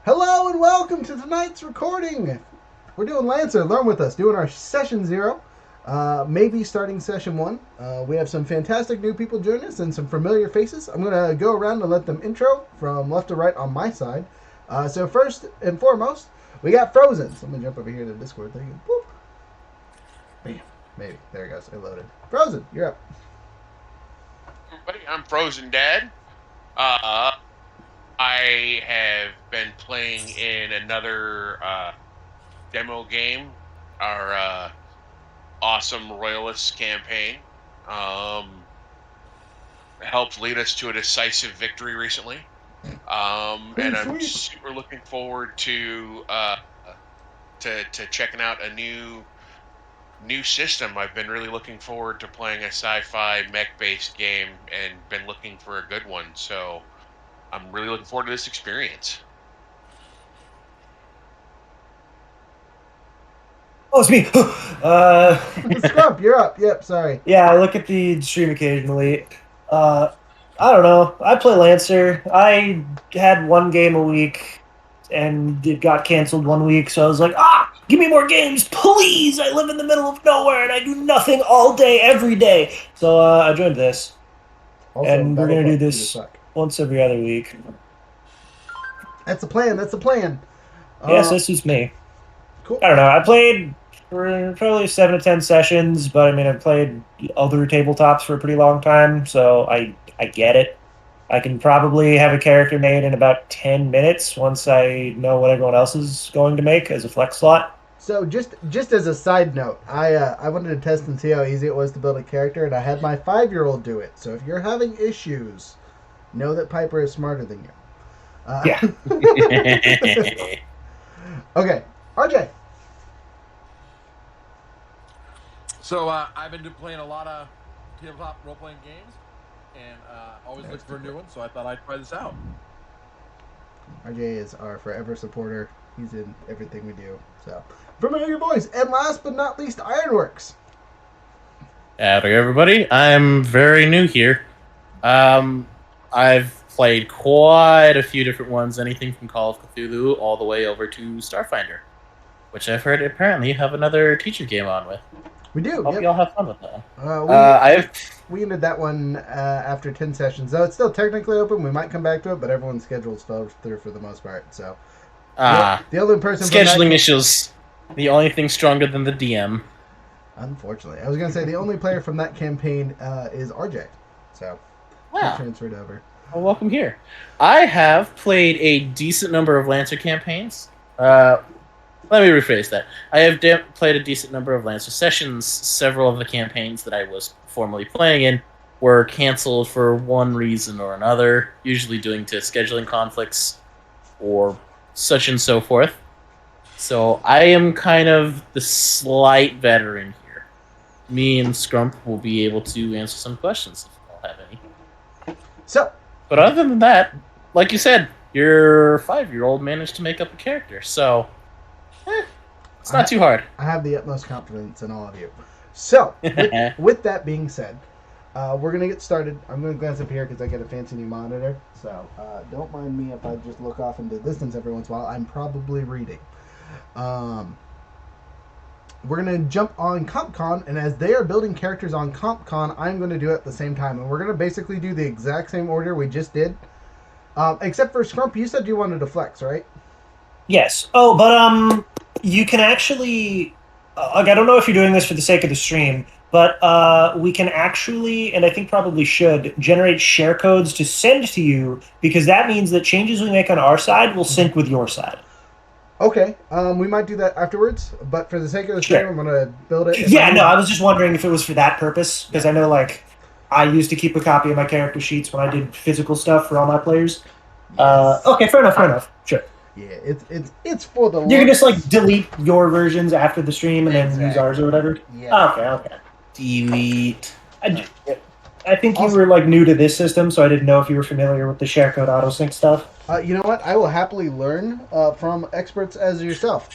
Hello and welcome to tonight's recording. We're doing Lancer. Learn with us. Doing our session 0. Maybe starting session 1. We have some fantastic new people joining us and some familiar faces. I'm going to go around and let them intro from left to right on my side. So first and foremost, we got Frozen. So I'm going to jump over here to the Discord thing. And whoop. Bam. Maybe. There it goes. It loaded. Frozen, you're up. Everybody, I'm Frozen Dad. I have been playing in another demo game, our awesome Royalist campaign. Helped lead us to a decisive victory recently. And I'm Sweet. super looking forward to checking out a new system. I've been really looking forward to playing a sci-fi mech-based game and been looking for a good one. So I'm really looking forward to this experience. Oh, it's me. Scrump, you're up. Yep, sorry. Yeah, I look at the stream occasionally. I don't know. I play Lancer. I had one game a week, and it got canceled one week. So I was like, give me more games, please! I live in the middle of nowhere, and I do nothing all day, every day. So I joined this, Also, and we're gonna do Battlefront 2 this suck. once every other week. That's the plan. That's the plan. Yes, this is me. Cool. I don't know. I played for probably 7 to 10 sessions, but I mean, I've played other tabletops for a pretty long time, so I get it. I can probably have a character made in about 10 minutes once I know what everyone else is going to make as a flex slot. So just as a side note, I wanted to test and see how easy it was to build a character, and I had my 5-year-old do it. So if you're having issues, know that Piper is smarter than you. Yeah. Okay, RJ. So I've been playing a lot of tabletop role-playing games, and always look for a new one. So I thought I'd try this out. RJ is our forever supporter. He's in everything we do. So familiar voice, and last but not least, Ironworks. Howdy, everybody. I'm very new here. I've played quite a few different ones, anything from Call of Cthulhu all the way over to Starfinder, which I've heard apparently you have another teacher game on with. We do. Hope Yep. y'all have fun with that. We ended that one after 10 sessions. Though it's still technically open, we might come back to it, but everyone's schedules fell through for the most part. So the only person scheduling issues. The only thing stronger than the DM. Unfortunately, I was gonna say the only player from that campaign is RJ. So he transferred over. Well, welcome here. I have played a decent number of Lancer campaigns. Let me rephrase that. I have played a decent number of Lancer sessions. Several of the campaigns that I was formerly playing in were canceled for one reason or another, usually due to scheduling conflicts or such and so forth. So I am kind of the slight veteran here. Me and Scrump will be able to answer some questions if you all have any. So, but other than that, like you said, your 5-year-old managed to make up a character, so it's not too hard. I have the utmost confidence in all of you. So, with that being said, we're going to get started. I'm going to glance up here because I get a fancy new monitor. So, don't mind me if I just look off into the distance every once in a while. I'm probably reading. We're going to jump on CompCon, and as they are building characters on CompCon, I'm going to do it at the same time. And we're going to basically do the exact same order we just did. Except for Scrump, you said you wanted to flex, right? Yes. Oh, but you can actually... I don't know if you're doing this for the sake of the stream, but we can actually, and I think probably should, generate share codes to send to you, because that means that changes we make on our side will sync with your side. Okay, we might do that afterwards, but for the sake of the stream, I'm going to build it. Yeah, no, I was just wondering if it was for that purpose, because I know, like, I used to keep a copy of my character sheets when I did physical stuff for all my players. Yes. Okay, fair enough. Sure. Yeah, it's for the... You can just, like, delete your versions after the stream and then use ours or whatever? Yeah. Okay. Delete. I think you were, like, new to this system, so I didn't know if you were familiar with the share code autosync stuff. You know what? I will happily learn from experts as yourself.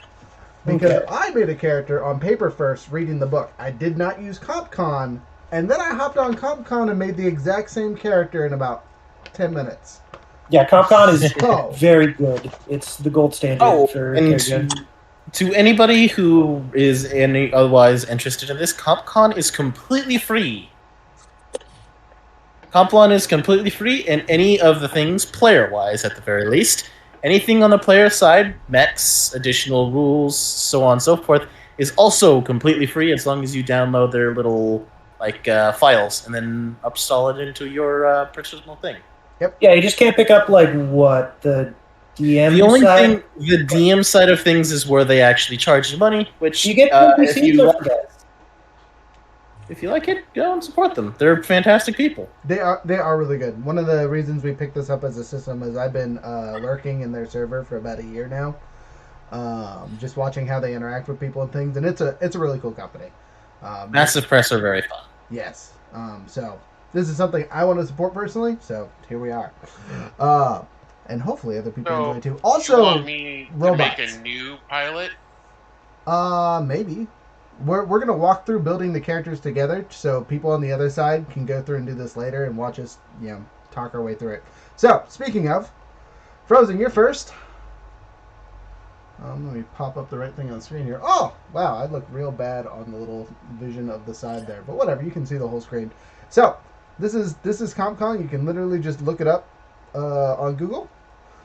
Because I made a character on paper first, reading the book. I did not use CompCon, and then I hopped on CompCon and made the exact same character in about 10 minutes. Yeah, CompCon is So- very good. It's the gold standard Oh, for and character. to anybody who is any otherwise interested in this, CompCon is completely free. CompCon is completely free, and any of the things, player-wise at the very least, anything on the player side, mechs, additional rules, so on and so forth, is also completely free as long as you download their little files and then install it into your personal thing. Yeah, you just can't pick up the DM The only side. thing, the DM side of things, is where they actually charge you money. Which You get if NPCs you or guys? if you like it, go and support them. They're fantastic people. They are really good. One of the reasons we picked this up as a system is I've been lurking in their server for about a year now, just watching how they interact with people and things, and it's a really cool company. Massive Press are very fun. Yes. So this is something I want to support personally. So here we are, and hopefully other people So, enjoy too. you Also, want me to robots. make a new pilot? Maybe. We're gonna walk through building the characters together, so people on the other side can go through and do this later and watch us, talk our way through it. So, speaking of, Frozen, you're first. Let me pop up the right thing on the screen here. Oh, wow, I look real bad on the little vision of the side there, but whatever, you can see the whole screen. So, this is CompCon. You can literally just look it up on Google,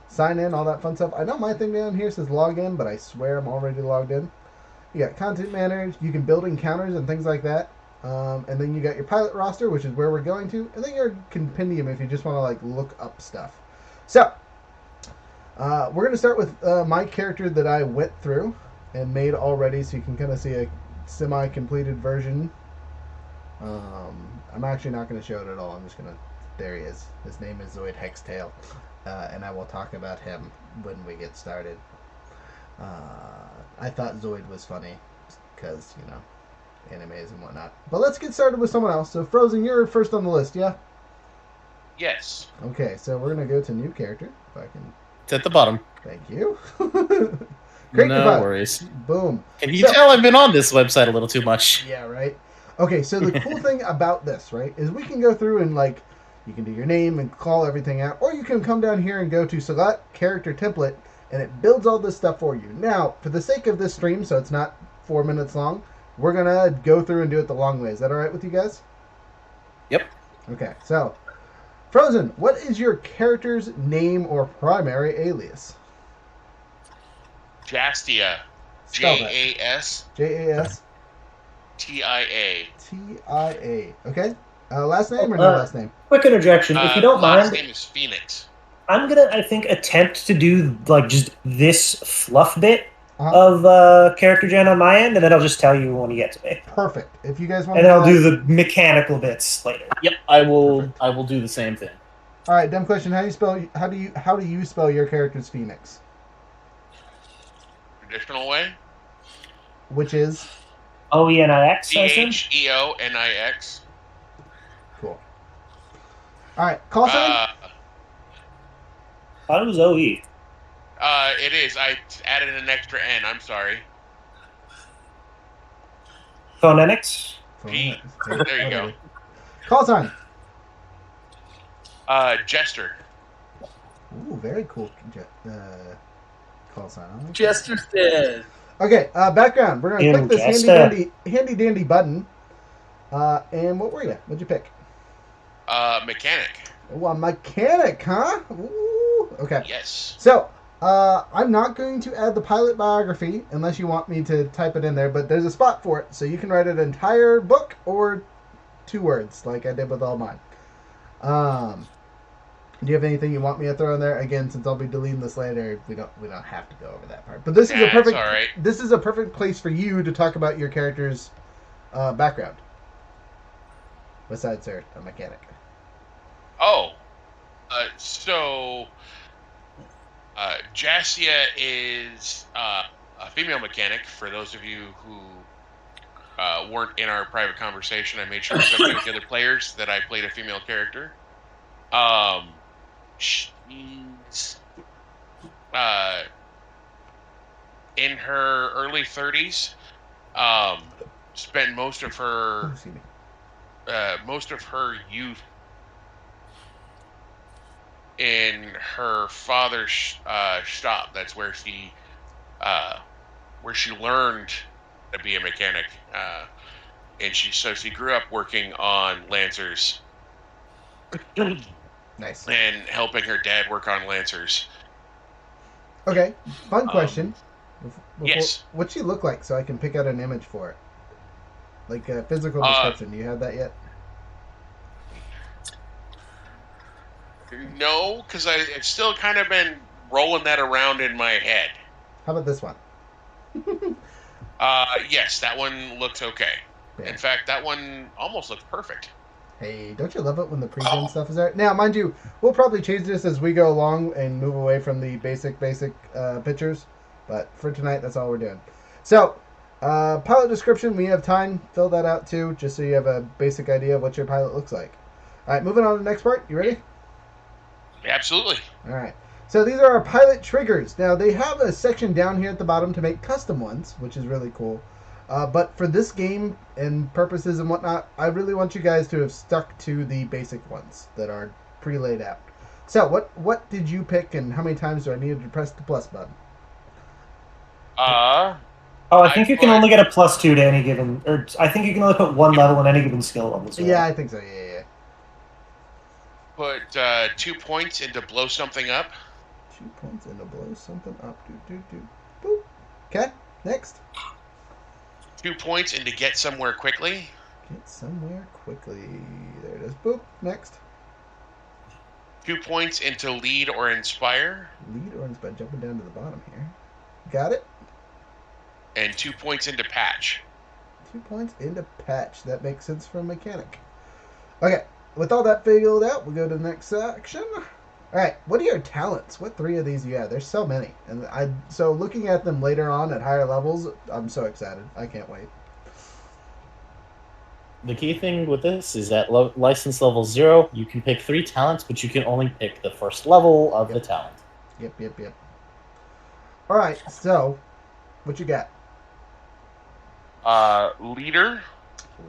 sign in, all that fun stuff. I know my thing down here says log in, but I swear I'm already logged in. You got content managers, you can build encounters and things like that. And then you got your pilot roster, which is where we're going to. And then your compendium if you just want to look up stuff. So, we're going to start with my character that I went through and made already, so you can kind of see a semi-completed version. I'm actually not going to show it at all. I'm just going to... There he is. His name is Zoid Hextail. And I will talk about him when we get started. I thought Zoid was funny because, animes and whatnot. But let's get started with someone else. So, Frozen, you're first on the list, yeah? Yes. Okay, so we're going to go to new character. If I can... It's at the bottom. Thank you. Great No goodbye. worries. Boom. Can you tell I've been on this website a little too much? Yeah, right? Okay, so the cool thing about this, right, is we can go through and, you can do your name and call everything out, or you can come down here and go to select character template, and it builds all this stuff for you. Now, for the sake of this stream, so it's not 4 minutes long, we're going to go through and do it the long way. Is that all right with you guys? Yep. Okay, so, Frozen, what is your character's name or primary alias? Jastia. Spell that. Jas. Jas. Tia. Tia. Okay. Last name or no last name? Quick interjection, if you don't last mind. name is Phoenix. I'm gonna, I think, attempt to do just this fluff bit Uh-huh. of character gen on my end, and then I'll just tell you when you get to me, Perfect. If you guys want and to then I'll do the mechanical bits later. Yep, I will. Perfect. I will do the same thing. All right, dumb question. How do you spell your character's Phoenix? Traditional way. Which is OENIX, I assume? Theonix. cool. All right, call sign. Thought it was OE. It is. I added an extra N. I'm sorry. Phonetics? P. There you go. Call sign. Jester. Ooh, very cool. Call sign. I like that. Jester's dead. Okay, background. We're gonna click this Jester. handy dandy button. And what were you? What'd you pick? Mechanic. Oh, a mechanic, huh? Ooh. Okay. Yes. So, I'm not going to add the pilot biography unless you want me to type it in there, but there's a spot for it, so you can write an entire book or 2 words, like I did with all mine. Do you have anything you want me to throw in there? Again, since I'll be deleting this later, we don't have to go over that part. But this is a That's perfect. all right. This is a perfect place for you to talk about your character's background. Besides, they're a mechanic. Oh. Jastia is a female mechanic. For those of you who weren't in our private conversation, I made sure to tell the other players that I played a female character. She's in her early 30s. Spent most of her youth in her father's shop. That's where she learned to be a mechanic. And she grew up working on Lancers Nice. and helping her dad work on Lancers. Okay, fun question. Yes. What's she look like so I can pick out an image for it? Like a physical Uh, description. Do you have that yet? no, because I've still kind of been rolling that around in my head. How about this one? Yes, that one looks okay. Yeah. In fact, that one almost looks perfect. Hey, don't you love it when the pre-gen stuff is there? Now, mind you, we'll probably change this as we go along and move away from the basic pictures. But for tonight, that's all we're doing. So, pilot description, we have time. Fill that out too, just so you have a basic idea of what your pilot looks like. All right, moving on to the next part. You ready? Absolutely. All right. So these are our pilot triggers. Now, they have a section down here at the bottom to make custom ones, which is really cool. But for this game and purposes and whatnot, I really want you guys to have stuck to the basic ones that are pre-laid out. So, what did you pick, and how many times do I need to press the plus button? I think you can only get a +2 to any given, or I think you can only put one level in any given skill level. So. Yeah, I think so. Yeah. Put 2 points into blow something up. 2 points into blow something up. Boop. Okay, next. 2 points into get somewhere quickly. Get somewhere quickly. There it is. Boop. Next. 2 points into lead or inspire. Lead or inspire. Jumping down to the bottom here. Got it. And 2 points into patch. 2 points into patch. That makes sense for a mechanic. Okay. With all that figured out, we'll go to the next section. All right. What are your talents? What 3 of these do you have? There's so many. And so looking at them later on at higher levels, I'm so excited. I can't wait. The key thing with this is that license level 0, you can pick 3 talents, but you can only pick the first level of the talent. Yep. All right. So, what you got? Leader.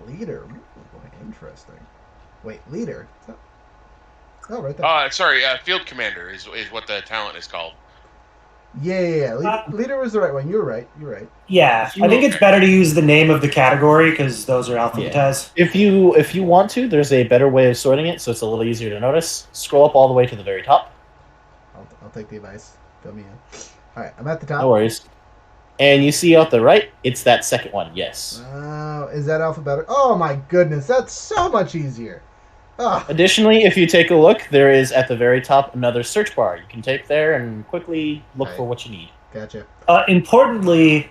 Leader. Ooh, interesting. Wait, leader? Oh, right there. Sorry, field commander is what the talent is called. Yeah. Leader was the right one. You're right. Yeah, I think it's better to use the name of the category because those are alphabetized. Yeah. If you want to, there's a better way of sorting it, so it's a little easier to notice. Scroll up all the way to the very top. I'll take the advice. Fill me in. All right, I'm at the top. No worries. And you see out the right, it's that second one. Yes. Oh, is that alphabetical? Oh my goodness, that's so much easier. Oh. Additionally, if you take a look, there is at the very top another search bar. You can take there and quickly look for what you need. Gotcha. Importantly,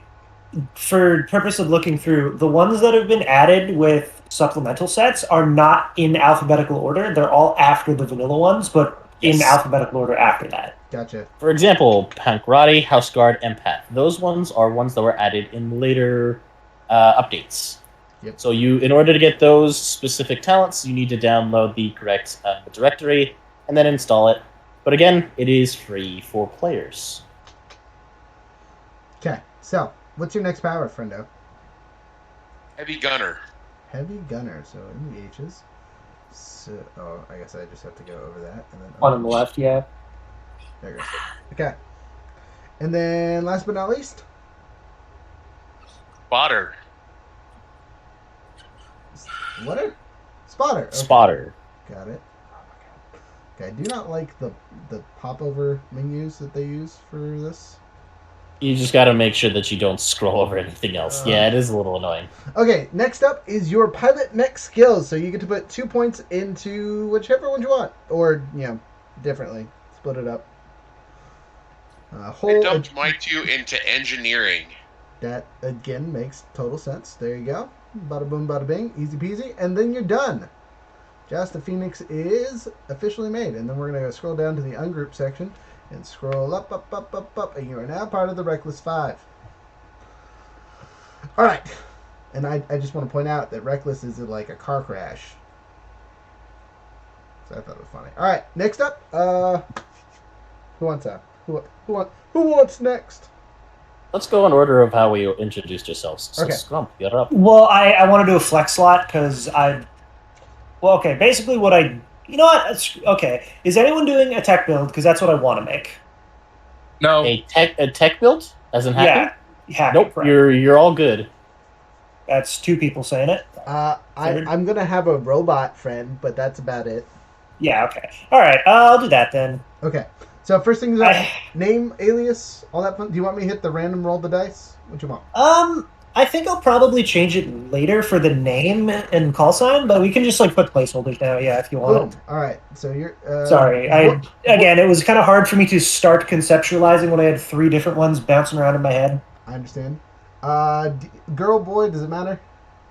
for purpose of looking through, the ones that have been added with supplemental sets are not in alphabetical order. They're all after the vanilla ones, but in alphabetical order after that. Gotcha. For example, Pankrati, House Guard, Empath. Those ones are ones that were added in later updates. Yep. So in order to get those specific talents, you need to download the correct directory and then install it. But again, it is free for players. Okay, so what's your next power, friendo? Heavy gunner. Heavy gunner. So in the H's. So, I guess I just have to go over that and then One on the left, yeah. There you go. Okay. And then last but not least, Spotter. Spotter. Okay. Spotter. Got it. Oh my god. Okay, I do not like the popover menus that they use for this. You just got to make sure that you don't scroll over anything else. Yeah, it is a little annoying. Okay, next up is your pilot mech skills. So you get to put 2 points into whichever one you want, or differently split it up. I dumped my 2 into engineering. That again makes total sense. There you go. Bada boom, bada bing, easy peasy, and then you're done. Just the Phoenix is officially made, and then we're gonna go scroll down to the ungroup section and scroll up, and you are now part of the Reckless 5. All right, and I just want to point out that Reckless is like a car crash. So I thought it was funny. All right, next up, who wants that? Who wants next? Let's go in order of how we introduced ourselves. So Okay. Scrump, get it up. Well, I want to do a flex slot because basically what I You know what? Okay. Is anyone doing a tech build? Because that's what I want to make. No. A tech build as in hacking? Yeah, hacking. Nope, correct. you're all good. That's 2 people saying it. I'm gonna have a robot friend, but that's about it. Yeah. Okay. All right. I'll do that then. Okay. So first things up, name, alias, all that fun. Do you want me to hit the random roll the dice? What you want? I think I'll probably change it later for the name and call sign, but we can just like put placeholders now. Yeah, if you want. Boom. All right. So you're. Sorry. Again, it was kind of hard for me to start conceptualizing when I had 3 different ones bouncing around in my head. I understand. Girl, boy, does it matter?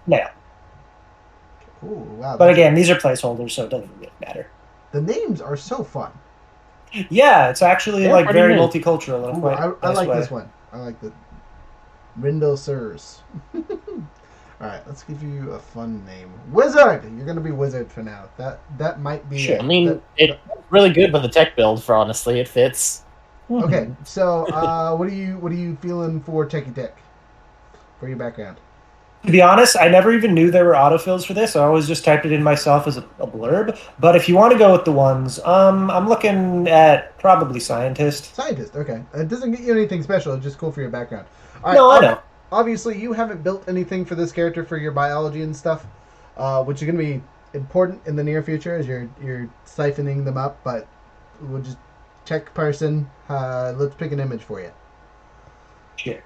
No. Ooh, wow. But again, these are placeholders, so it doesn't really matter. The names are so fun. Yeah, it's actually They're like pretty very new. multicultural. In a Ooh, quite I nice like way. this one. I like the Rindo Sirs. All right, let's give you a fun name. Wizard. You're gonna be Wizard for now. That might be. Sure. I mean, it's really good with the tech build. For honestly, it fits. Okay, so what are you feeling for Techie Tech? For your background. To be honest, I never even knew there were autofills for this. I always just typed it in myself as a blurb. But if you want to go with the ones, I'm looking at probably scientist. Scientist. Okay, it doesn't get you anything special. It's just cool for your background. All right, No, I know. Obviously, you haven't built anything for this character for your biology and stuff, which is going to be important in the near future as you're siphoning them up. But we'll just check person. Let's pick an image for you. Sure.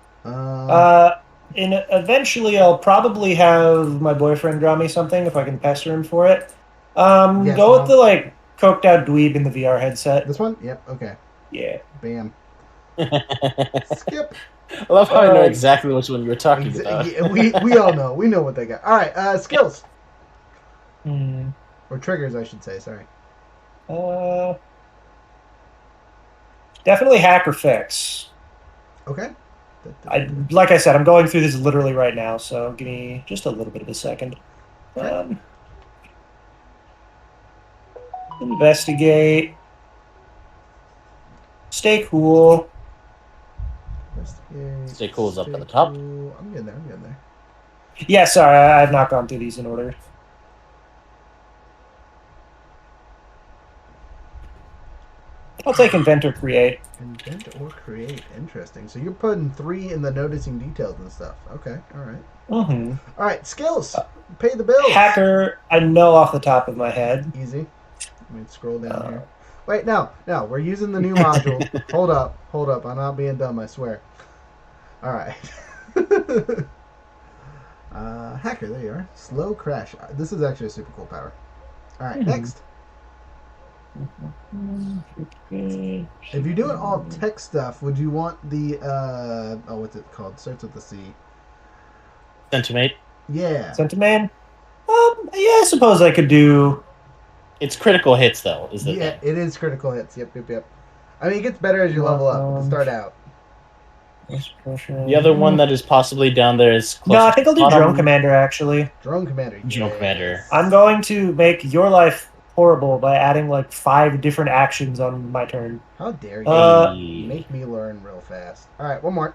And eventually, I'll probably have my boyfriend draw me something if I can pester him for it. Yes, go with the like coked out dweeb in the VR headset. This one? Yep. Okay. Yeah. Bam. I Skip. love how I know exactly which one you were talking about. Yeah, we all know. We know what they got. All right. Skills Hmm. or triggers, I should say. Sorry. Definitely hack or fix. Okay. Like I said, I'm going through this literally right now, so give me just a little bit of a second. Investigate. Stay cool. Stay cool is up at the top. Cool. I'm getting there. Yeah, sorry, I've not gone through these in order. I'll take invent or create. Invent or create. Interesting. So you're putting 3 in the noticing details and stuff. Okay. All right. Mm-hmm. All right. Skills. Pay the bills. Hacker, I know off the top of my head. Easy. Let me scroll down here. Wait, no. We're using the new module. Hold up. I'm not being dumb, I swear. All right. Hacker, there you are. Slow crash. This is actually a super cool power. All right, next. If you're doing all tech stuff, would you want the what's it called? Starts with the C. Centimate. Yeah. Centiman? Yeah, I suppose I could do. It's critical hits though, is the Yeah, thing. it is critical hits. Yep. I mean, it gets better as you level up. To start out. The other one that is possibly down there is close. No, I think I'll do Drone Commander, actually. Drone Commander. Drone Commander. I'm going to make your life horrible by adding like 5 different actions on my turn. How dare you make me learn real fast. All right, one more.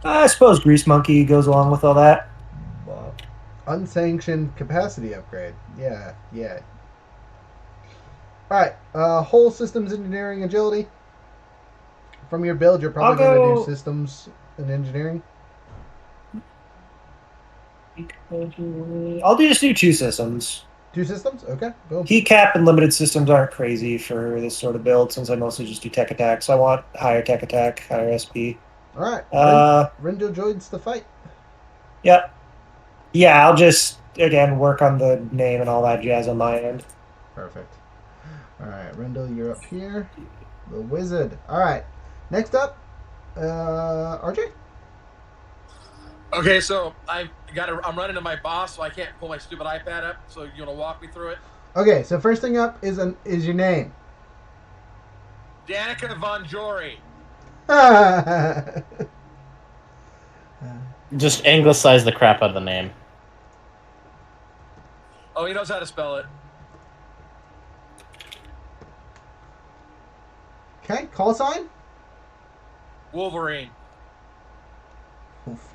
I suppose Grease Monkey goes along with all that. Unsanctioned capacity upgrade. Yeah. All right, whole systems engineering agility. From your build, you're probably going to do systems and engineering. I'll just do 2 systems. 2 systems? Okay, boom. Heat cap and limited systems aren't crazy for this sort of build since I mostly just do tech attacks. I want higher tech attack, higher SP. All right. Rendo joins the fight. Yep. Yeah, I'll just, again, work on the name and all that jazz on my end. Perfect. All right, Rendo, you're up here. The wizard. All right. Next up, RJ. Okay, so I'm running to my boss, so I can't pull my stupid iPad up. So you want to walk me through it? Okay, so first thing up is your name. Danica Von Jory. Just anglicize the crap out of the name. Oh, he knows how to spell it. Okay, call sign. Wolverine. Oof.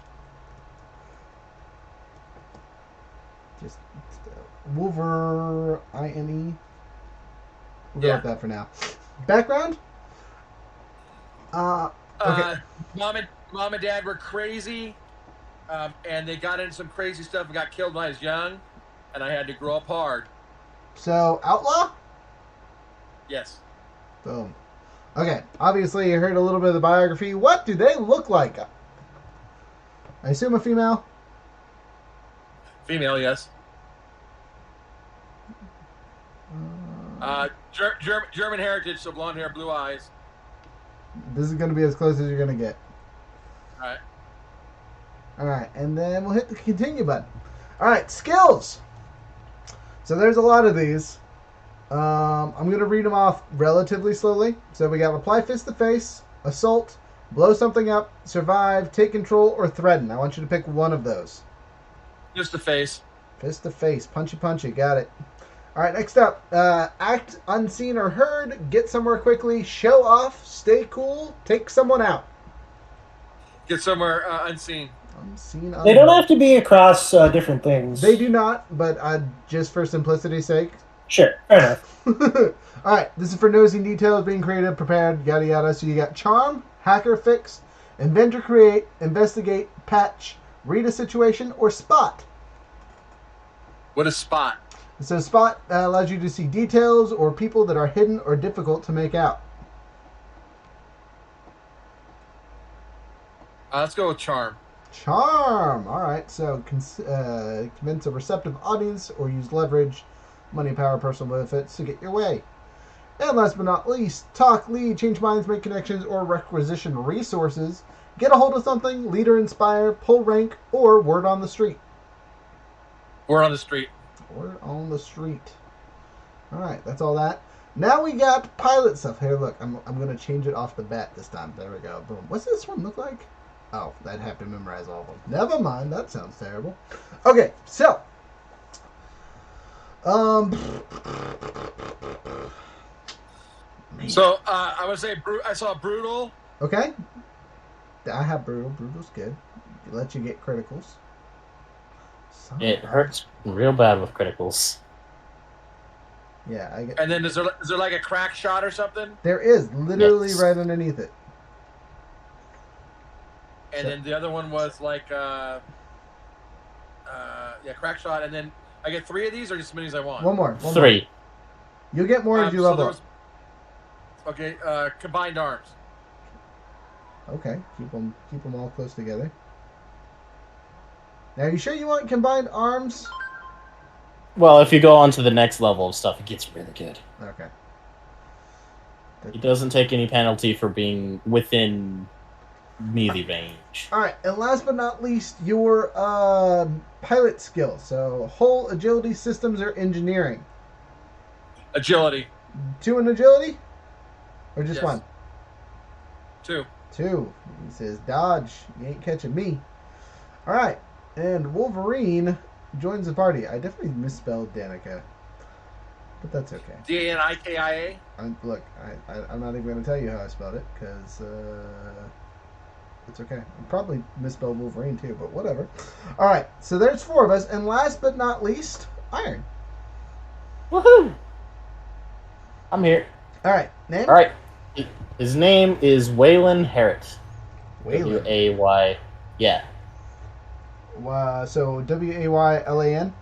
Just Wolver INE. We'll go Yeah. with that for now. Background? Okay. Mom and dad were crazy, and they got into some crazy stuff and got killed when I was young, and I had to grow up hard. So, Outlaw? Yes. Boom. Okay. Obviously, you heard a little bit of the biography. What do they look like? I assume a female? Female, yes. German heritage, so blonde hair, blue eyes. This is going to be as close as you're going to get. All right. All right, and then we'll hit the continue button. All right, skills. So there's a lot of these. I'm going to read them off relatively slowly. So we got apply fist to face, assault, blow something up, survive, take control, or threaten. I want you to pick one of those. Just the face. Fist to face, punchy punchy, got it. All right, next up, act unseen or heard, get somewhere quickly, show off, stay cool, take someone out. Get somewhere unseen. Unseen, They don't have to be across different things. They do not, but just for simplicity's sake. Sure, fair enough. All right, this is for noticing details, being creative, prepared, yada yada. So you got charm, hacker fix, inventor create, investigate, patch, read a situation, or spot. What is spot? So spot allows you to see details or people that are hidden or difficult to make out. Let's go with charm. Charm. All right. So convince a receptive audience or use leverage, money, power, personal benefits to get your way. And last but not least, talk, lead, change minds, make connections, or requisition resources. Get a hold of something, lead or inspire, pull rank, or word on the street. Word on the street. Word on the street. All right, that's all that. Now we got pilot stuff. Here, look, I'm going to change it off the bat this time. There we go. Boom. What's this one look like? Oh, I'd have to memorize all of them. Never mind. That sounds terrible. Okay, so. So I would say I saw brutal. Okay. I have brutal. Brutal's good. It lets you get criticals. It hurts real bad with criticals. Yeah, I get. And then is there like a crack shot or something? There is literally Yes. right underneath it. And then the other one was like crack shot. And then I get 3 of these or just as many as I want. One more. 3. You'll get more as you level up. Okay, combined arms. Okay, keep them all close together. Now, are you sure you want combined arms? Well, if you go on to the next level of stuff, it gets really good. Okay. It doesn't take any penalty for being within melee range. All right, and last but not least, your pilot skill. So, whole agility, systems, or engineering. Agility. 2 in agility, or just Yes. 1? 2. 2. He says, "Dodge, you ain't catching me." All right, and Wolverine joins the party. I definitely misspelled Danica, but that's okay. DANIKIA. I'm not even going to tell you how I spelled it because it's okay. I probably misspelled Wolverine too, but whatever. All right, so there's 4 of us, and last but not least, Iron. Woohoo! I'm here. All right, name. All right. His name is Waylon Harrett. Waylon. W-A-Y. Yeah. So WAYLAN.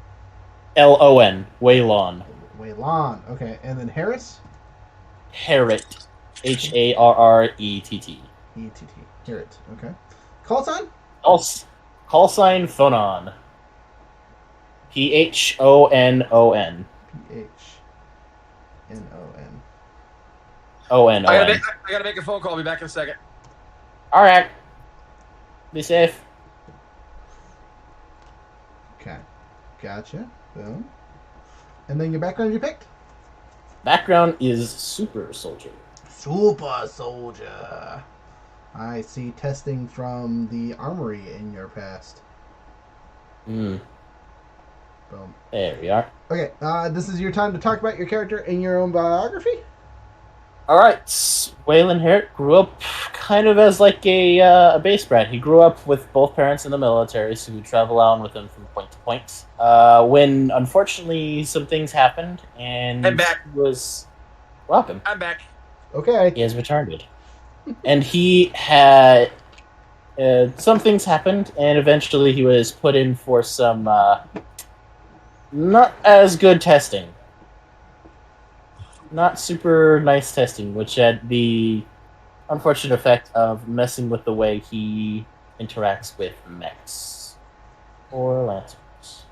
L-O-N. Waylon. Waylon. Okay, and then Harris. Harrett. H-A-R-R-E-T-T. ETT. Harris. Okay. Call sign. Call sign Phonon. P-H-O-N-O-N. PHNON. O-N-O-N. I gotta make a phone call. I'll be back in a second. All right. Be safe. Okay. Gotcha. Boom. And then your background you picked? Background is Super Soldier. Super Soldier. I see testing from the armory in your past. Hmm. Boom. There we are. Okay, this is your time to talk about your character in your own biography. All right, Waylon Herrick grew up kind of as like a base brat. He grew up with both parents in the military, so he would travel around with him from point to point. When unfortunately some things happened, and I'm back. he was welcome. I'm back. Okay. He has returned, and he had some things happened, and eventually he was put in for some not as good testing, not super nice testing, which had the unfortunate effect of messing with the way he interacts with mechs or lancers.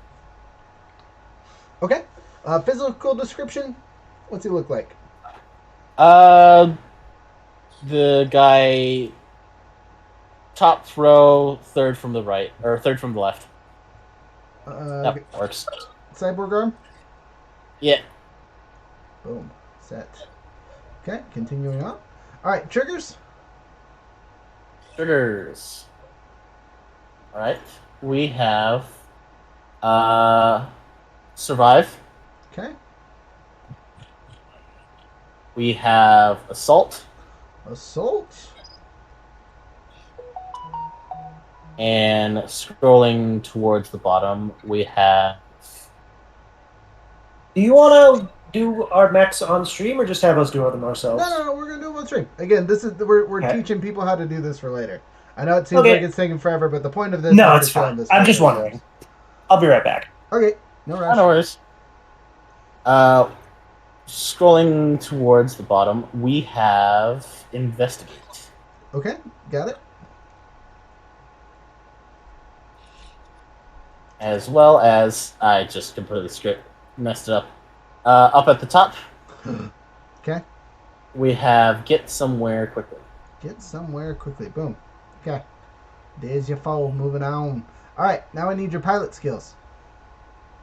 Okay. Physical description. What's he look like? Uh, the guy top row, third from the right or third from the left. That works. Cyborg arm. Yeah. Boom. Set. Okay. Continuing on. All right. Triggers. Triggers. All right. We have survive. Okay. We have assault. Assault. And scrolling towards the bottom, we have. Do you want to do our mechs on stream or just have us do them ourselves? No. We're gonna do it on stream. Again, this is we're Okay. teaching people how to do this for later. I know it seems Okay. like it's taking forever, but the point of this No, is it's to show fine. this. I'm just wondering. I'll be right back. Okay. No rush. No worries. Scrolling towards the bottom, we have investigate. Okay. Got it. As well as I just completely messed it up. Up at the top, Okay. we have get somewhere quickly. Get somewhere quickly. Boom. Okay. There's your foe. Moving on. All right. Now I need your pilot skills.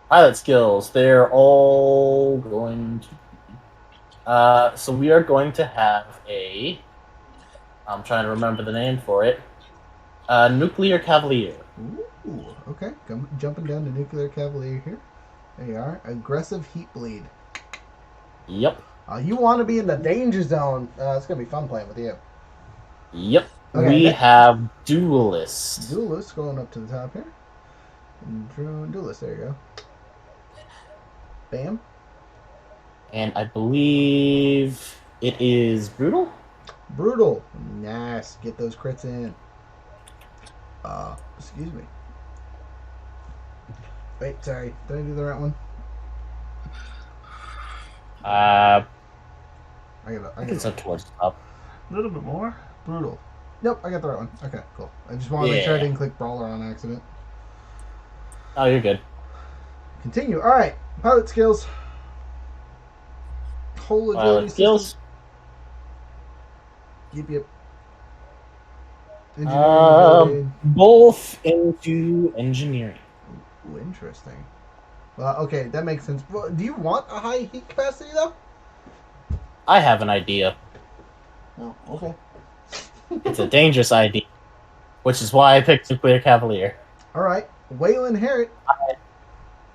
Pilot skills, they're all going to. So we are going to have a. I'm trying to remember the name for it. Nuclear Cavalier. Ooh. Okay. Jumping down to nuclear cavalier here. There you are. Aggressive heat bleed. Yep. You want to be in the danger zone. It's gonna be fun playing with you. Yep. Okay, We next. have Duelist. Duelist going up to the top here. Duelist. There you go. Bam. And I believe it is Brutal? Brutal. Nice. Get those crits in. Excuse me. Wait, sorry. Did I do the right one? I I got think it's up towards the top. a little bit more. Brutal. Nope, I got the right one. Okay, cool. I just want to make sure I Yeah. didn't click brawler on accident. Oh, you're good. Continue. All right. Pilot skills. Whole agility Skills. system. Yep. Engineering. Both into engineering. Ooh, interesting. Well, okay, that makes sense. Well, do you want a high heat capacity though? I have an idea. Oh, okay. It's a dangerous idea, which is why I picked Nuclear Cavalier. All right, Waylon Harrod.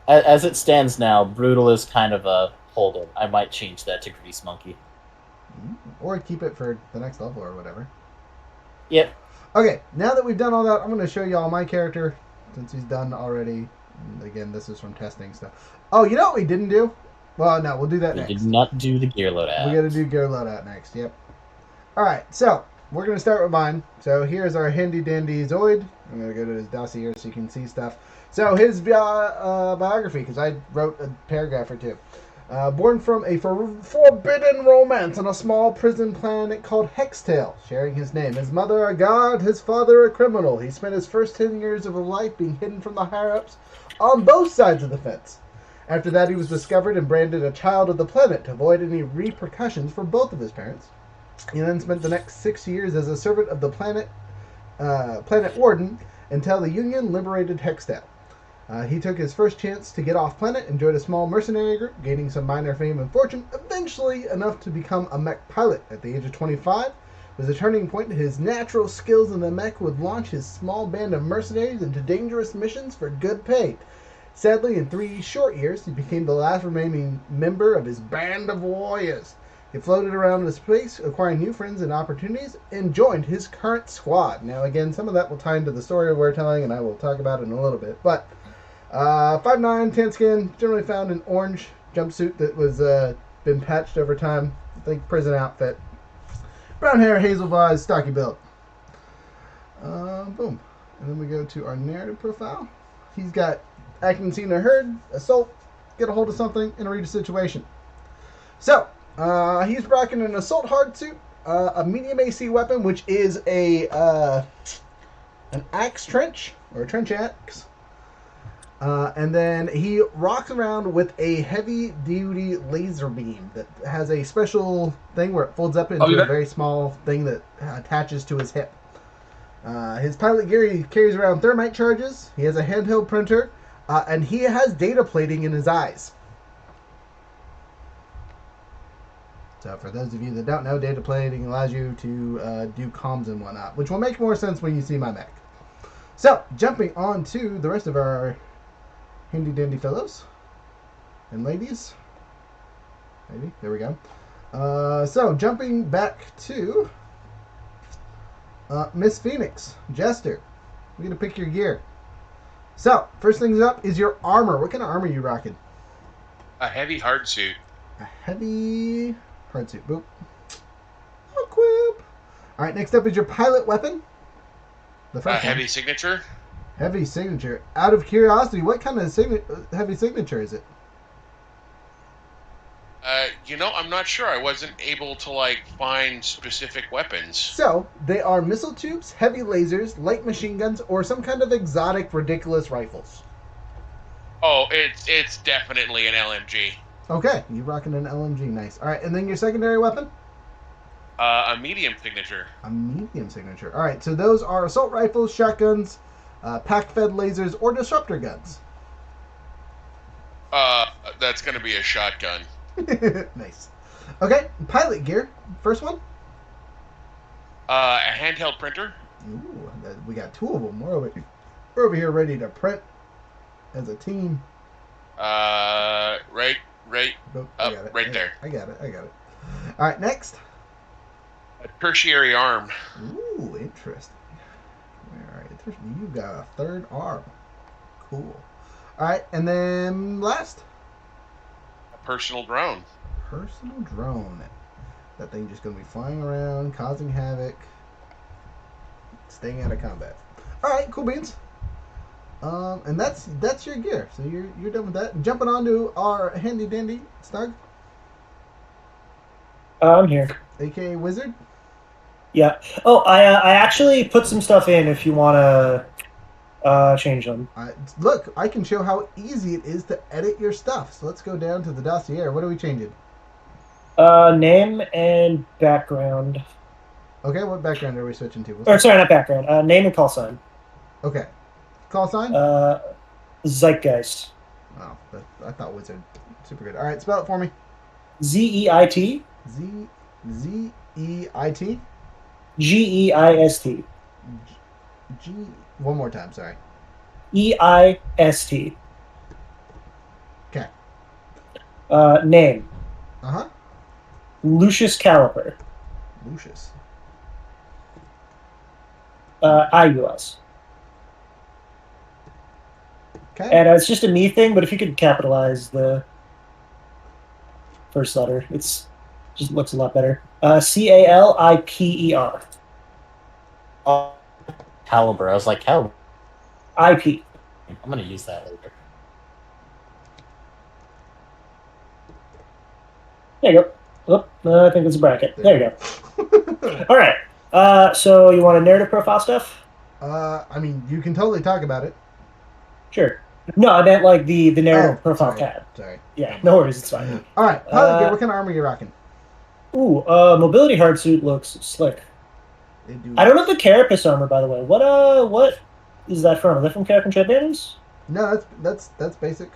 As it stands now, Brutal is kind of a holder. I might change that to Grease Monkey. Or keep it for the next level or whatever. Yep. Okay, now that we've done all that, I'm going to show y'all my character since he's done already. And again, this is from testing stuff. Oh, you know what we didn't do? Well, no, we'll do that We next. did not do the gear loadout. We got to do gear loadout next. Yep. All right, so we're going to start with mine. So here's our handy dandy Zoid. I'm going to go to his dossier so you can see stuff. So his biography, because I wrote a paragraph or two. Born from a forbidden romance on a small prison planet called Hextale, sharing his name. His mother a god, his father a criminal. He spent his first 10 years of his life being hidden from the higher-ups on both sides of the fence. After that, he was discovered and branded a child of the planet to avoid any repercussions for both of his parents. He then spent the next 6 years as a servant of the planet warden until the Union liberated Hextale. He took his first chance to get off planet and joined a small mercenary group, gaining some minor fame and fortune, eventually enough to become a mech pilot. At the age of 25 was a turning point. His natural skills in the mech would launch his small band of mercenaries into dangerous missions for good pay. Sadly, in 3 short years, he became the last remaining member of his band of warriors. He floated around the space, acquiring new friends and opportunities, and joined his current squad. Now, again, some of that will tie into the story we're telling, and I will talk about it in a little bit. But 5'9", tan skin, generally found in orange jumpsuit that was been patched over time. I think prison outfit. Brown hair, hazel eyes, stocky build. Boom. And then we go to our narrative profile. He's got acting, seen, or heard, assault, get a hold of something, and read a situation. So, he's rocking an assault hard suit, a medium AC weapon, which is an axe trench, or a trench axe. And then he rocks around with a heavy-duty laser beam that has a special thing where it folds up into a very small thing that attaches to his hip. His pilot gear, he carries around thermite charges, he has a handheld printer, and he has data plating in his eyes. So for those of you that don't know, data plating allows you to do comms and whatnot, which will make more sense when you see my mech. So, jumping on to the rest of our handy-dandy fellows and ladies. Maybe. There we go. So, jumping back to Miss Phoenix, Jester. We're going to pick your gear. So, first things up is your armor. What kind of armor are you rocking? A heavy hard suit. A heavy hard suit. Boop. Equip. All right, next up is your pilot weapon. The first heavy signature. Heavy signature. Out of curiosity, what kind of heavy signature is it? I'm not sure. I wasn't able to find specific weapons. So they are missile tubes, heavy lasers, light machine guns, or some kind of exotic, ridiculous rifles. Oh, it's definitely an LMG. Okay, you're rocking an LMG. Nice. All right, and then your secondary weapon? A medium signature. A medium signature. All right, so those are assault rifles, shotguns, pack-fed lasers, or disruptor guns. That's going to be a shotgun. Nice. Okay, pilot gear. First one? A handheld printer. Ooh, we got two of them. We're over here ready to print as a team. Right Oh, up, right there. I got it. All right, next. A tertiary arm. Ooh, interesting. All right, you got a third arm. Cool. All right, and then last. A personal drone. Personal drone. That thing just going to be flying around, causing havoc, staying out of combat. All right, cool beans. And that's your gear. So you're done with that. Jumping on to our handy dandy Snug. I'm here. AKA Wizard. Yeah. Oh, I actually put some stuff in if you want to change them. Look, I can show how easy it is to edit your stuff. So let's go down to the dossier. What are we changing? Name and background. Okay, what background are we switching to? Sorry, not background. Name and call sign. Okay. Call sign? Zeitgeist. Oh, I thought Wizard. Super good. All right, spell it for me. Z-E-I-T. Z-E-I-T. G-E-I-S-T. G. One more time, sorry. E-I-S-T. Okay. Name. Uh-huh. Lucius Caliper. Lucius. I-U-S. Okay. And it's just a me thing, but if you could capitalize the first letter, it's just looks a lot better. C-A-L-I-P-E-R. Caliber. I was like, Caliber. I-P. I'm going to use that later. There you go. I think it's a bracket. There you go. All right. So you want a narrative profile stuff? I mean, you can totally talk about it. Sure. No, I meant like the narrative profile sorry. tab. Sorry. Yeah, no worries. It's fine. All right. Pilot gear, what kind of armor are you rocking? Ooh, mobility hard suit looks slick. I don't know the carapace armor, by the way. What is that from? Is that from Carapace Bandits? No, that's basic.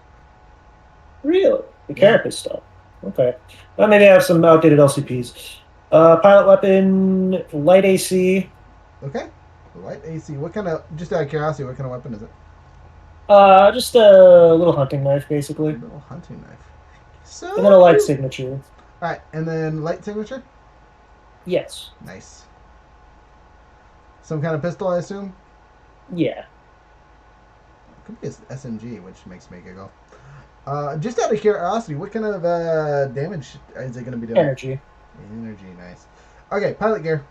Really? The carapace stuff. Okay. Well, maybe I have some outdated LCPs. Pilot weapon, light AC. Okay. Light AC. What kind of? Just out of curiosity, what kind of weapon is it? Just a little hunting knife, basically. A little hunting knife. So. And then a light signature. All right, and then light signature. Yes. Nice. Some kind of pistol, I assume. Yeah. Could be a SMG, which makes me giggle. Just out of curiosity, what kind of damage is it going to be doing? Energy. Energy, nice. Okay, pilot gear.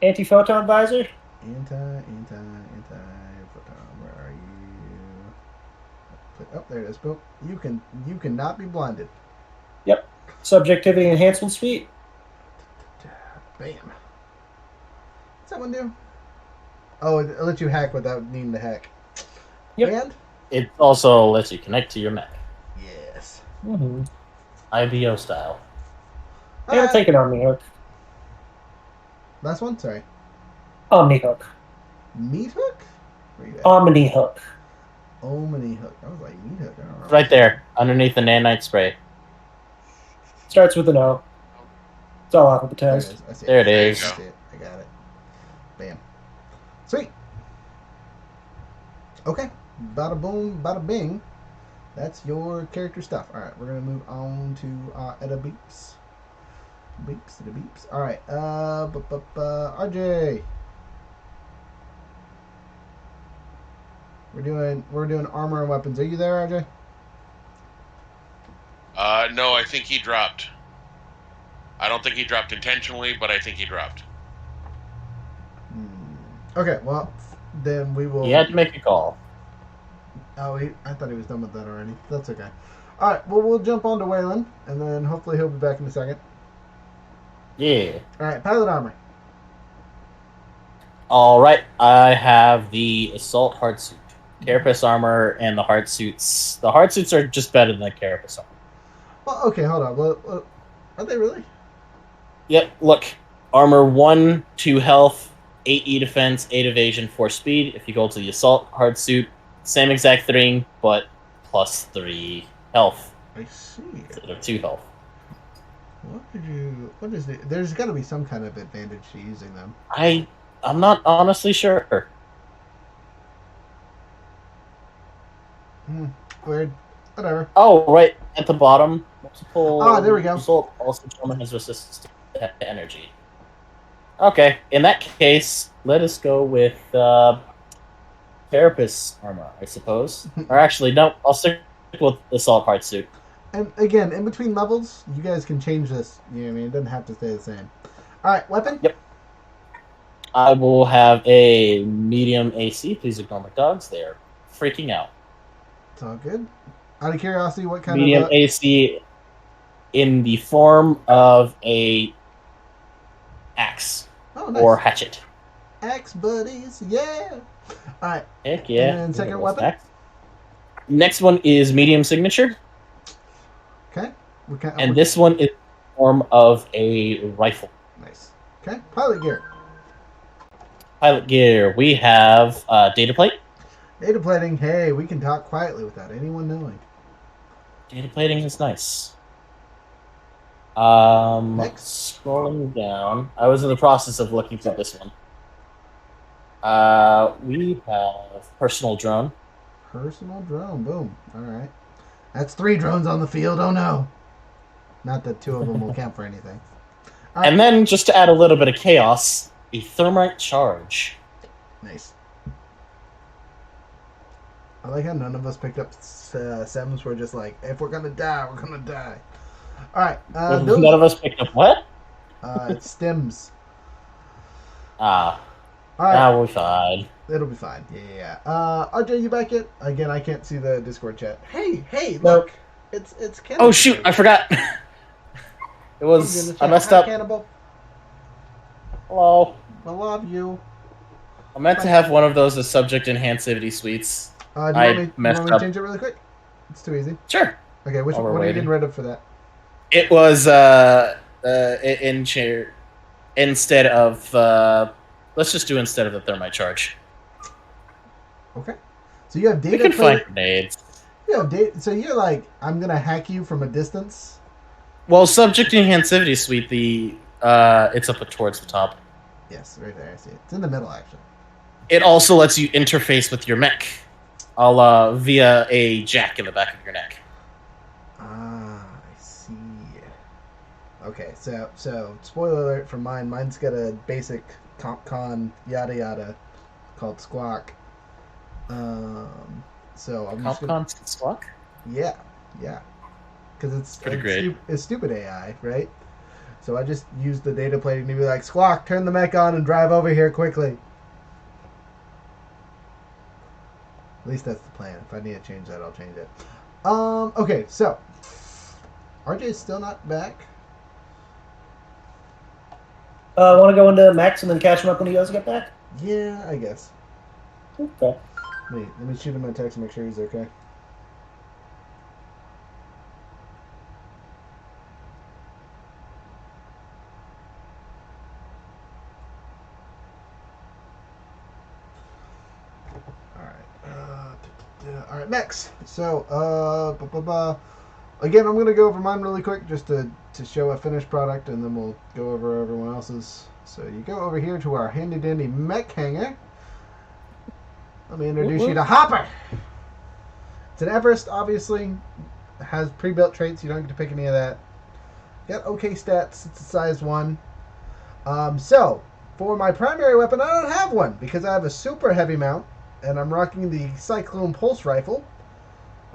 Anti-photon visor. Anti. Where are you? Oh, there it is. Boom. You cannot be blinded. Yep. Subjectivity enhancement speed. Bam. What's that one do? Oh, it lets you hack without needing to hack. Yep. And It also lets you connect to your mech. yes. Mm-hmm. IBO style. I'm gonna take an Omni Hook. Last one. Sorry. Omni Hook. Meat hook. Where you at? Omni Hook. Omni hook. I was like meat hook. I don't know. Right there, underneath the nanite spray. Starts with an O. It's all There it alphabetized. is. I see There it There you is. go. I see it. I got it. Bam. Sweet. Okay. Bada boom, bada bing. That's your character stuff. All right, we're gonna move on to Edda Beeps. Beeps to the beeps. All right. RJ. We're doing armor and weapons. Are you there, RJ? No, I think he dropped. I don't think he dropped intentionally, but I think he dropped. Okay. Well, then we will. You had to make a call. Oh, I thought he was done with that already. That's okay. All right. Well, we'll jump on to Waylon, and then hopefully he'll be back in a second. Yeah. All right. Pilot armor. All right, I have the assault hard suit, carapace armor, and the hard suits. The hard suits are just better than the carapace armor. Well, okay. Hold on. Well, are they really? Yep. Look, armor 1, 2 health, 8 defense, 8 evasion, 4 speed. If you go to the assault hard suit, same exact thing, but plus 3 health I see. instead of 2 health. What is it? There's got to be some kind of advantage to using them. I'm not honestly sure. Weird. Whatever. Oh, right at the bottom, multiple. Ah, there we go. Assault also has resistance to energy. Okay, in that case, let us go with carapace armor, I suppose. Or actually, no, I'll stick with assault hard suit. And again, in between levels, you guys can change this. You know what I mean? It doesn't have to stay the same. All right, weapon. Yep. I will have a medium AC. Please ignore my dogs; they are freaking out. It's all good. Out of curiosity, what kind Medium of AC in the form of a axe Oh, nice. or hatchet. Axe buddies, yeah. All right. Heck yeah! And second Those weapon? axe. Next one is medium signature, Okay. and this one is in the form of a rifle. Nice. Okay. Pilot gear. Pilot gear. We have data plate. Data plating. Hey, we can talk quietly without anyone knowing. Data plating is nice. Next. Scrolling down. I was in the process of looking for this one. We have personal drone. Personal drone. Boom. All right. That's 3 drones on the field. Oh no. Not that 2 of them will count for anything. All right. And then, just to add a little bit of chaos, a thermite charge. Nice. I like how none of us picked up Sems. We're just like, if we're gonna die, we're gonna die. All right. None of us picked up what? It's stems. Ah, All right. now we're fine. It'll be fine. Yeah. RJ, you back yet? Again, I can't see the Discord chat. Hey, Nope. look. It's Cannibal. Oh shoot, I forgot. It was, I messed up. Cannibal. Hello. I love you. I meant to have one of those as subject enhancivity suites. Do you I want me messed to up. change it really quick? It's too easy. Sure. Okay, While we're what are you waiting. getting rid of for that? It was in chair instead of let's just do instead of the thermite charge. Okay. So you have We data can find plate. grenades. You have data. So you're like, I'm gonna hack you from a distance. Well, subject enhancivity suite, the it's up towards the top. Yes, right there. I see it. It's in the middle, actually. It also lets you interface with your mech, via a jack in the back of your neck. Ah, I see. Okay, so spoiler alert for mine. Mine's got a basic comp con yada yada called Squawk. So I'm just gonna CompCon Squawk? yeah yeah because Pretty great. it's stupid AI, right? So I just used the data plating to be like, Squawk, turn the mech on and drive over here quickly. At least that's the plan. If I need to change that, I'll change it. Okay, so RJ's still not back. Want to go into Max and then catch him up when you guys get back? Yeah, I guess. Okay. Let me shoot him a text and make sure he's okay. All right, Max. So, again, I'm gonna go over mine really quick just to show a finished product, and then we'll go over everyone else's. So you go over here to our handy dandy mech hanger. Let me introduce you to Hopper. It's an Everest, obviously. It has pre-built traits. You don't get to pick any of that. Got okay stats. It's a size 1. So, for my primary weapon, I don't have one because I have a super heavy mount, and I'm rocking the Cyclone Pulse Rifle.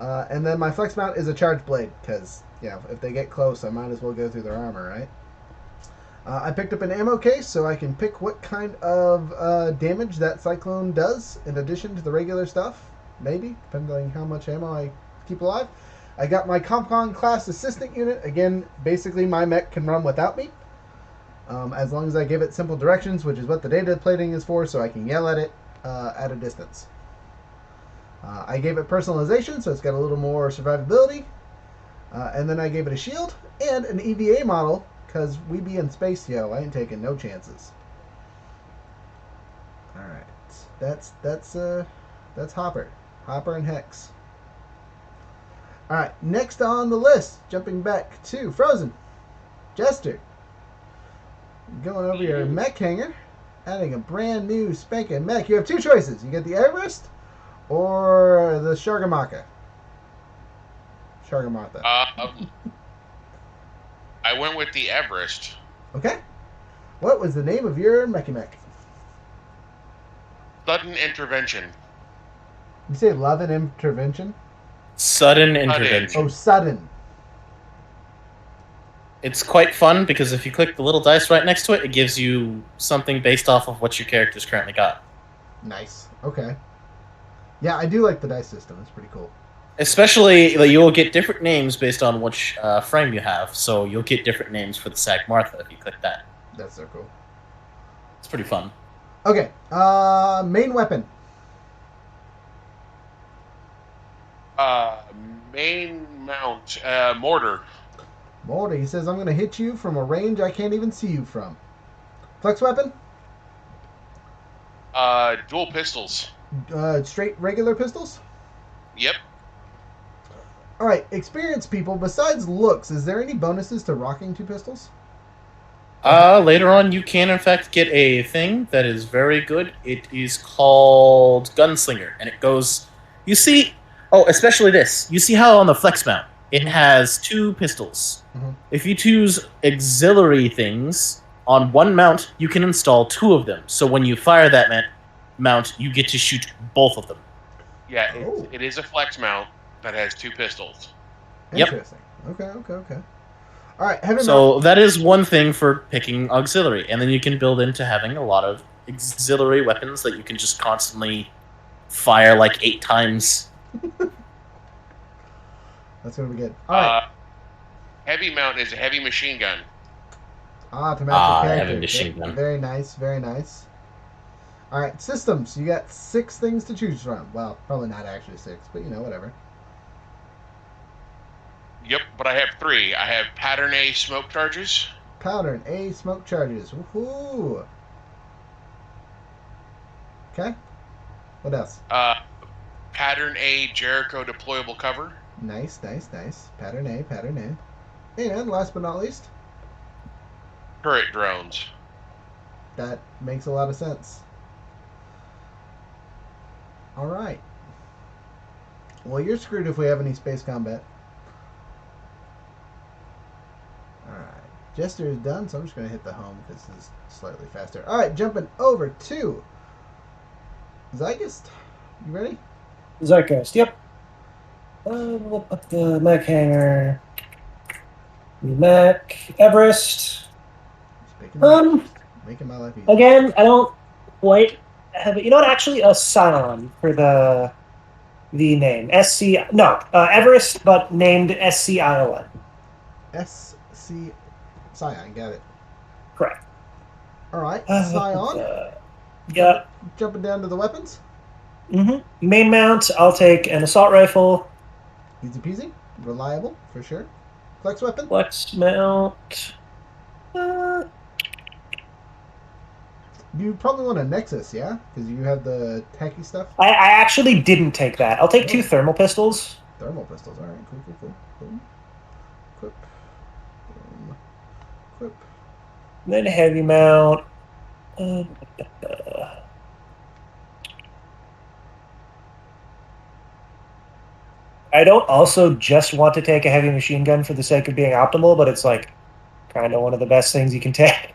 And then my flex mount is a charge blade because, if they get close, I might as well go through their armor, right? I picked up an ammo case so I can pick what kind of damage that Cyclone does in addition to the regular stuff. Maybe, depending on how much ammo I keep alive. I got my Compcon class assistant unit. Again, basically my mech can run without me. As long as I give it simple directions, which is what the data plating is for, so I can yell at it at a distance. I gave it personalization, so it's got a little more survivability. And then I gave it a shield and an EVA model, because we be in space, yo. I ain't taking no chances. Alright. That's Hopper. Hopper and Hex. Alright, next on the list, jumping back to Frozen. Jester. Going over your mech hanger, adding a brand new spanking mech. You have two choices. You get the Everest or the Shargamaka. Shargamatha. I went with the Everest. Okay. What was the name of your mech? Sudden intervention. You say love and intervention? Sudden intervention. Oh, sudden. It's quite fun because if you click the little dice right next to it, it gives you something based off of what your character's currently got. Nice. Okay. Yeah, I do like the dice system. It's pretty cool. Especially, like, you'll get different names based on which frame you have. So you'll get different names for the Sag Martha if you click that. That's so cool. It's pretty fun. Okay. Main weapon. Main mount. Mortar. Morty, he says, I'm going to hit you from a range I can't even see you from. Flex weapon? Dual pistols. Straight regular pistols? Yep. Alright, experienced people, besides looks, is there any bonuses to rocking two pistols? Later on, you can in fact get a thing that is very good. It is called Gunslinger, and it goes. You see, especially this. You see how on the flex mount it has two pistols. Mm-hmm. If you choose auxiliary things on one mount, you can install two of them. So when you fire that mount, you get to shoot both of them. Yeah, it is a flex mount that has two pistols. Interesting. Yep. Okay. All right, heavy so mount. That is one thing for picking auxiliary, and then you can build into having a lot of auxiliary weapons that you can just constantly fire like 8 times. That's gonna be good. All right. Heavy mount is a heavy machine gun. To match your character. Heavy machine gun. Very nice. Very nice. All right, systems. You got 6 things to choose from. Well, probably not actually 6, but whatever. Yep, but I have 3. I have Pattern A smoke charges. Pattern A smoke charges. Woohoo! Okay. What else? Pattern A Jericho deployable cover. Nice. Pattern A. And last but not least, Turret drones. that makes a lot of sense. All right. Well, you're screwed if we have any space combat. All right. Jester is done, so I'm just going to hit the home because this is slightly faster. All right, jumping over to Zygost. You ready? Zeitgeist, yep. We'll put the mech hanger. Mech Everest. Making my life easy. Again, I don't quite have it. You know what? Actually, a Scion for the name. Everest, but named SCION. SC Scion, got it. Correct. All right, Scion. Yeah. Jumping down to the weapons. Main mount, I'll take an assault rifle. Easy peasy. Reliable, for sure. Flex weapon. Flex mount. You probably want a Nexus, yeah? Because you have the tacky stuff. I actually didn't take that. I'll take 2 thermal pistols. Thermal pistols, all right. Cool. Boom. Equip. Boom. Equip. Then heavy mount. I don't also just want to take a heavy machine gun for the sake of being optimal, but it's like kind of one of the best things you can take.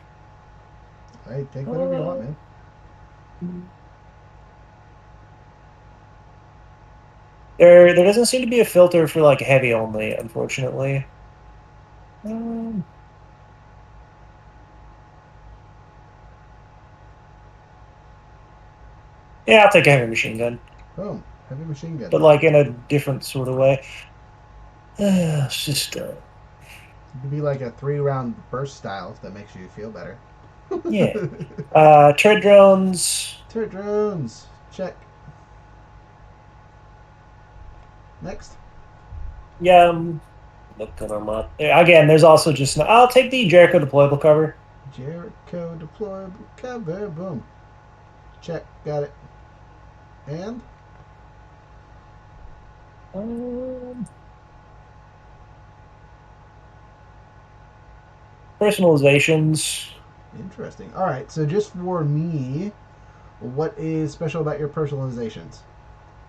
Hey, take whatever you want, man. There doesn't seem to be a filter for like heavy only, unfortunately. Yeah, I'll take a heavy machine gun. Boom. Heavy machine gun. But like in a different sort of way. It's just It could be like a 3-round burst style if that makes you feel better. yeah. Turret drones. Turret drones. Check. Next. Yeah, I'm looking them up. Again, there's also just I'll take the Jericho deployable cover. Jericho deployable cover. Boom. Check. Got it. And personalizations. interesting. All right. So just for me, what is special about your personalizations?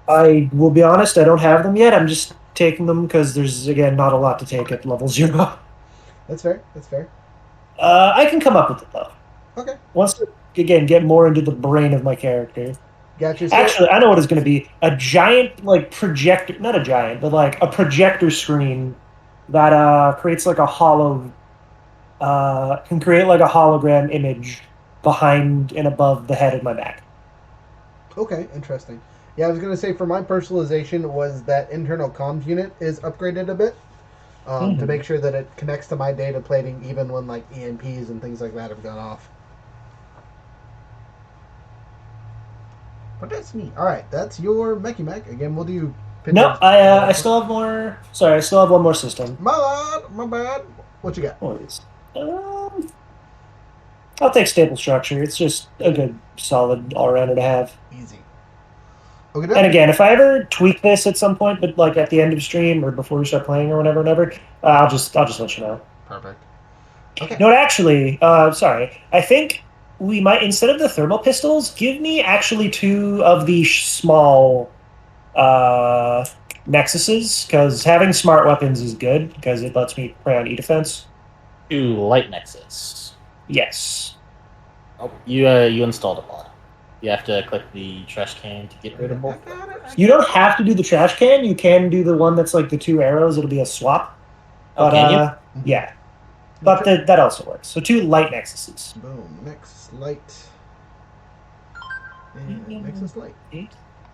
I will be honest, I don't have them yet. I'm just taking them because there's again not a lot to take at level 0. That's fair. That's fair. I can come up with it though. Okay. Once again get more into the brain of my character. Gotcha. Actually, I know what it's going to be. A giant, like, projector... Not a giant, but, like, a projector screen that creates, like, a hollow... can create, like, a hologram image behind and above the head of my back. Okay, interesting. Yeah, I was going to say, for my personalization, was that internal comms unit is upgraded a bit to make sure that it connects to my data plating even when, like, EMPs and things like that have gone off. But that's neat. All right, that's your Mechy Mech. Again, we'll do... No, I still have more... Sorry, I still have one more system. My bad. What you got? I'll take stable structure. It's just a good, solid all-rounder to have. Easy. Okay, and again, if I ever tweak this at some point, but like at the end of stream or before we start playing or whatever, I'll just let you know. Perfect. Okay. No, actually, sorry. I think we might, instead of the thermal pistols, give me actually 2 of the small nexuses, because having smart weapons is good because it lets me play on e-defense. 2 light nexus. Yes. Oh, you installed a mod. You have to click the trash can to get rid of both. You don't have to do the trash can. You can do the one that's like the 2 arrows. It'll be a swap. But, can you? Yeah. But that also works. So 2 light nexuses. Boom. Nexus light. And Nexus light.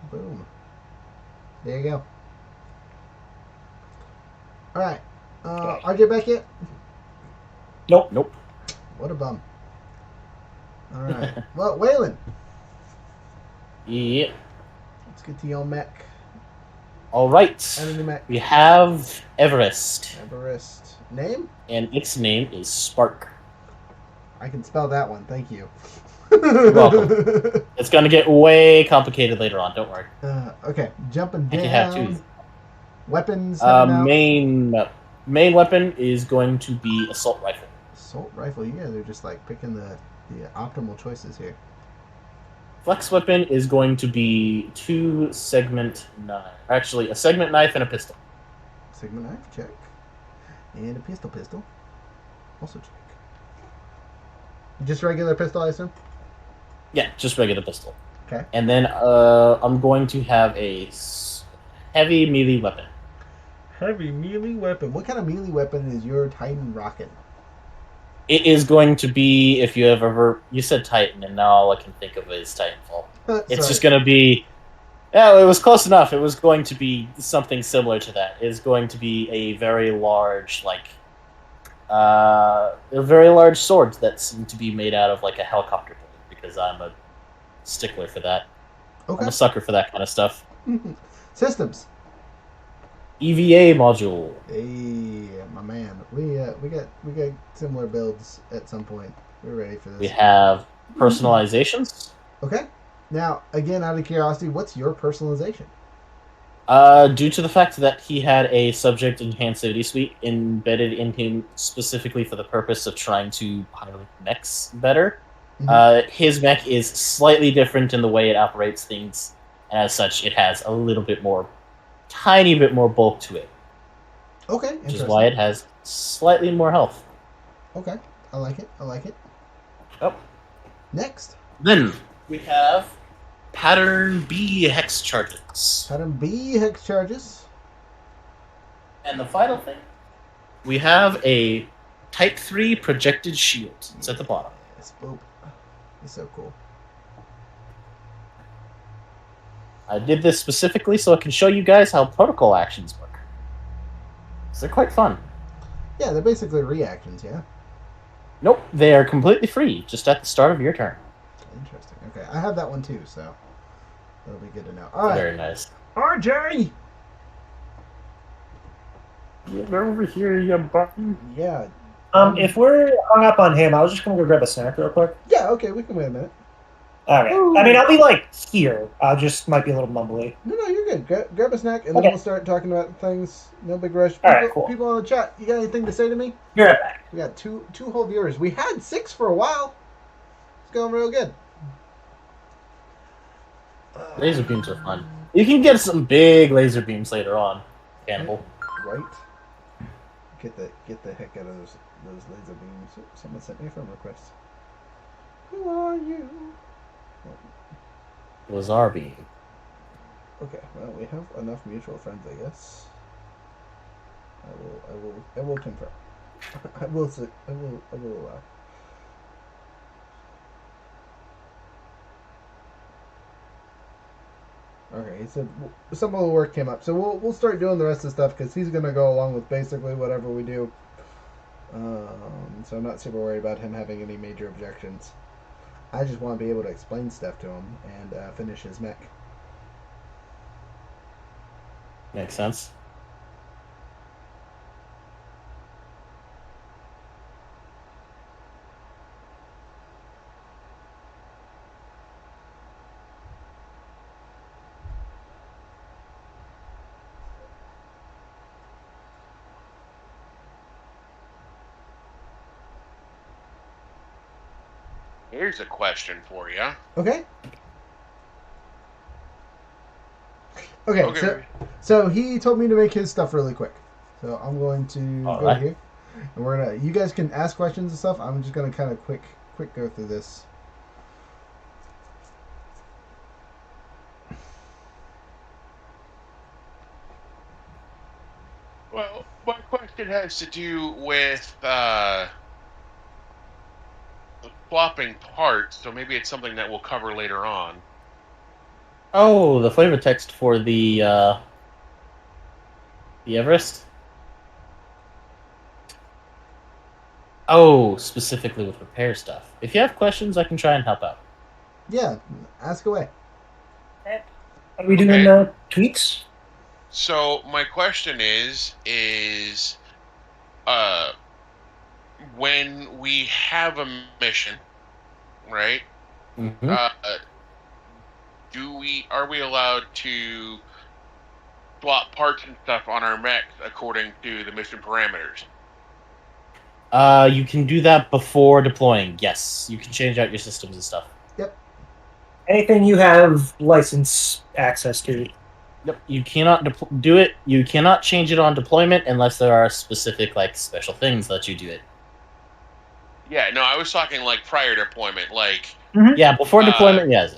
Boom. There you go. Alright. RJ back yet? Nope. What a bum. Alright. Well, Waylon. Yep. Let's get to your mech. Alright. Enemy mech. We have Everest. Everest. Name? And its name is Spark. I can spell that one, thank you. You're welcome. It's going to get way complicated later on, don't worry. Okay, jumping I down. can have 2. Weapons. Main weapon is going to be assault rifle. Assault rifle, yeah, they're just like picking the optimal choices here. Flex weapon is going to be 2 segment knife. Actually, a segment knife and a pistol. Segment knife, check. And a pistol. Also Drake. Just regular pistol, I assume? Yeah, just regular pistol. Okay. And then I'm going to have a heavy melee weapon. Heavy melee weapon. What kind of melee weapon is your Titan rocking? It is going to be, if you have ever... You said Titan, and now all I can think of is Titanfall. It's just going to be... Yeah, it was close enough. It was going to be something similar to that. It's going to be a very large, a very large sword that seemed to be made out of, like, a helicopter blade, because I'm a stickler for that. Okay. I'm a sucker for that kind of stuff. Systems. EVA module. Hey, my man. We got similar builds at some point. We're ready for this. We have personalizations. Okay. Now, again, out of curiosity, what's your personalization? Due to the fact that he had a subject enhancivity suite embedded in him specifically for the purpose of trying to pilot mechs better, his mech is slightly different in the way it operates things, and as such, it has a little bit more, tiny bit more bulk to it. Okay, which is why it has slightly more health. Okay, I like it. I like it. Oh. Next. Then we have Pattern B hex charges. Pattern B hex charges. And the final thing, we have a Type 3 projected shield. It's at the bottom. Yes, boop. It's so cool. I did this specifically so I can show you guys how protocol actions work. So they're quite fun. Yeah, they're basically reactions, yeah? Nope, they are completely free, just at the start of your turn. Interesting. Okay, I have that one too, so that'll be good to know. All right. Very nice. RJ! Get over here, you button. Yeah. If we're hung up on him, I was just gonna go grab a snack real quick. Yeah, okay, we can wait a minute. Okay. I mean, I'll be like here. I just might be a little mumbly. No, you're good. Grab a snack, and then we'll start talking about things. No big rush. All right, cool. People on the chat, you got anything to say to me? You're right back. We got two whole viewers. We had 6 for a while. It's going real good. Laser beams are fun. You can get some big laser beams later on, Cannibal. Right. Get the heck out of those laser beams. Someone sent me a friend request. Who are you? Lazar beam. Okay, well we have enough mutual friends, I guess. I will confirm. I will allow. Okay, he said some of the work came up, so we'll start doing the rest of the stuff because he's gonna go along with basically whatever we do. So I'm not super worried about him having any major objections. I just want to be able to explain stuff to him and finish his mech. Makes sense. Here's a question for you. Okay. Okay. So he told me to make his stuff really quick. So I'm going to go here, and we're gonna. You guys can ask questions and stuff. I'm just gonna kind of quick go through this. Well, my question has to do with swapping parts, so maybe it's something that we'll cover later on. Oh, the flavor text for the Everest? Oh, specifically with repair stuff. If you have questions, I can try and help out. Yeah, ask away. Are we doing tweets? So my question is when we have a mission, right? Mm-hmm. Are we allowed to swap parts and stuff on our mechs according to the mission parameters? You can do that before deploying. Yes, you can change out your systems and stuff. Yep. Anything you have license access to. Yep. You cannot do it. You cannot change it on deployment unless there are specific special things that you do it. Yeah, no, I was talking like prior deployment. Like, Yeah, before deployment, yes.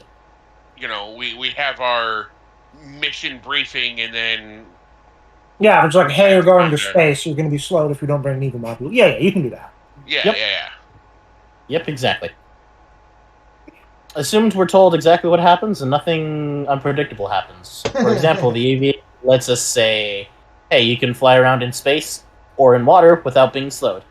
we have our mission briefing, and then Yeah, it's like, we hey, you're actually going go to there. space. You're going to be slowed if you don't bring an Evo module. Yeah, you can do that. Yeah, Yep. yeah. Yep, exactly. Assumed we're told exactly what happens and nothing unpredictable happens. For example, the aviator lets us say, hey, you can fly around in space or in water without being slowed.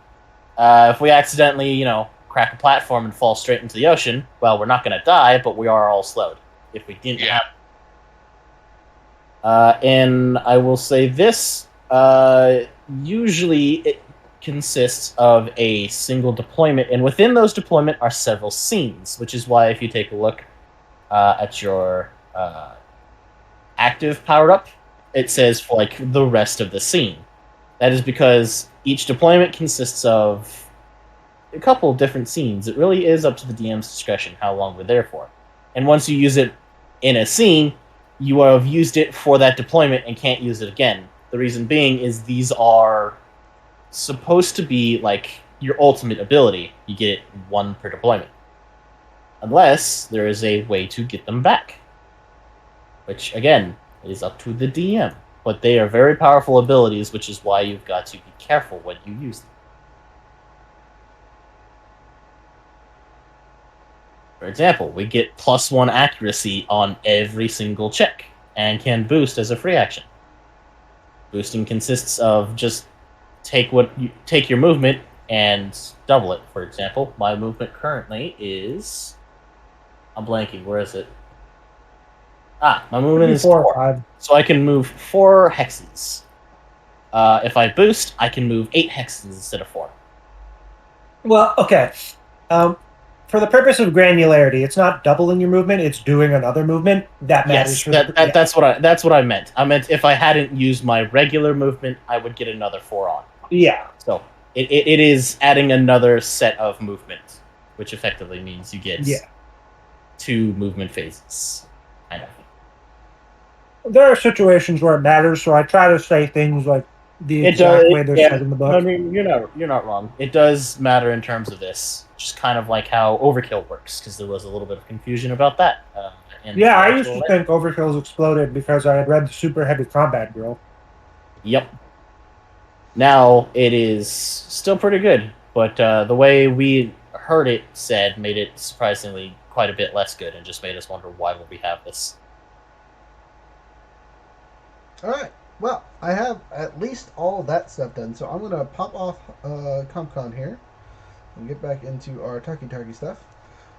If we accidentally, crack a platform and fall straight into the ocean, well, we're not going to die, but we are all slowed. If we didn't Yeah. have. And I will say this, usually it consists of a single deployment, and within those deployment are several scenes, which is why if you take a look at your active power-up, it says for like the rest of the scene. That is because each deployment consists of a couple of different scenes. It really is up to the DM's discretion how long we're there for. And once you use it in a scene, you have used it for that deployment and can't use it again. The reason being is these are supposed to be like your ultimate ability. You get it one per deployment. Unless there is a way to get them back. Which, again, is up to the DM. But they are very powerful abilities, which is why you've got to be careful when you use them. For example, we get +1 accuracy on every single check, and can boost as a free action. Boosting consists of just take your movement and double it. For example, my movement currently is... I'm blanking. Where is it? My movement is 4 or 4. 5. So I can move 4 hexes. If I boost, I can move 8 hexes instead of 4. Well, okay. For the purpose of granularity, it's not doubling your movement; it's doing another movement. That matters. Yes, that's what I meant. I meant if I hadn't used my regular movement, I would get another 4 on. Yeah. So it is adding another set of movement, which effectively means you get 2 movement phases. Kind of. There are situations where it matters, so I try to say things like the exact way they're said in the book. I mean, you're not wrong. It does matter in terms of this, just kind of like how overkill works, because there was a little bit of confusion about that. I used to think overkills exploded because I had read the Super Heavy Combat Drill. Yep. Now it is still pretty good, but the way we heard it said made it surprisingly quite a bit less good, and just made us wonder why would we have this. All right. Well, I have at least all that stuff done, so I'm going to pop off CompCon here and get back into our Talkie stuff.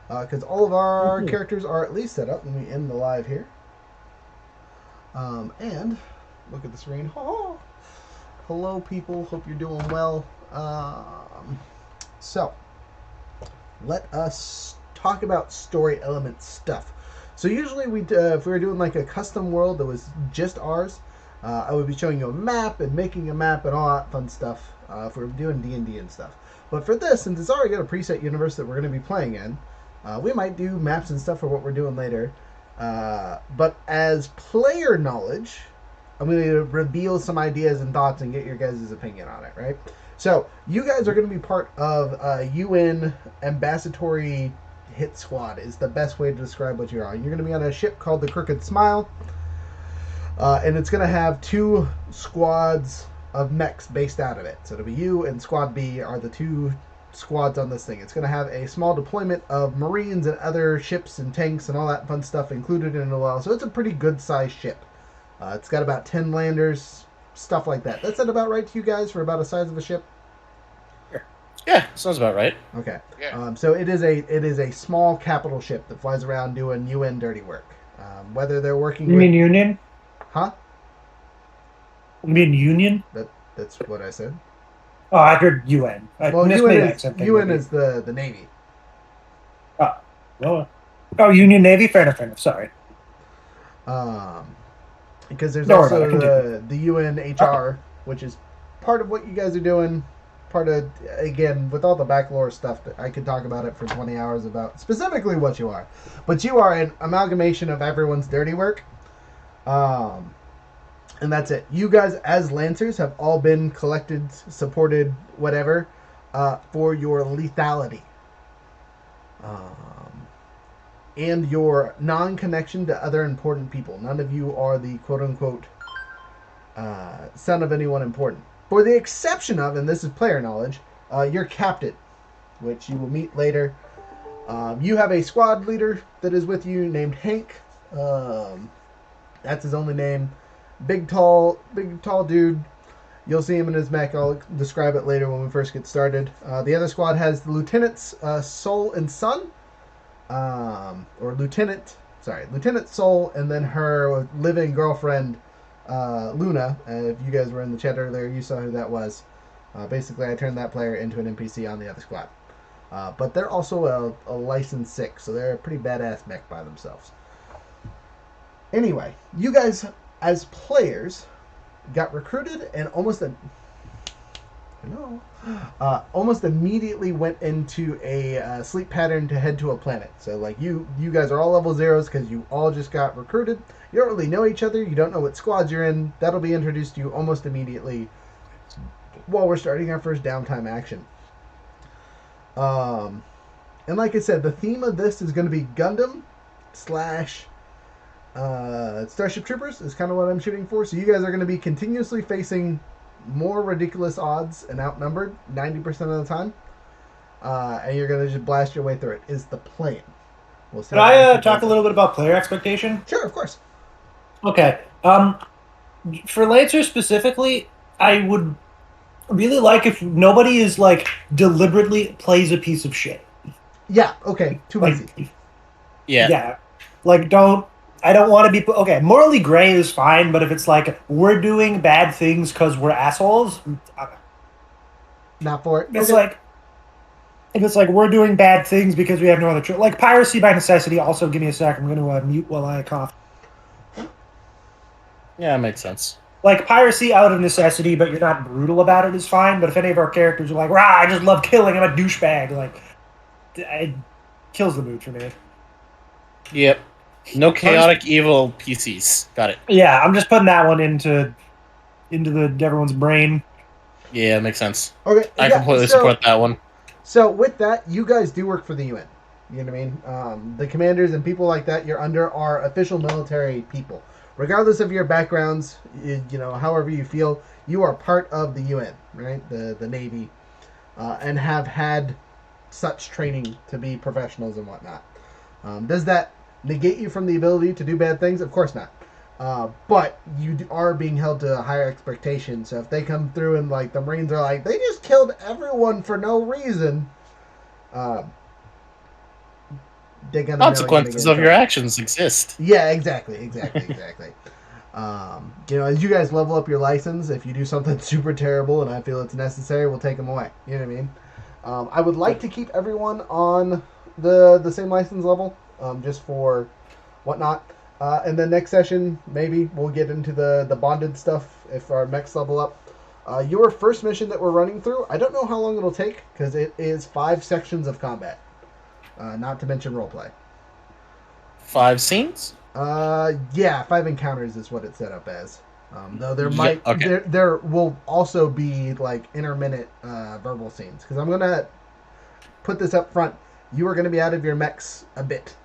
Because all of our characters are at least set up. Let me end the live here. And look at the screen. Oh, hello, people. Hope you're doing well. So, let us talk about story element stuff. So usually if we were doing like a custom world that was just ours, I would be showing you a map and making a map and all that fun stuff if we were doing D&D and stuff. But for this, since it's already got a preset universe that we're going to be playing in, we might do maps and stuff for what we're doing later. But as player knowledge, I'm going to reveal some ideas and thoughts and get your guys' opinion on it, right? So you guys are going to be part of a UN ambassadorial hit squad is the best way to describe what you're on. You're going to be on a ship called the Crooked Smile. And it's going to have 2 squads of mechs based out of it. So it'll be you and Squad B are the 2 squads on this thing. It's going to have a small deployment of Marines and other ships and tanks and all that fun stuff included in it as well. So it's a pretty good sized ship. It's got about 10 landers, stuff like that. That sound about right to you guys for about a size of a ship? Yeah, sounds about right. Okay. Yeah. So it is a small capital ship that flies around doing UN dirty work. Whether they're working You mean Union? Huh? You mean Union? That's what I said. Oh, I heard UN. Well, UN is the Navy. Oh, Union Navy? Fair enough. Sorry. Because there's Don't also worry about it. the UN HR, which is part of what you guys are doing. Part of, again, with all the backlore stuff, that I could talk about it for 20 hours about specifically what you are. But you are an amalgamation of everyone's dirty work. And that's it. You guys, as Lancers, have all been collected, supported, whatever, for your lethality. And your non-connection to other important people. None of you are the quote-unquote son of anyone important. For the exception of, and this is player knowledge, your captain, which you will meet later. You have a squad leader that is with you named Hank. That's his only name. Big, tall dude. You'll see him in his mech. I'll describe it later when we first get started. The other squad has the lieutenants Soul and Sun. Lieutenant Soul, and then her living girlfriend, Luna. If you guys were in the chat earlier, you saw who that was. Basically, I turned that player into an NPC on the other squad. But they're also a licensed 6, so they're a pretty badass mech by themselves. Anyway, you guys, as players, got recruited and almost immediately went into a sleep pattern to head to a planet. So, like, you guys are all level 0s because you all just got recruited. You don't really know each other. You don't know what squads you're in. That'll be introduced to you almost immediately while we're starting our first downtime action. And like I said, the theme of this is going to be Gundam / Starship Troopers is kind of what I'm shooting for. So you guys are going to be continuously facing more ridiculous odds and outnumbered 90% of the time. And you're going to just blast your way through it, is the plan. We'll see. Can I talk a little bit about player expectation? Sure, of course. Okay. For Lancer specifically, I would really like if nobody is like deliberately plays a piece of shit. Yeah, okay. Too easy. Yeah. Like, I don't want to be... Okay, morally gray is fine, but if it's like, we're doing bad things because we're assholes... Not for it. It's like... If it's like, we're doing bad things because we have no other choice... Like, piracy by necessity. Also, give me a sec. I'm going to mute while I cough. Yeah, that makes sense. Like, piracy out of necessity, but you're not brutal about it is fine. But if any of our characters are like, rah, I just love killing, I'm a douchebag. Like, it kills the mood for me. Yep. No chaotic evil PCs. Got it. Yeah, I'm just putting that one into everyone's brain. Yeah, that makes sense. Okay, I completely support that one. So with that, you guys do work for the UN. You know what I mean? The commanders and people like that you're under are official military people. Regardless of your backgrounds, however you feel, you are part of the UN, right? The Navy, and have had such training to be professionals and whatnot. Does that negate you from the ability to do bad things? Of course not. But you are being held to a higher expectation. So if they come through and like the Marines are like, they just killed everyone for no reason, they're gonna consequences of your actions exist. Yeah, exactly. As you guys level up your license, if you do something super terrible and I feel it's necessary, we'll take them away. You know what I mean? I would like to keep everyone on the same license level, just for whatnot. And then next session, maybe we'll get into the bonded stuff if our mechs level up. Your first mission that we're running through, I don't know how long it'll take because it is 5 sections of combat, not to mention roleplay. 5 scenes? Yeah, 5 encounters is what it's set up as. Though there there will also be like intermittent verbal scenes because I'm gonna put this up front. You are going to be out of your mechs a bit.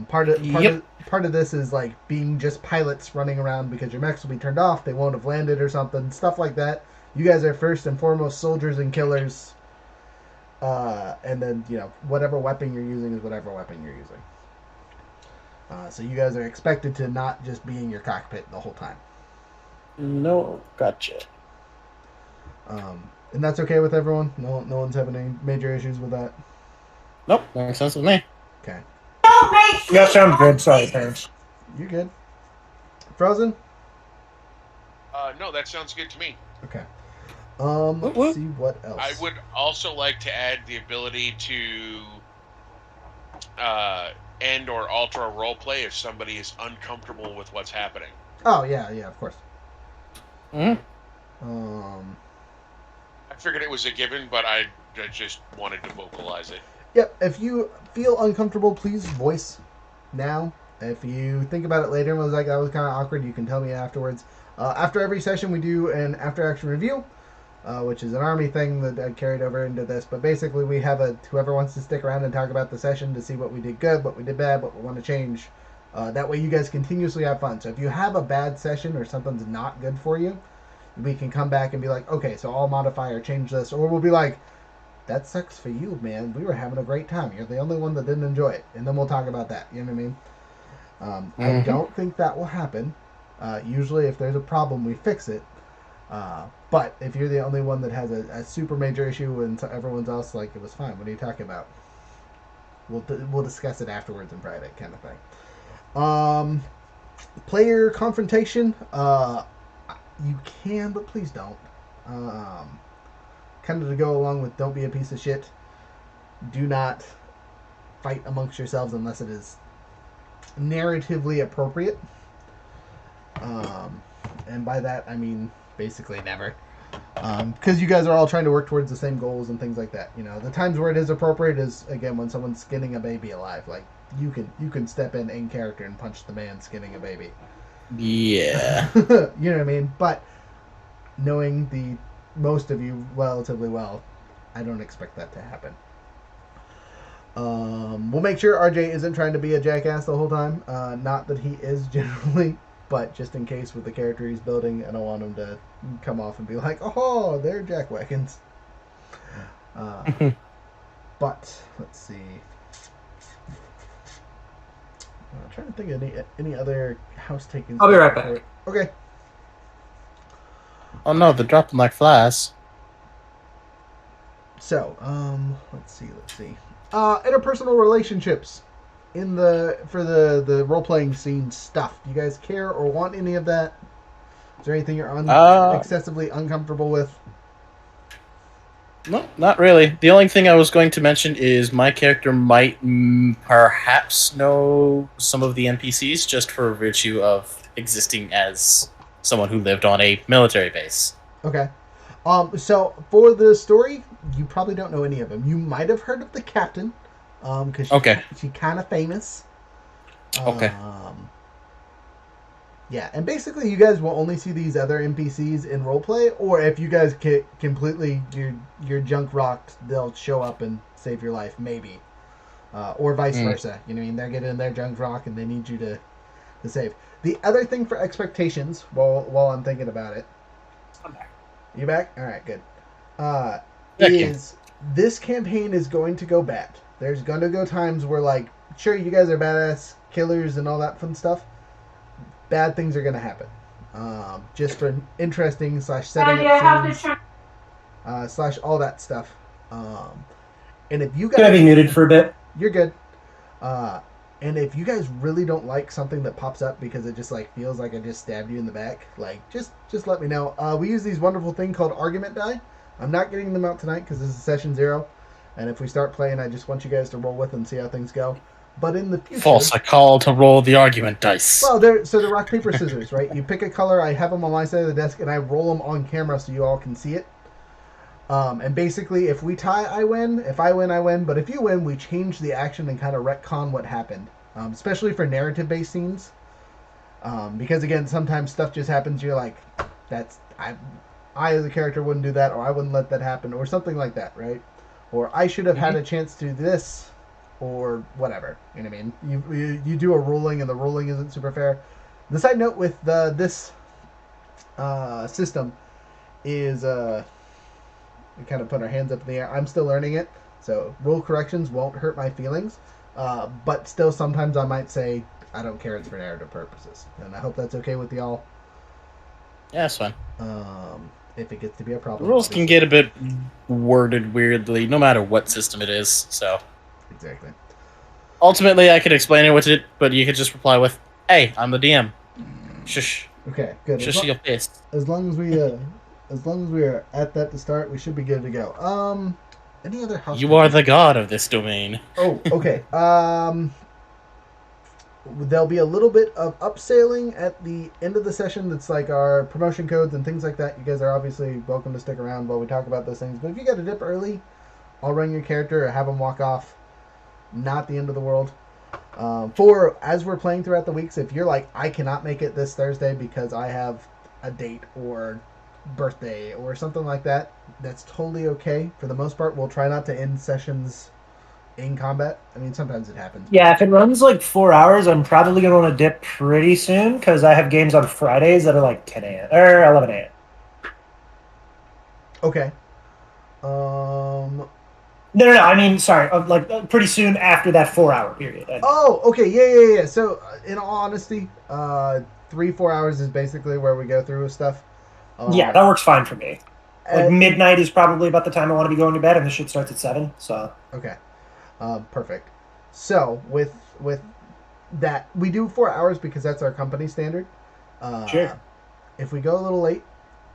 Part of this is like being just pilots running around because your mechs will be turned off. They won't have landed or something. Stuff like that. You guys are first and foremost soldiers and killers. And then whatever weapon you're using is whatever weapon you're using. So you guys are expected to not just be in your cockpit the whole time. No, gotcha. And that's okay with everyone? No one's having any major issues with that? Nope, that makes sense with me. Okay. That sounds good. Sorry, parents. You good? Frozen? No, that sounds good to me. Okay. Let's see what else. I would also like to add the ability to end or alter a roleplay if somebody is uncomfortable with what's happening. Oh, yeah, of course. Mm-hmm. I figured it was a given, but I just wanted to vocalize it. Yep, if you feel uncomfortable, please voice now. If you think about it later and was like, that was kind of awkward, you can tell me afterwards. After every session, we do an after-action review. which is an army thing that I carried over into this. But basically, we have whoever wants to stick around and talk about the session to see what we did good, what we did bad, what we want to change. That way, you guys continuously have fun. So if you have a bad session or something's not good for you, we can come back and be like, okay, so I'll modify or change this, or we'll be like, that sucks for you, man. We were having a great time. You're the only one that didn't enjoy it, and then we'll talk about that. You know what I mean? I don't think that will happen. Usually, if there's a problem, we fix it. But if you're the only one that has a super major issue and everyone's else like it was fine, what are you talking about? We'll discuss it afterwards in private, kind of thing. Player confrontation. You can, but please don't. Kind of to go along with don't be a piece of shit. Do not fight amongst yourselves unless it is narratively appropriate. And by that, I mean basically never. Because you guys are all trying to work towards the same goals and things like that. You know, the times where it is appropriate is, again, when someone's skinning a baby alive. Like, you can step in character and punch the man skinning a baby. Yeah. You know what I mean? But knowing the most of you relatively well, I don't expect that to happen. We'll make sure RJ isn't trying to be a jackass the whole time. Not that he is generally, but just in case with the character he's building, I don't want him to come off and be like, oh, they're jackwagons. But let's see. I'm trying to think of any other house takings. I'll be right back. Okay. Oh no, they're dropping like flies. So, let's see. Interpersonal relationships for the role playing scene stuff. Do you guys care or want any of that? Is there anything you're excessively uncomfortable with? No, not really. The only thing I was going to mention is my character might perhaps know some of the NPCs just for virtue of existing as someone who lived on a military base. Okay. So for the story, you probably don't know any of them. You might have heard of the captain, because she's kind of famous. Okay. Yeah, and basically you guys will only see these other NPCs in roleplay, or if you guys get completely your junk rocked, they'll show up and save your life, maybe. Or vice versa. You know what I mean? They're getting their junk rock and they need you to save. The other thing for expectations, while I'm thinking about it. I'm back. You back? Alright, good. This campaign is going to go bad. There's going to go times where, like, sure, you guys are badass killers and all that fun stuff. Bad things are going to happen. Just for interesting / setting up scenes, / all that stuff. And if you guys... Can I be muted for a bit? You're good. And if you guys really don't like something that pops up because it just like feels like I just stabbed you in the back, like just let me know. We use these wonderful thing called argument die. I'm not getting them out tonight because this is session 0, and if we start playing, I just want you guys to roll with and see how things go. But in the future, false, I call to roll the argument dice. Well, they're rock paper scissors, right? You pick a color. I have them on my side of the desk, and I roll them on camera so you all can see it. And basically, if we tie, I win. If I win, I win. But if you win, we change the action and kind of retcon what happened. Especially for narrative-based scenes. Because, again, sometimes stuff just happens. You're like, I as a character wouldn't do that, or I wouldn't let that happen, or something like that, right? Or I should have had a chance to do this, or whatever. You know what I mean? You do a ruling, and the ruling isn't super fair. The side note with this system is... we kind of put our hands up in the air. I'm still learning it, so rule corrections won't hurt my feelings. But still, sometimes I might say, I don't care, it's for narrative purposes. And I hope that's okay with y'all. Yeah, that's fine. If it gets to be a problem. The rules can get a bit worded weirdly, no matter what system it is, so... Exactly. Ultimately, I could explain it with it, but you could just reply with, hey, I'm the DM. Shush. Okay, good. Shush your face. As long as we are at that to start, we should be good to go. Any other house? You are the god of this domain. Oh, okay. There'll be a little bit of upselling at the end of the session. That's like our promotion codes and things like that. You guys are obviously welcome to stick around while we talk about those things. But if you got to dip early, I'll run your character or have them walk off. Not the end of the world. As we're playing throughout the weeks, if you're like, I cannot make it this Thursday because I have a date or birthday or something like that, that's totally okay. For the most part, we'll try not to end sessions in combat. I mean, sometimes it happens. Yeah, if it runs like 4 hours, I'm probably going to want to dip pretty soon because I have games on Fridays that are like 10 a.m. or 11 a.m. Okay. No. I mean, sorry, pretty soon after that 4 hour period. Oh, okay. Yeah. So, in all honesty, 3-4 hours is basically where we go through with stuff. Yeah, that works fine for me. Like Uh, midnight is probably about the time I want to be going to bed, and the shit starts at 7. So Okay. Perfect. So with that, we do 4 hours because that's our company standard. Sure. If we go a little late,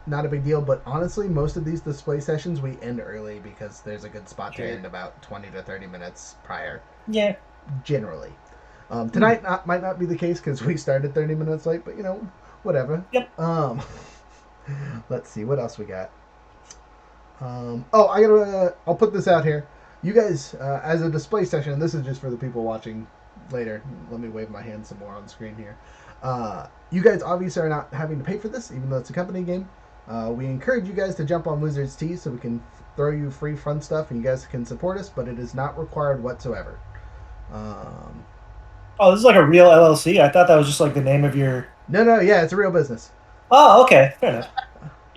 not a big deal. But honestly, most of these display sessions we end early because there's a good spot Sure. to end about 20 to 30 minutes prior. yeah, Generally, tonight might not be the case because we started 30 minutes late. But whatever. Yep. Let's see what else we got. I'll put this out here. You guys, as a display session, this is just for the people watching later. Let me wave my hand some more on the screen here. You guys obviously are not having to pay for this, even though it's a company game. We encourage you guys to jump on Wizard's Tea so we can throw you free fun stuff and you guys can support us, but it is not required whatsoever. Oh, this is like a real LLC. I thought that was just like the name of your. No, yeah, it's a real business. Oh, okay, fair enough.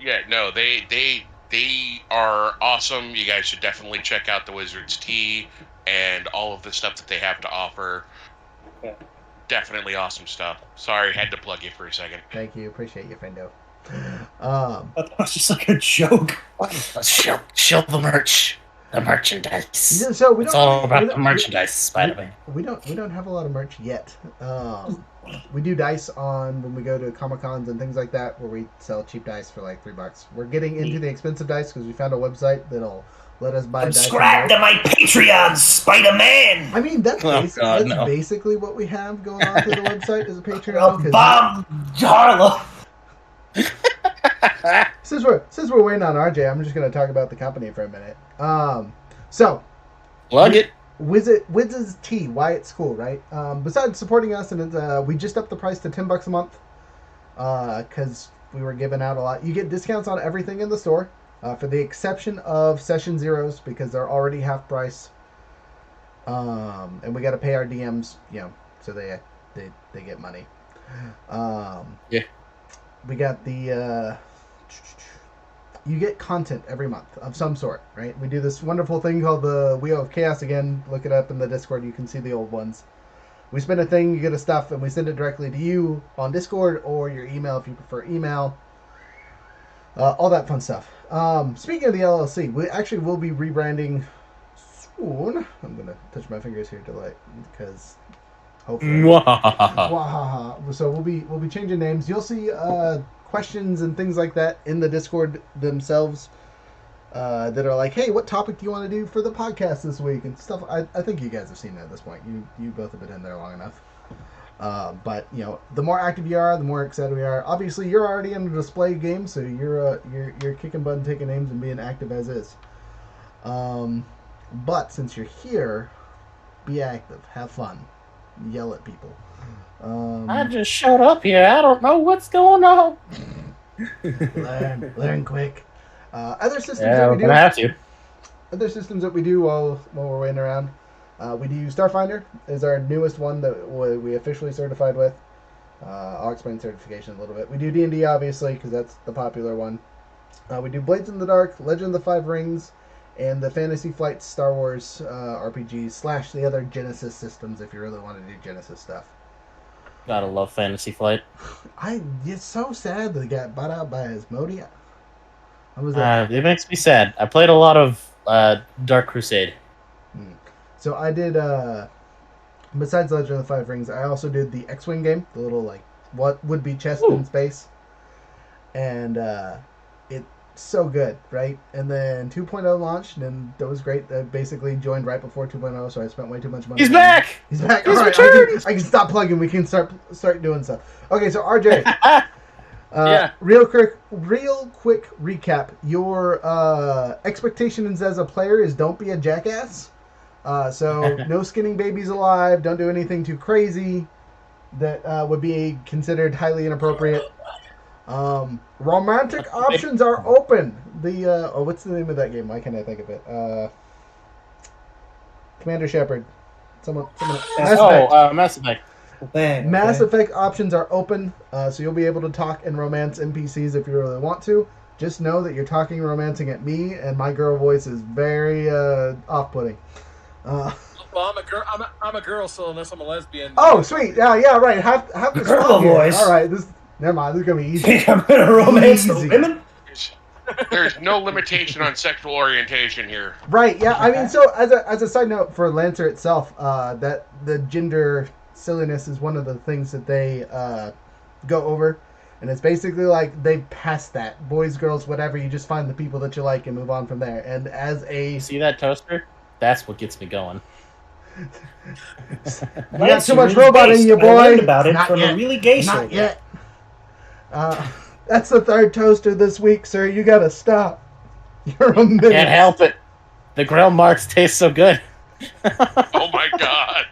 Yeah, no, they are awesome. You guys should definitely check out the Wizard's Tea and all of the stuff that they have to offer. Yeah. Definitely awesome stuff. Sorry, had to plug you for a second. Thank you, appreciate you, Fendo. I thought it was just like a joke. Let's show the merch. The merchandise. So we It's don't, all about we the don't- merchandise, by the way. we don't have a lot of merch yet. We do dice on when we go to Comic Cons and things like that, where we sell cheap dice for like $3. We're getting into the expensive dice because we found a website that'll let us buy Subscribe dice. to my Patreon, Spider-Man. I mean, that's Oh, God, that's no. basically what we have going on through the website is a Patreon. 'Cause Bob Harlow. since we're waiting on RJ, I'm just going to talk about the company for a minute. So Plug it. Wiz's Tea, why it's cool, right? Besides supporting us, and it's, we just upped the price to $10 a month because we were giving out a lot. You get discounts on everything in the store, for the exception of Session Zeros because they're already half price. And we got to pay our DMs, so they get money. Yeah. We got the. You get content every month of some sort, right? We do this wonderful thing called the Wheel of Chaos. Again, look it up in the Discord. You can see the old ones. We spin a thing, you get a stuff, and we send it directly to you on Discord or your email if you prefer email. All that fun stuff. Speaking of the LLC, we actually will be rebranding soon. I'm going to touch my fingers here because hopefully. Mwahaha. So we'll be changing names. You'll see questions and things like that in the Discord themselves that are like, hey, what topic do you want to do for the podcast this week and stuff. I think you guys have seen that at this point. You both have been in there long enough. But the more active you are, the more excited we are. Obviously, you're already in a display game, so you're kicking butt and taking names and being active as is. But since you're here, be active, have fun, yell at people. I just showed up here. I don't know what's going on. learn quick. Other systems Yeah, that we I'm do. gonna have to. Other systems that we do while we're waiting around. We do Starfinder is our newest one that we officially certified with. I'll explain certification a little bit. We do D&D obviously because that's the popular one. We do Blades in the Dark, Legend of the Five Rings, and the Fantasy Flight Star Wars RPGs / the other Genesis systems if you really want to do Genesis stuff. Gotta love Fantasy Flight. It's so sad that he got bought out by Asmodeus. It makes me sad. I played a lot of Dark Crusade. So I did, besides Legend of the Five Rings, I also did the X-Wing game, the little, what would be chest in space. And it's so good, right? And then 2.0 launched, and that was great. I basically joined right before 2.0, so I spent way too much money. He's back! He's back! He's All right, returned! I can stop plugging. We can start doing stuff. Okay, so RJ. Yeah. Real quick recap. Your expectations as a player is don't be a jackass. So no skinning babies alive. Don't do anything too crazy that would be considered highly inappropriate. Romantic options are open. The what's the name of that game? Why can't I think of it? Commander Shepard. Someone. Mass Effect. Mass Effect. Dang, Mass okay. Effect options are open, so you'll be able to talk and romance NPCs if you really want to. Just know that you're talking and romancing at me, and my girl voice is very off-putting. Well, I'm a girl, so unless I'm a lesbian. Oh, sweet. Yeah, right. Have this Girl fun here. voice. All right. Never mind. This is gonna be easy. Think I'm gonna romance the Easy. women? There's no limitation on sexual orientation here. Right. Yeah. I mean, so as a side note for Lancer itself, that the gender silliness is one of the things that they go over, and it's basically like they've passed that. Boys, girls, whatever. You just find the people that you like and move on from there. And as a See that toaster? That's what gets me going. you got too much is robot based. in you, I boy. learned about it Not from yet. a really gay Not source. yet. That's the third toaster this week, sir. You gotta stop. You're a minute. Can't help it. The grill marks taste so good. Oh my god.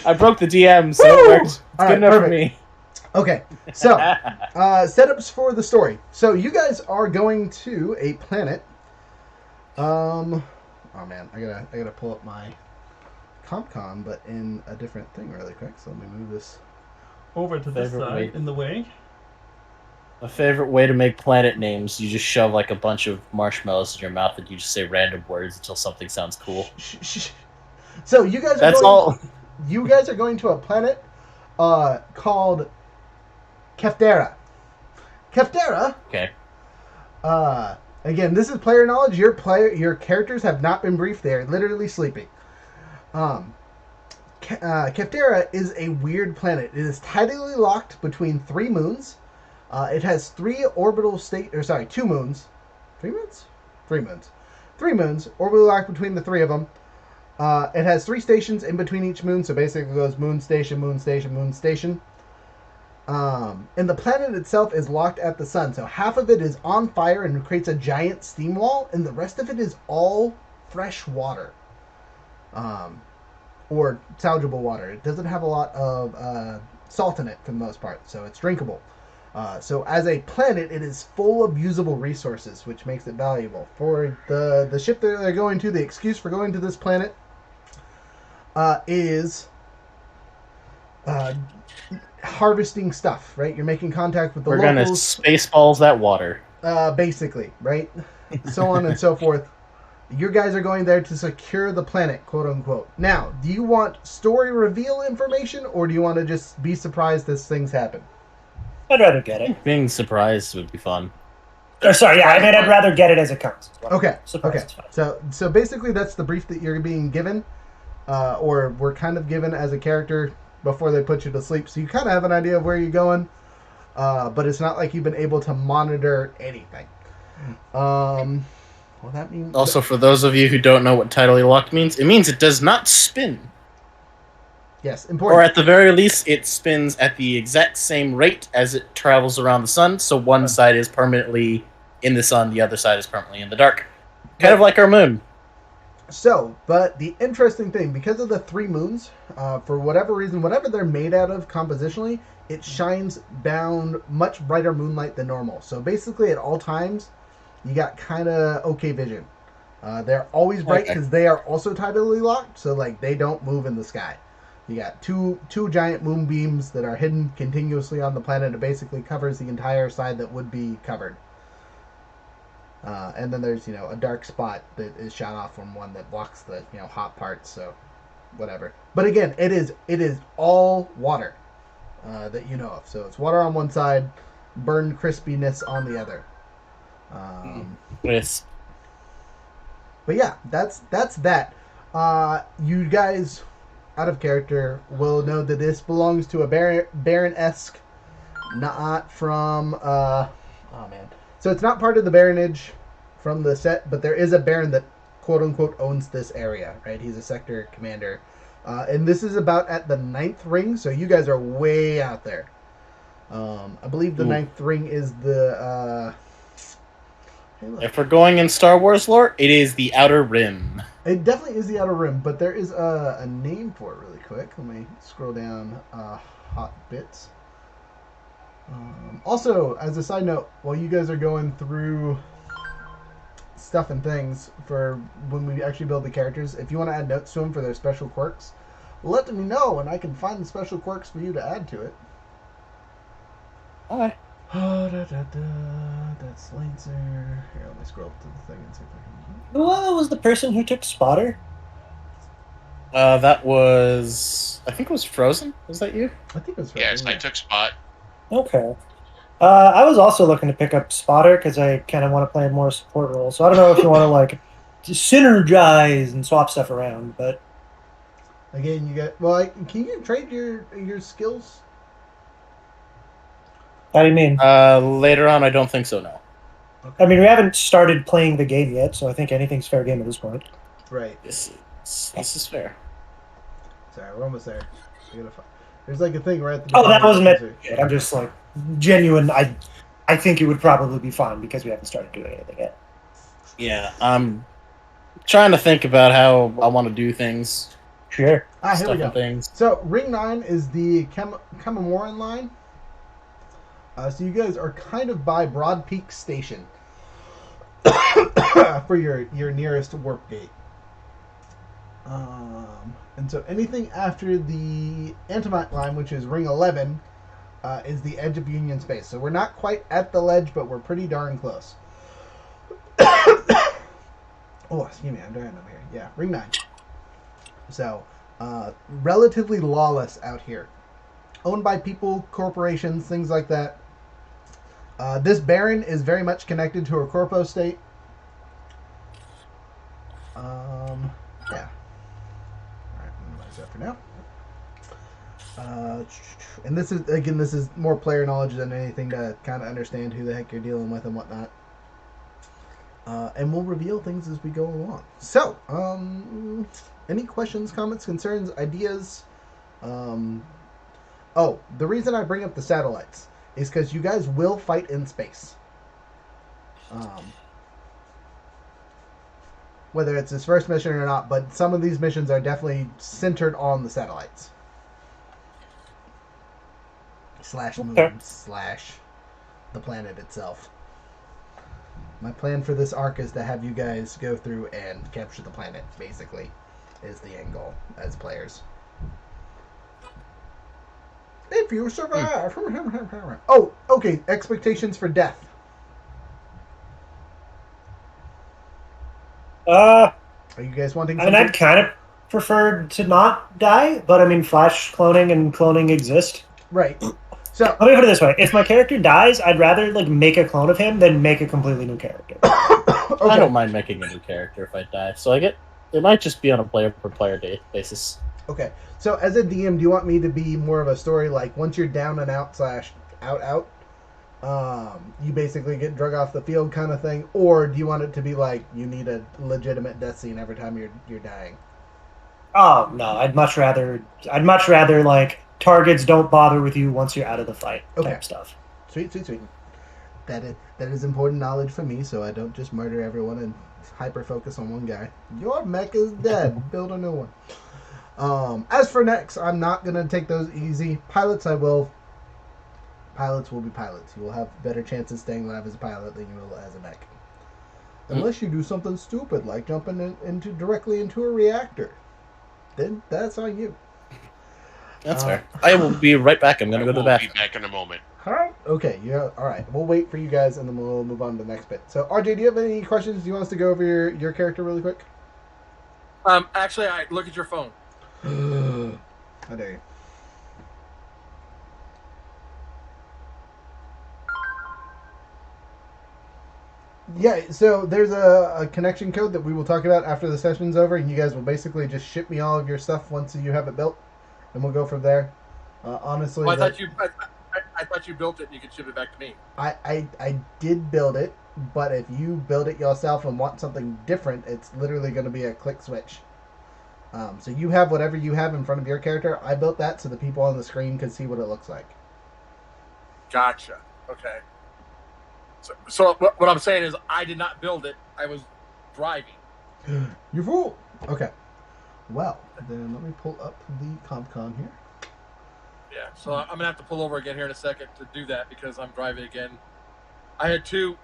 I broke the DM, so Woo! it worked. It's All good right, enough perfect. for me. Okay, so setups for the story. So you guys are going to a planet. Oh man, I gotta pull up my CompCon, but in a different thing really quick. So let me move this over to this Favorite side way. in the way. My favorite way to make planet names, you just shove like a bunch of marshmallows in your mouth and you just say random words until something sounds cool. So you guys are That's going, all. You guys are going to a planet called Keftera. Keftera. Okay. Again, this is player knowledge. Your characters have not been briefed. They are literally sleeping. Keftera is a weird planet. It is tidally locked between 3 moons. It has 3 orbital two moons. 3 moons? 3 moons. 3 moons, orbitally locked between the 3 of them. It has 3 stations in between each moon, so basically it goes moon station, moon station, moon station. And the planet itself is locked at the sun, so half of it is on fire and creates a giant steam wall, and the rest of it is all fresh water. Or salvageable water. It doesn't have a lot of salt in it for the most part, so it's drinkable. So as a planet, it is full of usable resources, which makes it valuable. For the ship that they're going to, the excuse for going to this planet is harvesting stuff, right? You're making contact with the We're gonna locals. spaceballs that water. Basically, right? So on and so forth. You guys are going there to secure the planet, quote unquote. Now, do you want story reveal information, or do you want to just be surprised as things happen? I'd rather get it. Being surprised would be fun. Or sorry, yeah, I mean, I'd rather get it as it comes. Okay. Surprise Okay. is fine. So basically, that's the brief that you're being given, or we're kind of given as a character before they put you to sleep. So you kind of have an idea of where you're going, but it's not like you've been able to monitor anything. Well, that means Also, for those of you who don't know what tidally locked means, it means it does not spin. yes, important. Or at the very least, it spins at the exact same rate as it travels around the sun, so one side is permanently in the sun, the other side is permanently in the dark. Kind of like our moon. So, but the interesting thing, because of the 3 moons, for whatever reason, whatever they're made out of compositionally, it shines down much brighter moonlight than normal. So basically, at all times, you got kind of okay vision. They're always bright because they are also tidally locked, so like they don't move in the sky. You got two giant moonbeams that are hidden continuously on the planet. It basically covers the entire side that would be covered. And then there's, a dark spot that is shot off from one that blocks the, hot parts, so whatever. But again, it is all water that you know of. So it's water on one side, burned crispiness on the other. Yes. But yeah, that's that. You guys, out of character, will know that this belongs to a baron-esque, not from, oh man. So it's not part of the baronage from the set, but there is a baron that, quote-unquote, owns this area, right? He's a sector commander. And this is about at the 9th ring, so you guys are way out there. I believe the 9th ring is the, If we're going in Star Wars lore, it is the Outer Rim. it definitely is the Outer Rim, but there is a name for it really quick. Let me scroll down hot bits. Also, as a side note, while you guys are going through stuff and things for when we actually build the characters, if you want to add notes to them for their special quirks, let me know and I can find the special quirks for you to add to it. Hi. That's Lancer. Here, let me scroll up to the thing and see if I can. Who was the person who took Spotter? That was, I think it was Frozen. Was that you? I think it was Yes, Frozen, I took Spot. Okay. I was also looking to pick up Spotter because I kind of want to play a more support role. So I don't know if you want to like synergize and swap stuff around, but Again, you get well. Can you trade your skills? how do you mean? Later on, I don't think so. No. I mean, we haven't started playing the game yet, so I think anything's fair game at this point. Right. This is fair. Sorry, we're almost there. There's like a thing right at the Oh, that beginning. wasn't it. I'm just like genuine. I think it would probably be fine because we haven't started doing anything yet. Yeah, I'm trying to think about how I want to do things. Sure. Here we Stuff go. and things. So Ring 9 is the Kamamoran line. So you guys are kind of by Broad Peak Station for your nearest warp gate. And so anything after the Antimite line, which is Ring 11, is the edge of Union Space. So we're not quite at the ledge, but we're pretty darn close. Oh, excuse me, I'm dying over here. Yeah, Ring 9. So, relatively lawless out here. Owned by people, corporations, things like that. This Baron is very much connected to a corpo state. Yeah. Alright, minimize that for now. And this is more player knowledge than anything to kind of understand who the heck you're dealing with and whatnot. And we'll reveal things as we go along. So, any questions, comments, concerns, ideas? Oh, the reason I bring up the satellites is because you guys will fight in space. Whether it's this first mission or not, but some of these missions are definitely centered on the satellites. / moon / the planet itself. My plan for this arc is to have you guys go through and capture the planet, basically, is the end goal as players. If you survive. Oh, okay. Expectations for death. Are you guys wanting I mean, I'd kind of prefer to not die, but I mean, flash cloning and cloning exist. Right. So let me put it this way: if my character dies, I'd rather like make a clone of him than make a completely new character. Okay. I don't mind making a new character if I die. So it might just be on a player per player basis. Okay. So as a DM, do you want me to be more of a story like once you're down and out / out, you basically get drug off the field kind of thing, or do you want it to be like you need a legitimate death scene every time you're dying? Oh no, I'd much rather like targets don't bother with you once you're out of the fight type stuff. Sweet. That is important knowledge for me, so I don't just murder everyone and hyper focus on one guy. Your mech is dead. Build a new one. As for next, I'm not gonna take those easy. Pilots, I will. Pilots will be pilots. You will have better chances staying alive as a pilot than you will as a mech. Unless you do something stupid like jumping directly into a reactor. Then that's on you. That's fair. I will be right back. I'm going to go to the bathroom. Be back in a moment. Okay, yeah, all right. We'll wait for you guys, and then we'll move on to the next bit. So, RJ, do you have any questions? Do you want us to go over your character really quick? Actually, I look at your phone. How dare you? Yeah, so there's a connection code that we will talk about after the session's over, and you guys will basically just ship me all of your stuff once you have it built, and we'll go from there. Honestly, Well, I thought you built it and you could ship it back to me. I did build it, but if you build it yourself and want something different, it's literally going to be a click switch. So you have whatever you have in front of your character. I built that so the people on the screen could see what it looks like. Gotcha. Okay. So what I'm saying is I did not build it. I was driving. You fool! Okay. Well, then let me pull up the CompCon here. Yeah, so I'm gonna have to pull over again here in a second to do that because I'm driving again. I had two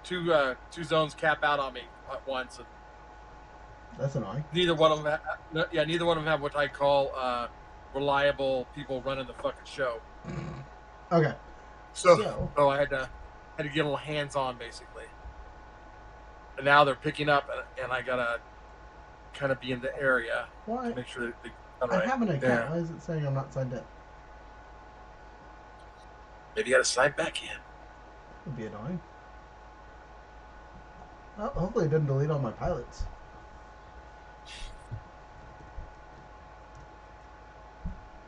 zones cap out on me at once, and That's annoying. neither one of them. Neither one of them have what I call reliable people running the fucking show. Okay. So I had to get a little hands on basically. And now they're picking up, and I gotta kind of be in the area Why? to make sure that they got I right. have an account. Yeah. Why is it saying I'm not signed in? Maybe you gotta sign back in. Would be annoying. Well, hopefully it didn't delete all my pilots.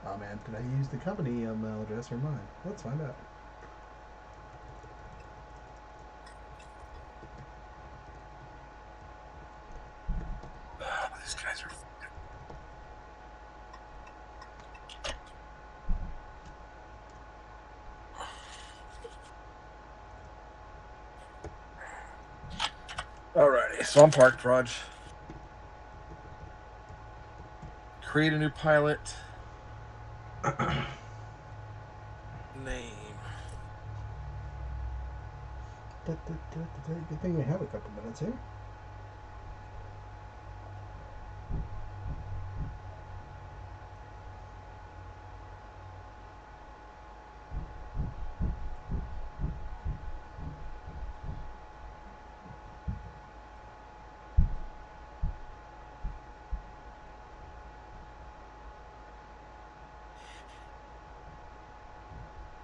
Oh man, did I use the company email address or mine? Let's find out. These guys are. Alrighty, so I'm parked, Raj. Create a new pilot. Name. Good thing we have a couple minutes here.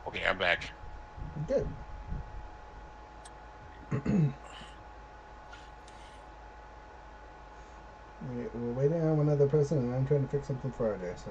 Okay, I'm back. Good. We're waiting on one other person, and I'm trying to fix something for RJ. So.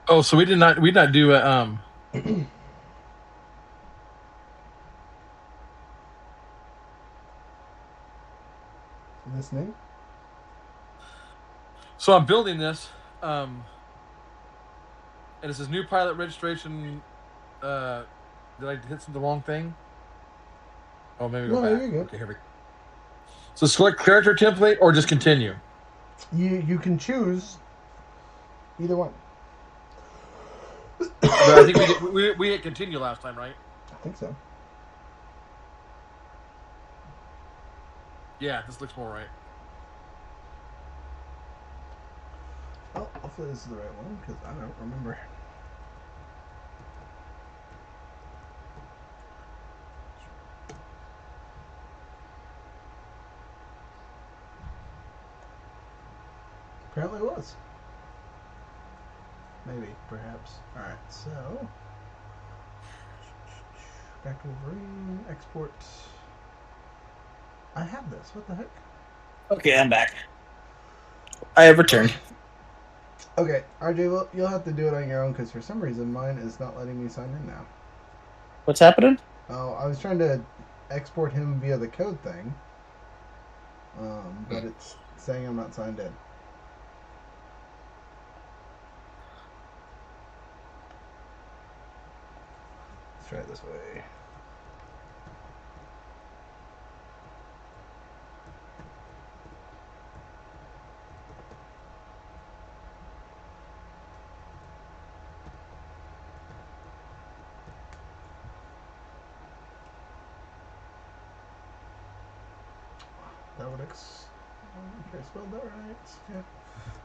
Oh, so we did not do a Listening. So I'm building this, and it says new pilot registration. Did I hit the wrong thing? Oh, maybe go No, back. you're good. Okay, here we go. So select character template or just continue. You can choose either one. But I think we hit continue last time, right? I think so. Yeah, this looks more right. Well, hopefully this is the right one because I don't remember. Apparently it was. Maybe, perhaps. Alright, so. Back to Wolverine, export. I have this. What the heck? Okay, I'm back. I have returned. Okay, RJ, well, you'll have to do it on your own because for some reason mine is not letting me sign in now. What's happening? Oh, I was trying to export him via the code thing, but it's saying I'm not signed in. Let's try it this way. That would okay, I spelled that right. Yeah.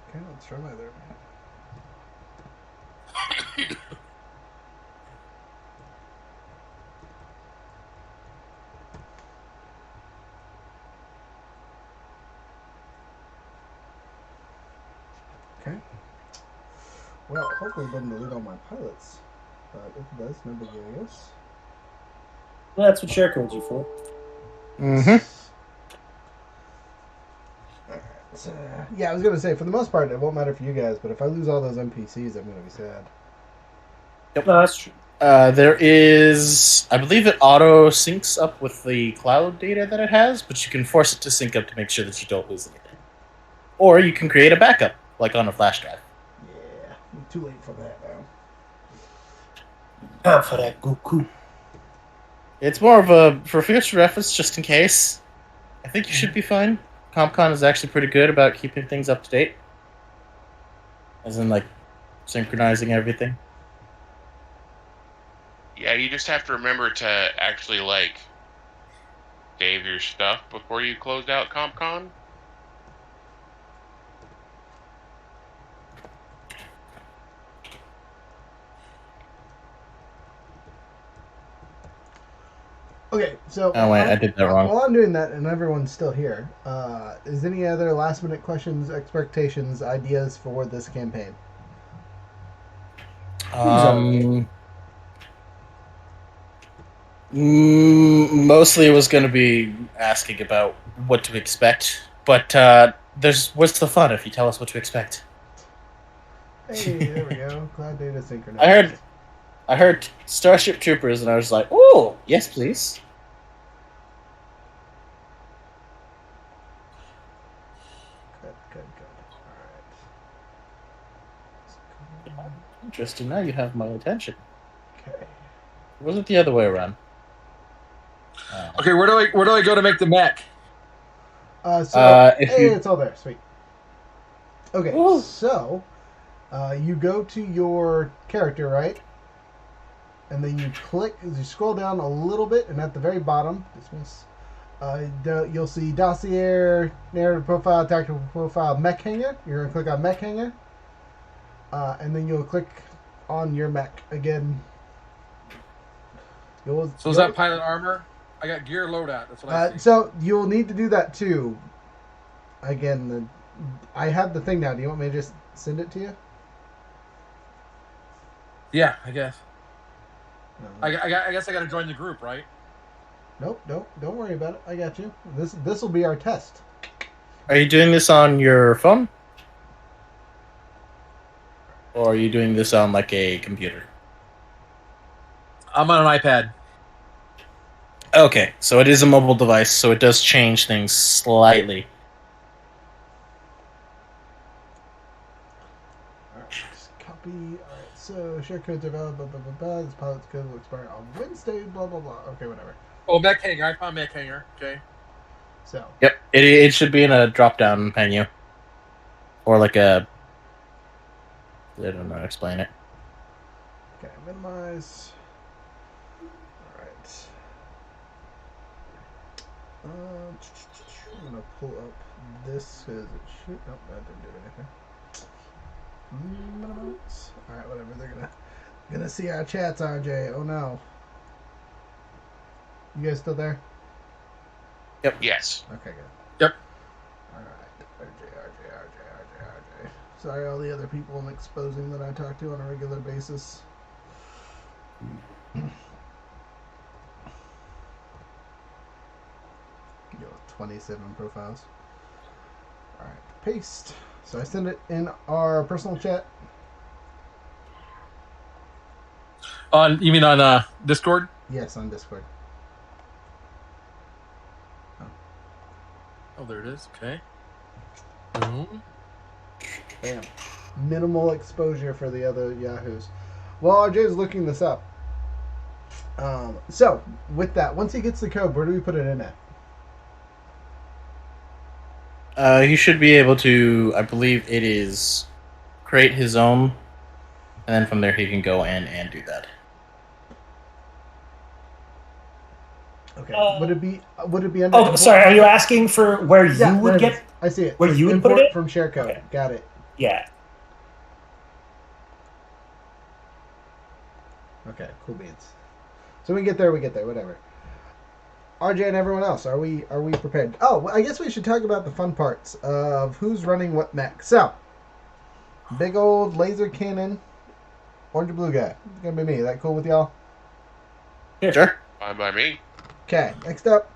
Okay, let's try my other. Okay. Well, hopefully it doesn't delete all my pilots. But if it does, no big deal, I guess. Well, that's what share codes are for. Mm-hmm. So, yeah, I was gonna say for the most part it won't matter for you guys, but if I lose all those NPCs, I'm gonna be sad. No, that's true. There is, I believe it auto syncs up with the cloud data that it has, but you can force it to sync up to make sure that you don't lose anything. Or you can create a backup, like on a flash drive. Yeah, I'm too late for that now. Time for that Goku. It's more of a for future reference, just in case. I think you should be fine. CompCon is actually pretty good about keeping things up to date, as in like synchronizing everything. Yeah, you just have to remember to actually like save your stuff before you close out CompCon. Okay, so Oh wait, I did that wrong. while I'm doing that and everyone's still here, is any other last minute questions, expectations, ideas for this campaign? Mostly it was going to be asking about what to expect, but what's the fun if you tell us what to expect? Hey, there we go. Cloud data synchronized. I heard Starship Troopers, and I was like, "Oh, yes, please." Good. Alright. Interesting. Now you have my attention. Okay. It wasn't the other way around. Okay, where do I go to make the mech? If you it's all there. Sweet. Okay, Ooh. so you go to your character, right? And then you click, as you scroll down a little bit, and at the very bottom, dismiss, you'll see dossier, narrative profile, tactical profile, mech hanger. You're going to click on mech hanger. And then you'll click on your mech again. So is that pilot armor? I got gear loadout. That's what I see. So you'll need to do that too. Again, I have the thing now. Do you want me to just send it to you? Yeah, I guess. No. I guess I got to join the group, right? Nope. Don't worry about it. I got you. This will be our test. Are you doing this on your phone? Or are you doing this on like a computer? I'm on an iPad. Okay, so it is a mobile device, so it does change things slightly. Alright, just copy. Alright, so share codes are valid, blah, blah, blah, blah. This pilot's code will expire on Wednesday, blah, blah, blah. Okay, whatever. Oh, mech hanger. I found mech hanger. Okay. So. Yep, it should be in a drop-down menu. Or like a... I don't know how to explain it. Okay, minimize. Alright. I'm going to pull up this because it should. Nope, that didn't do anything. Minimize. Alright, whatever. They're gonna see our chats, RJ. Oh no. You guys still there? Yes. Okay, good. Yep. Alright. RJ. Sorry, all the other people I'm exposing that I talk to on a regular basis. You know, 27 profiles. Alright, paste. So I send it in our personal chat. You mean on Discord? Yes, on Discord. Oh, there it is. Okay. Boom. Bam. Minimal exposure for the other Yahoos. Well, RJ's looking this up. So, with that, once he gets the code, where do we put it in at? He should be able to, I believe it is, create his own, and then from there he can go in and do that. Okay. Would it be under? Oh, sorry. Are you asking for where Yeah, you would there it get? is. I see it. Where you would put Import it? from share code. Okay. Got it. Yeah. Okay. Cool beans. So we get there. Whatever. RJ and everyone else, are we prepared? Oh, I guess we should talk about the fun parts of who's running what mech. So, Big old laser cannon, orange and blue guy. It's gonna be me. Is that cool with y'all? Yeah, sure. Fine by me. Okay, next up,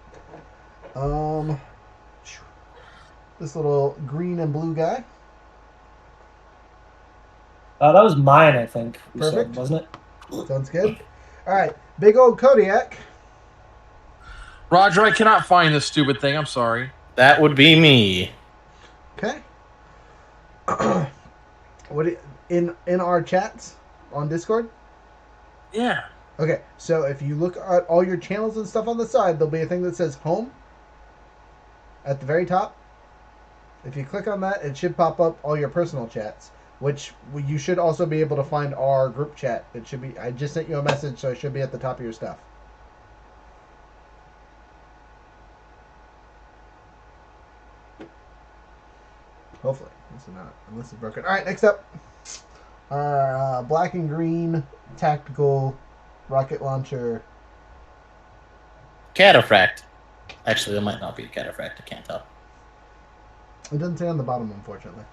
this little green and blue guy. That was mine, I think. You Perfect. said, wasn't it? Sounds good. All right, big old Kodiak. Roger, I cannot find this stupid thing. I'm sorry. That would be me. Okay. In our chats on Discord? Yeah. Okay, so if you look at all your channels and stuff on the side, there'll be a thing that says home at the very top. If you click on that, it should pop up all your personal chats, which you should also be able to find our group chat. It should be. I just sent you a message, so it should be at the top of your stuff. Hopefully, unless it's broken. All right, next up, our black and green tactical rocket launcher. Cataphract. Actually, that might not be a cataphract. I can't tell. It doesn't say on the bottom, unfortunately.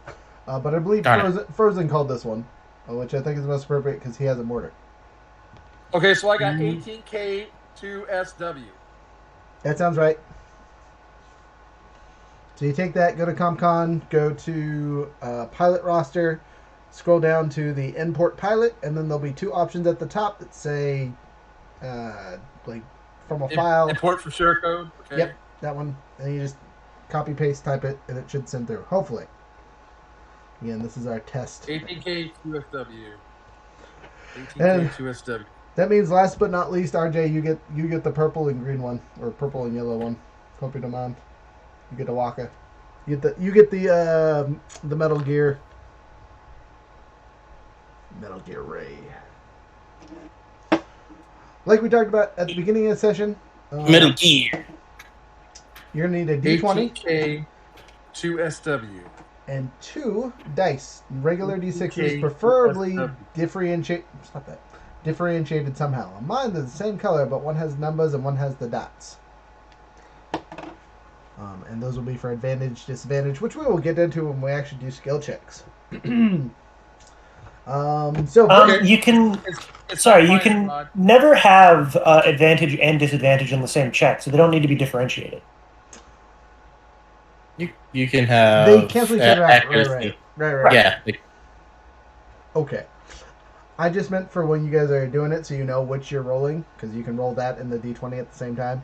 But I believe Darn Frozen called this one, which I think is most appropriate because he has a mortar. Okay, so I got 18K to SW. That sounds right. So you take that, go to ComCon, go to pilot roster, scroll down to the import pilot, and then there'll be two options at the top that say, like, from a file. Import for share code? Okay. Yep, that one. And you just copy, paste, type it, and it should send through. Hopefully. Again, this is our test. 18K to SW. And 18K to SW. that means, last but not least, RJ, you get the purple and green one, or purple and yellow one. Hope you don't mind. You get the Waka. You get the Metal Gear Ray. Like we talked about at the beginning of the session, Metal Gear. you're gonna need a D20 18K to SW. and 2 dice, regular D6s, Okay, preferably SW. differentiated somehow. Mine is the same color, but one has numbers and one has the dots. And those will be for advantage, disadvantage, which we will get into when we actually do skill checks. You can. It's Sorry, you fine, can Rod. never have advantage and disadvantage in the same check, so they don't need to be differentiated. You can have. They cancel each other out. accuracy. Right. Yeah. Okay. I just meant for when you guys are doing it, so you know which you're rolling, because you can roll that and the D20 at the same time.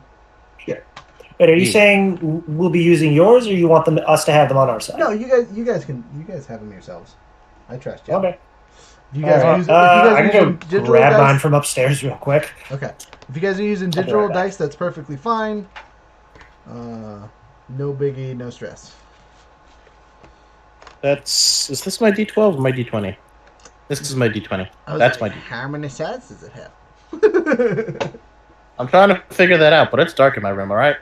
Wait, are you saying we'll be using yours, or you want us to have them on our side? No, you guys have them yourselves. I trust you. Okay. If you guys All are right. using, I can go digital grab dice, mine from upstairs real quick. okay. If you guys are using I'll be digital right back. dice, that's perfectly fine. No biggie, no stress. Is this my D12 or my D20? This is my D20. That's my D20. How many sides does it have? I'm trying to figure that out, but it's dark in my room, alright?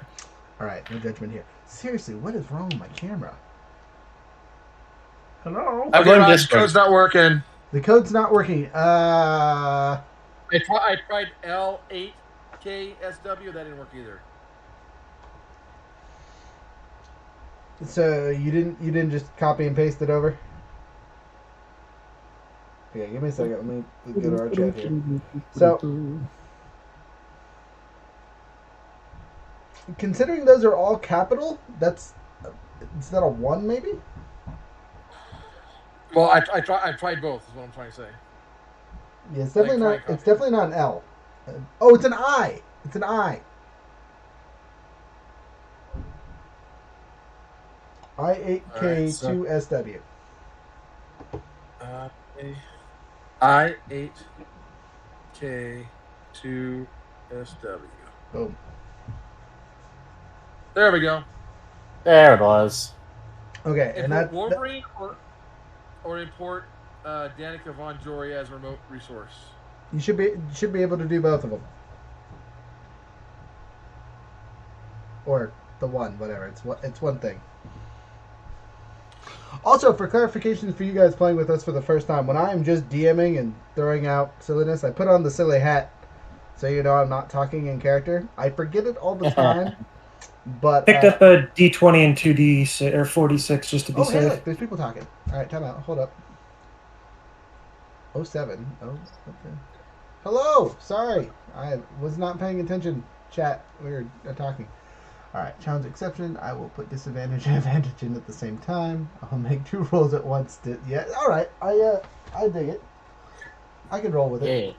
Alright, no judgment here. Seriously, what is wrong with my camera? Hello? I Okay, blame Rod, Discord. code's not working. The code's not working. I tried L8KSW. That didn't work either. So you didn't just copy and paste it over? Okay, give me a second. Let me go to our chat here. So, considering those are all capital, is that a 1 maybe? Well, I tried both. Is what I'm trying to say. Yeah, it's definitely Like, not. It's definitely not an L. Oh, it's an I. It's an I. I8K2SW. I8K2SW. Boom. There we go. There it was. Okay, and Import that Wolverine or import Danica Von Jory as remote resource. you should be able to do both of them, or the one, whatever. It's one thing. Also, for clarification for you guys playing with us for the first time, when I am just DMing and throwing out silliness, I put on the silly hat, so you know I'm not talking in character. I forget it all the time, but Picked up a D20 and 2D or 46 just to be oh, hey, safe. look, there's people talking. All right, time out. Hold up. 07. Oh, okay. Hello. Sorry, I was not paying attention. Chat. We were talking. All right. Challenge exception. I will put disadvantage and advantage in at the same time. I'll make 2 rolls at once. Yeah. All right. I dig it. I can roll with it. Yeah.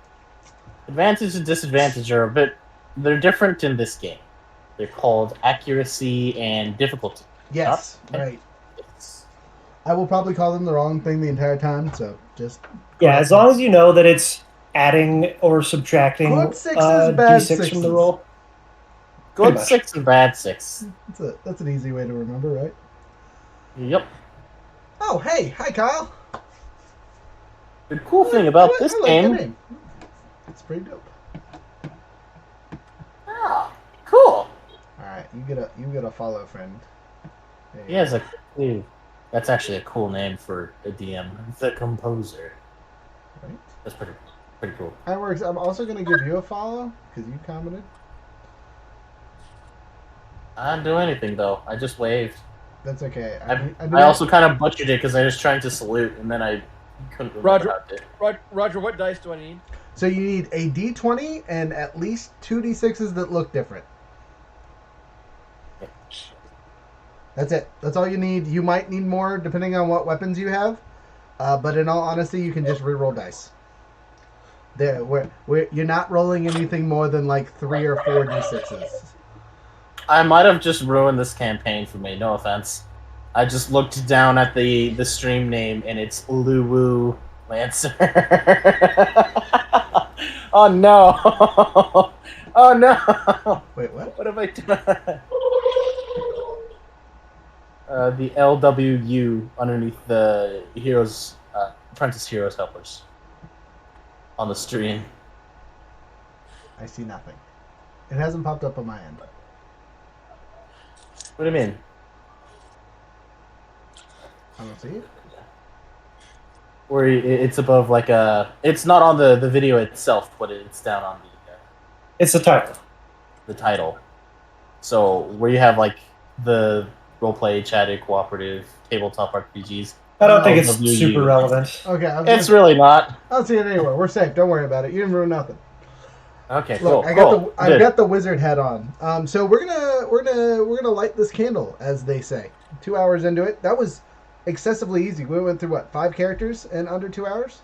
Advantage and disadvantage are they're different in this game. They're called accuracy and difficulty. Yes. Not- Right. I will probably call them the wrong thing the entire time. So just Yeah, as long as you know that it's adding or subtracting Good sixes, bad d6 from sixes. the roll. Good much. 6 and bad 6. That's an easy way to remember, right? Yep. Oh, hey, hi, Kyle. The cool thing about I this like the game. name. It's pretty dope. Ah, cool. All right, you get a follow friend. There you He has a. Ooh, that's actually a cool name for a DM. The Composer. go. Right. That's pretty cool. That works. I'm also gonna give you a follow because you commented. I didn't do anything though. I just waved. That's okay. I also kind of butchered it because I was trying to salute and then I couldn't remember Roger. how to do it. Roger, what dice do I need? So you need a D20 and at least 2 D6s that look different. That's it. That's all you need. You might need more depending on what weapons you have, but in all honesty, you can just re-roll dice. There, you're not rolling anything more than like 3 or 4 D6s. I might have just ruined this campaign for me. No offense. I just looked down at the stream name and it's Luwu Lancer. Oh no! Oh no! Wait, what? What have I done? The LWU underneath the Heroes, Apprentice Heroes Helpers on the stream. I see nothing. It hasn't popped up on my end. What do you mean? I don't see it. Where it's above like a... It's not on the video itself, but it's down on It's the title. the title. So where you have like the roleplay, chatted, cooperative, tabletop RPGs. I don't think it's LWU. super relevant. Okay, It's really not. I don't see it anywhere. We're safe. Don't worry about it. You didn't ruin nothing. Okay, Look, cool. I've got the wizard hat on. So we're gonna light this candle, as they say. 2 hours into it, that was excessively easy. We went through 5 characters in under 2 hours.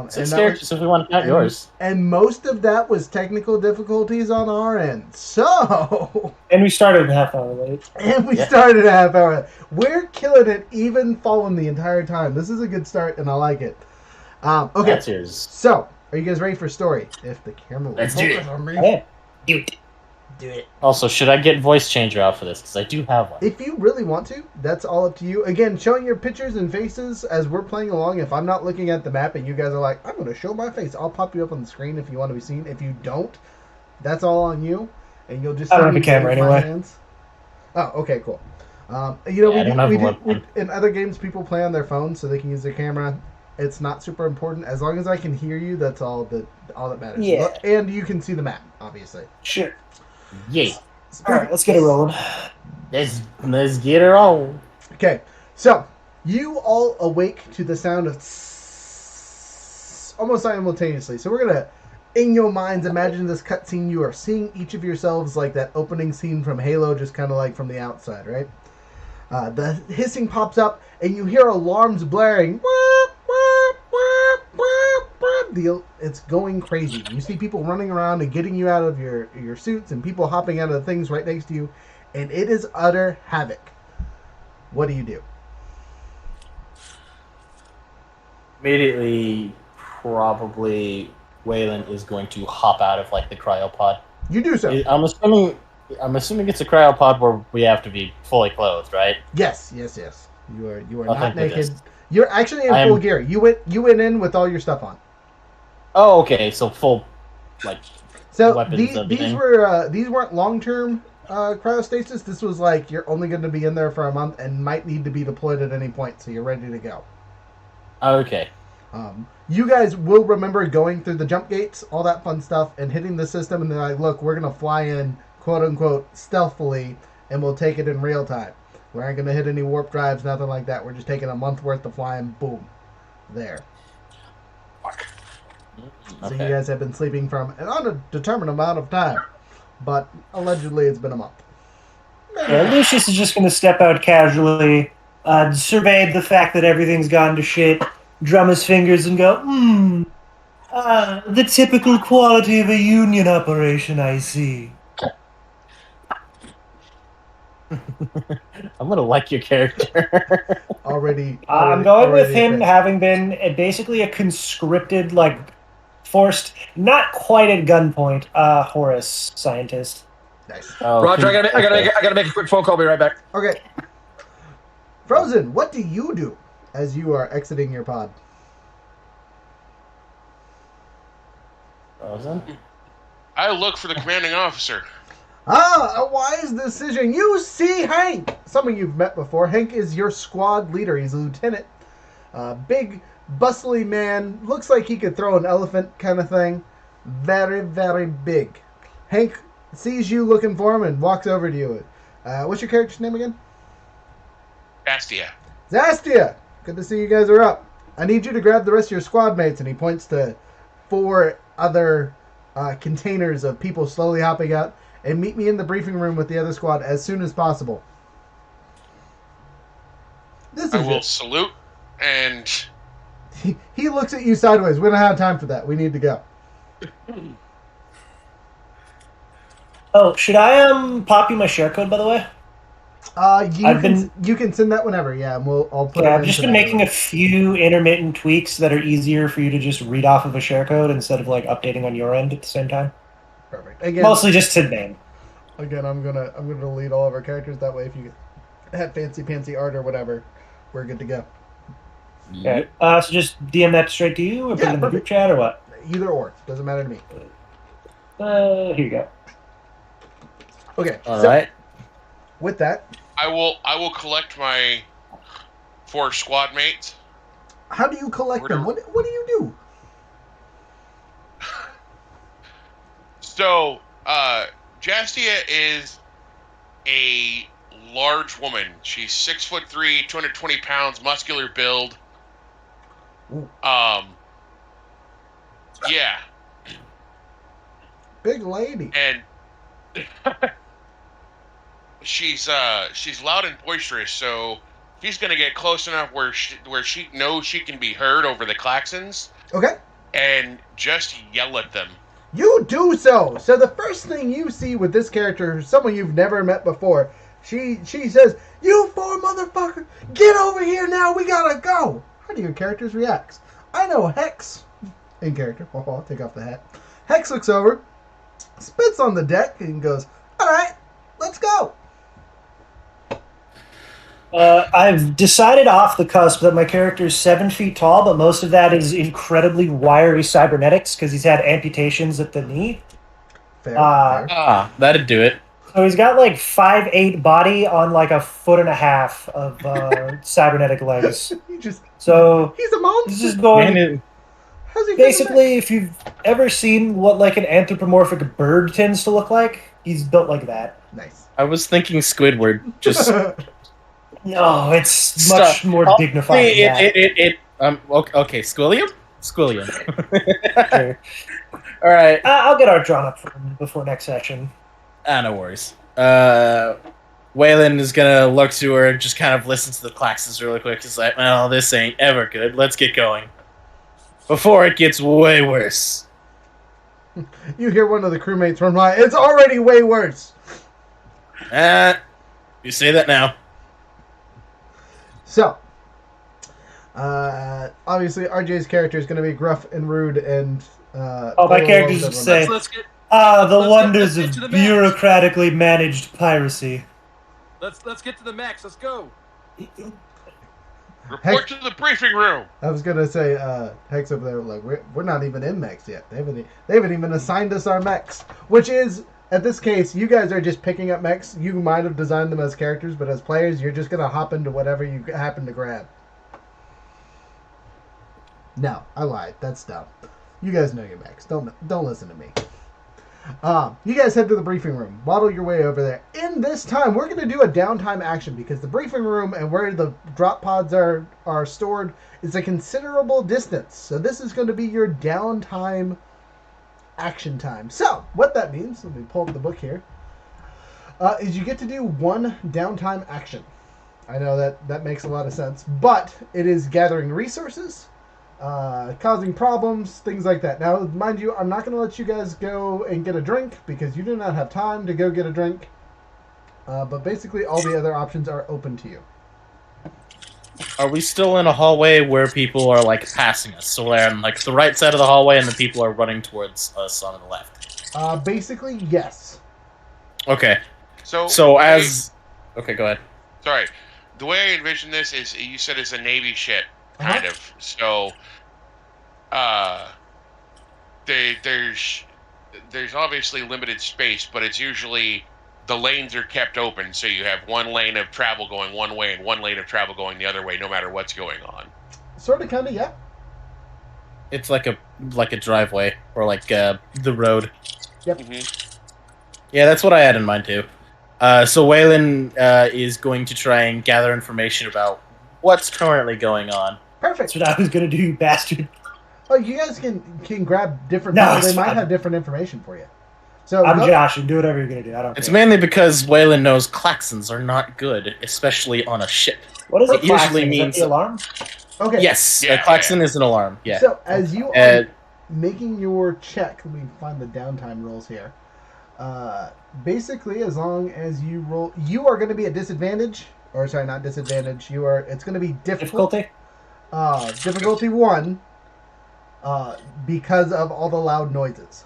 6 characters if we want to count yours. And most of that was technical difficulties on our end. So, And we started a half hour late. and we Yeah. started a half hour. We're killing it, even falling the entire time. This is a good start, and I like it. Okay, That's yours. so are you guys ready for story? If the camera will Let's do focus it. on me. Yeah. Do it. Do it. Also, should I get voice changer out for this? Because I do have one. If you really want to, that's all up to you. Again, showing your pictures and faces as we're playing along. If I'm not looking at the map and you guys are like, I'm going to show my face, I'll pop you up on the screen if you want to be seen. If you don't, that's all on you. And you'll just I don't see have a me camera wave my anyway. hands. Oh, okay, cool. Yeah, I don't have a webcam. In other games, people play on their phones so they can use their camera. It's not super important. As long as I can hear you, that's all that matters. Yeah. And you can see the map, obviously. Sure. Yeah. All right, let's get it rolling. Let's get her on. Okay, so you all awake to the sound of almost simultaneously. So we're gonna, in your minds, imagine this cutscene. You are seeing each of yourselves like that opening scene from Halo, just kind of like from the outside, right? The hissing pops up, and you hear alarms blaring. It's going crazy. You see people running around and getting you out of your suits, and people hopping out of the things right next to you, and it is utter havoc. What do you do? Immediately, probably Waylon is going to hop out of like the cryopod. You do so. I'm assuming it's a cryopod where we have to be fully clothed, right? Yes. You are Oh, not thank naked. goodness. You're actually in full gear. You went in with all your stuff on. Oh, okay. So full, like, So weapons, these everything. weren't long term cryostasis. This was like you're only going to be in there for a month and might need to be deployed at any point, so you're ready to go. Okay. You guys will remember going through the jump gates, all that fun stuff, and hitting the system, and they're like, "Look, we're going to fly in, quote unquote, stealthily, and we'll take it in real time. We aren't going to hit any warp drives, nothing like that. We're just taking a month worth of flying. Boom, there." So you Okay. guys have been sleeping from an undetermined amount of time, but allegedly it's been a month. Yeah, Lucius is just going to step out casually, survey the fact that everything's gone to shit, drum his fingers, and go, the typical quality of a union operation, I see. I'm gonna like your character. I'm going with already a him fan. having been basically a conscripted, like, forced, not quite at gunpoint, Horus scientist. Nice. Oh, Roger, okay. I gotta make a quick phone call. Be right back. Okay. Frozen, what do you do as you are exiting your pod? Frozen? I look for the commanding officer. Ah, a wise decision. You see Hank. Someone you've met before. Hank is your squad leader. He's a lieutenant. Big, bustly man. Looks like he could throw an elephant kind of thing. Very, very big. Hank sees you looking for him and walks over to you. What's your character's name again? Bastia. Zastia. Good to see you guys are up. I need you to grab the rest of your squad mates. And he points to 4 other containers of people slowly hopping out. And meet me in the briefing room with the other squad as soon as possible. This I is will it. salute and He looks at you sideways. We don't have time for that. We need to go. Oh, should I pop you my share code, by the way? You can send that whenever. Yeah, and I'll put. Yeah, it I've just into been that making a few intermittent tweaks that are easier for you to just read off of a share code instead of like updating on your end at the same time. Perfect. Again, Mostly just to name. Again, I'm gonna delete all of our characters. That way, if you have fancy art or whatever, we're good to go. Okay. So just DM that straight to you, or put it in the group perfect. chat, or what? Either or doesn't matter to me. Here you go. Okay. All so right. with that, I will collect my 4 squad mates. how do you collect them? What do you do? So, Jastia is a large woman. She's 6'3", 220 pounds, muscular build. Ooh. Yeah, Big lady. and she's loud and boisterous. So she's gonna get close enough where she knows she can be heard over the klaxons Okay. and just yell at them. You do so. So the first thing you see with this character, someone you've never met before, she says, "You 4 motherfucker, get over here now. We gotta go." How do your characters react? I know Hex, in character. I'll take off the hat. Hex looks over, spits on the deck, and goes, "All right, let's go." I've decided off the cusp that my character is 7 feet tall, but most of that is incredibly wiry cybernetics because he's had amputations at the knee. Fair. Fair. That'd do it. So he's got like 5'8" body on like a 1.5 foot of cybernetic legs. So He's a monster. this is going. Man, How's he Basically, if you've ever seen what like an anthropomorphic bird tends to look like, he's built like that. Nice. I was thinking Squidward. Just No, it's Stop. much more dignified than that. Okay, Squilliam? Squilliam. Sure. All right. I'll get art drawn up for him before next session. No worries. Waylon is gonna look to her and just kind of listen to the klaxons really quick. He's like, well, this ain't ever good. Let's get going. Before it gets way worse. You hear one of the crewmates run by. It's already way worse. You say that now. So, obviously, RJ's character is going to be gruff and rude and. My character's just say, Let's get the wonders let's of get to the match. bureaucratically managed piracy. let's get to the max. Let's go. Report to the briefing room. I was going to say, Hex over there, like, we're not even in mechs yet. They haven't even assigned us our mechs, which is. At this case, you guys are just picking up mechs. You might have designed them as characters, but as players, you're just going to hop into whatever you happen to grab. No, I lied. That's dumb. You guys know your mechs. Don't listen to me. You guys head to the briefing room. Waddle your way over there. In this time, we're going to do a downtime action because the briefing room and where the drop pods are stored is a considerable distance. So this is going to be your downtime action time. So what that means, let me pull up the book here, is you get to do one downtime action. I know that makes a lot of sense, but it is gathering resources, causing problems, things like that. Now, mind you, I'm not going to let you guys go and get a drink because you do not have time to go get a drink. But basically, all the other options are open to you. Are we still in a hallway where people are like passing us? So we're on like the right side of the hallway, and the people are running towards us on the left. Basically, yes. Okay. So as okay, go ahead. Sorry. The way I envision this is you said it's a Navy ship, kind of. So, there's obviously limited space, but it's usually the lanes are kept open, so you have one lane of travel going one way and one lane of travel going the other way, no matter what's going on. Sort of, kind of, yeah. It's like a driveway or like the road. Yep. Mm-hmm. Yeah, that's what I had in mind too. So Waylon is going to try and gather information about what's currently going on. Perfect. That's what I was gonna do, you bastard. Oh, you guys can grab different No, people. They it's might fine. have different information for you. So I'm Josh, and do whatever you're gonna do. I don't It's care. mainly because Waylon knows klaxons are not good, especially on a ship. What is it it usually Is that means- the alarm? Okay. Yes, Yeah, a klaxon is an alarm. Yeah. So as you Uh, are making your check, let me find the downtime rolls here. Basically, as long as you roll, you are going to be at disadvantage. Or sorry, not disadvantage. You are. It's going to be difficult. Difficulty? Difficulty 1. Because of all the loud noises.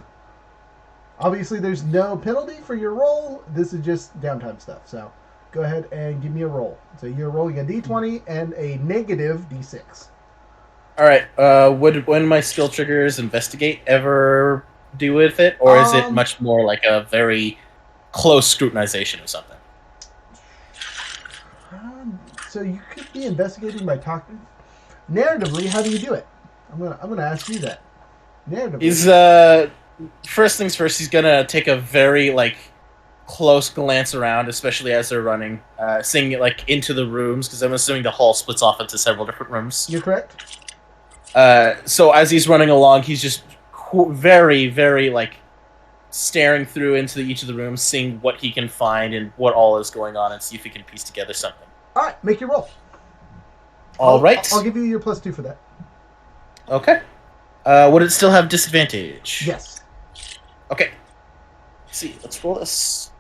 Obviously, there's no penalty for your roll. This is just downtime stuff. So, go ahead and give me a roll. So you're rolling a d20 and a negative d6. All right. Would when my skill triggers investigate ever do with it, or is it much more like a very close scrutinization of something? So you could be investigating by talking. Narratively, how do you do it? I'm gonna ask you that. Narratively. He's first things first. He's gonna take a very like close glance around, especially as they're running, seeing it like into the rooms because I'm assuming the hall splits off into several different rooms. You're correct. So as he's running along, he's just very, very like staring through into each of the rooms, seeing what he can find and what all is going on, and see if he can piece together something. All right, make your roll. All right. I'll give you your +2 for that. Okay. Would it still have disadvantage? Yes. Okay. Let's see. Let's roll this.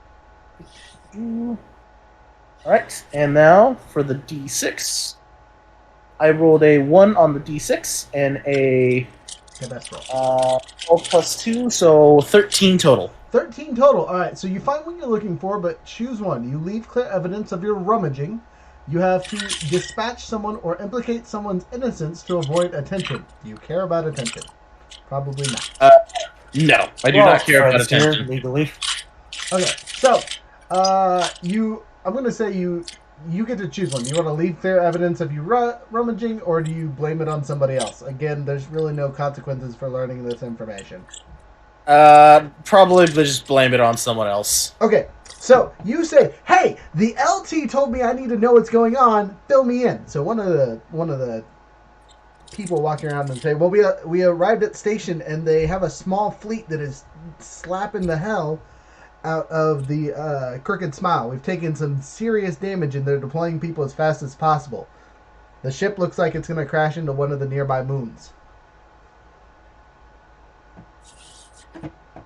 Alright, and now for the d6. I rolled a 1 on the d6 and a Okay, best roll. 12 plus 2, so 13 total. 13 total. All right, so you find what you're looking for, but choose one. You leave clear evidence of your rummaging. You have to dispatch someone or implicate someone's innocence to avoid attention. Do you care about attention? Probably not. No, I do not care about friends here, attention. legally. Okay, so I'm going to say you get to choose one. Do you want to leave clear evidence of you rummaging, or do you blame it on somebody else? Again, there's really no consequences for learning this information. Probably just blame it on someone else. Okay, so you say, "Hey, the LT told me I need to know what's going on. Fill me in." So one of the people walking around and say, "Well, we arrived at the station and they have a small fleet that is slapping the hell out of the Crooked Smile. We've taken some serious damage and they're deploying people as fast as possible. The ship looks like it's going to crash into one of the nearby moons."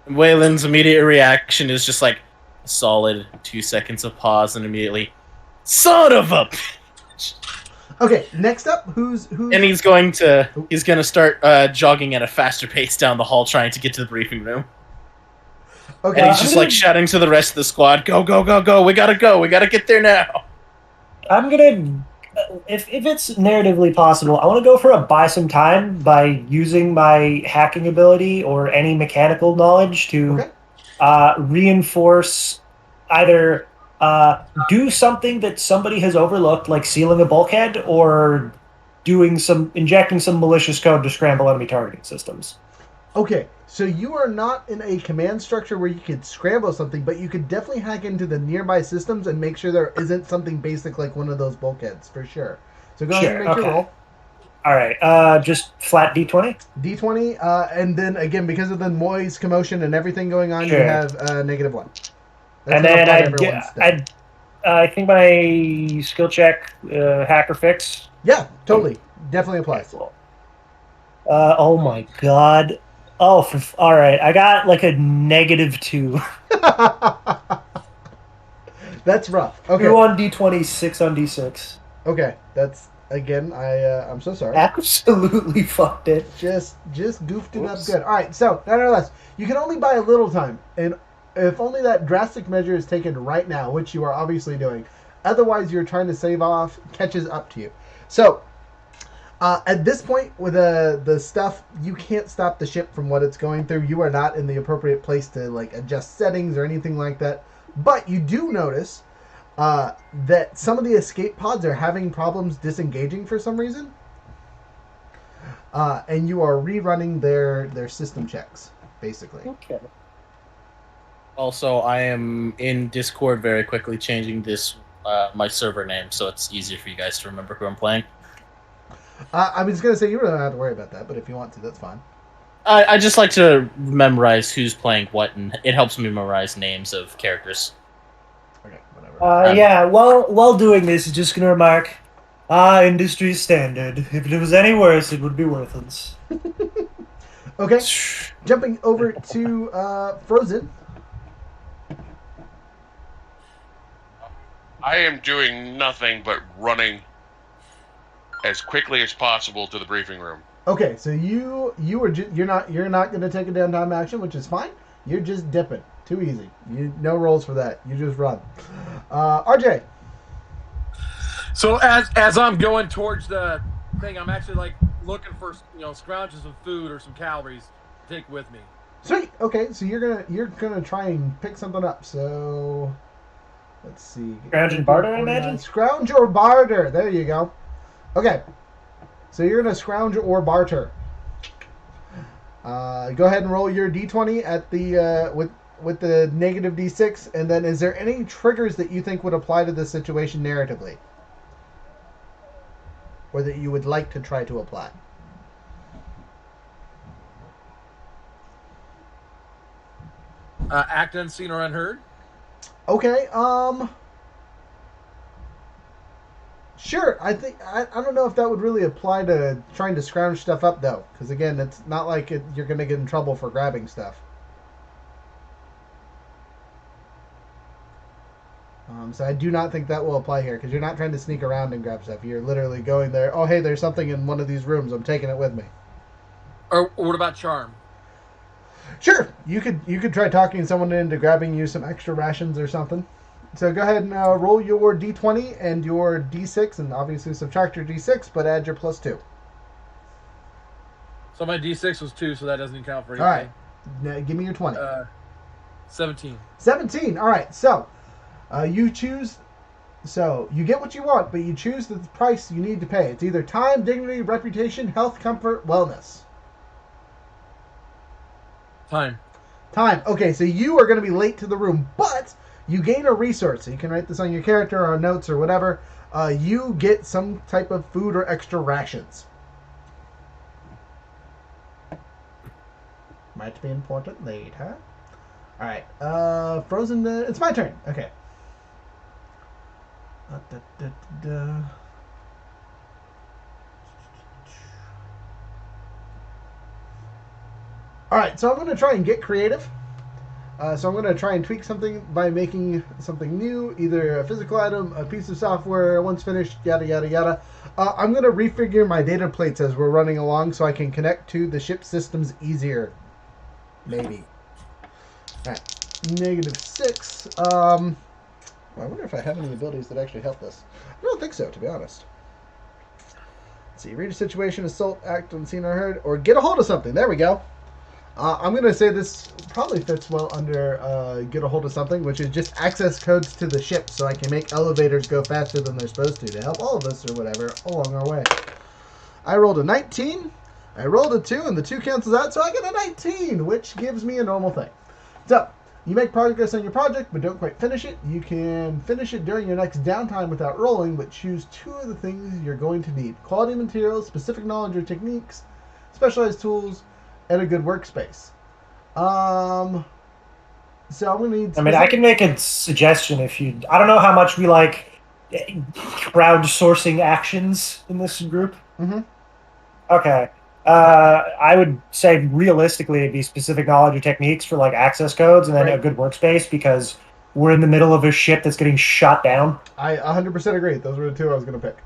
Waylon's immediate reaction is just like a solid 2 seconds of pause and immediately, son of a. Okay, next up, who's And he's gonna start jogging at a faster pace down the hall, trying to get to the briefing room. okay? And he's just like shouting to the rest of the squad, "Go, go, go, go! We gotta go! We gotta get there now!" I'm gonna, if it's narratively possible, I want to go for a buy some time by using my hacking ability or any mechanical knowledge to reinforce either do something that somebody has overlooked, like sealing a bulkhead, or injecting some malicious code to scramble enemy targeting systems. Okay, so you are not in a command structure where you could scramble something, but you could definitely hack into the nearby systems and make sure there isn't something basic like one of those bulkheads, for sure. So go ahead and Sure. make your Okay. roll. All right. Just flat D20. D20, and then again, because of the noise, commotion, and everything going on, you Sure. have -1. That's And gonna then apply to everyone's stuff. I think my skill check hacker fix. Yeah, totally. Definitely applies. Cool. Oh my god. Oh, all right. I got like a -2. That's rough. Okay. 2 on D20, 6 on D6. Okay. That's again. I'm so sorry. Absolutely fucked it. Just goofed it up Oops. good. All right. So nonetheless, you can only buy a little time, and if only that drastic measure is taken right now, which you are obviously doing. Otherwise, you're trying to save off catches up to you. So at this point, with the stuff, you can't stop the ship from what it's going through. You are not in the appropriate place to like adjust settings or anything like that. But you do notice that some of the escape pods are having problems disengaging for some reason, and you are rerunning their system checks, basically. Okay. Also, I am in Discord very quickly changing this my server name, so it's easier for you guys to remember who I'm playing. I was going to say you really don't have to worry about that, but if you want to, that's fine. I just like to memorize who's playing what, and it helps me memorize names of characters. Okay, whatever. Yeah, while doing this, just gonna remark, industry standard. If it was any worse, it would be worthless. Okay, jumping over to Frozen. I am doing nothing but running as quickly as possible to the briefing room. Okay, so you're not going to take a downtime action, which is fine. You're just dipping. Too easy. No rolls for that. You just run. RJ. So as I'm going towards the thing, I'm actually like looking for scrounges of food or some calories to take with me. Sweet. Okay, so you're gonna try and pick something up. So let's see. Scrounge and barter, I imagine? Scrounge or barter. There you go. Okay. So you're gonna scrounge or barter. Go ahead and roll your d20 at the with the negative d6, and then is there any triggers that you think would apply to this situation narratively, or that you would like to try to apply? Act unseen or unheard. Okay. Sure. I don't know if that would really apply to trying to scrounge stuff up though, because again, it's not like you're going to get in trouble for grabbing stuff. So I do not think that will apply here, because you're not trying to sneak around and grab stuff. You're literally going there. Oh, hey, there's something in one of these rooms. I'm taking it with me. Or what about charm? Sure. You could try talking someone into grabbing you some extra rations or something. So go ahead and roll your d20 and your d6, and obviously subtract your d6, but add your +2. So my D6 was 2, so that doesn't count for anything. All right. Now, give me your 20. 17. 17. All right. So you choose. So you get what you want, but you choose the price you need to pay. It's either time, dignity, reputation, health, comfort, wellness. Time. Time. Okay, so you are going to be late to the room, but you gain a resource. So you can write this on your character or notes or whatever. You get some type of food or extra rations. Might be important later. All right. Frozen. It's my turn. Okay. All right, so I'm going to try and get creative. So I'm going to try and tweak something by making something new, either a physical item, a piece of software, once finished, yada, yada, yada. I'm going to refigure my data plates as we're running along so I can connect to the ship systems easier. Maybe. All right, -6. I wonder if I have any abilities that actually help this. I don't think so, to be honest. Let's see, read a situation, assault, act unseen or heard, or get a hold of something. There we go. I'm going to say this probably fits well under get a hold of something, which is just access codes to the ship so I can make elevators go faster than they're supposed to help all of us or whatever along our way. I rolled a 19. I rolled a 2, and the 2 cancels out, so I get a 19, which gives me a normal thing. So, you make progress on your project, but don't quite finish it. You can finish it during your next downtime without rolling, but choose 2 of the things you're going to need. Quality materials, specific knowledge or techniques, specialized tools, and a good workspace. So I'm going to need... I mean, I can make a suggestion if you... I don't know how much we like crowdsourcing actions in this group. Mm-hmm. Okay. I would say realistically it'd be specific knowledge or techniques for like access codes and then Right. a good workspace because we're in the middle of a ship that's getting shot down. I 100% agree. Those were the 2 I was going to pick.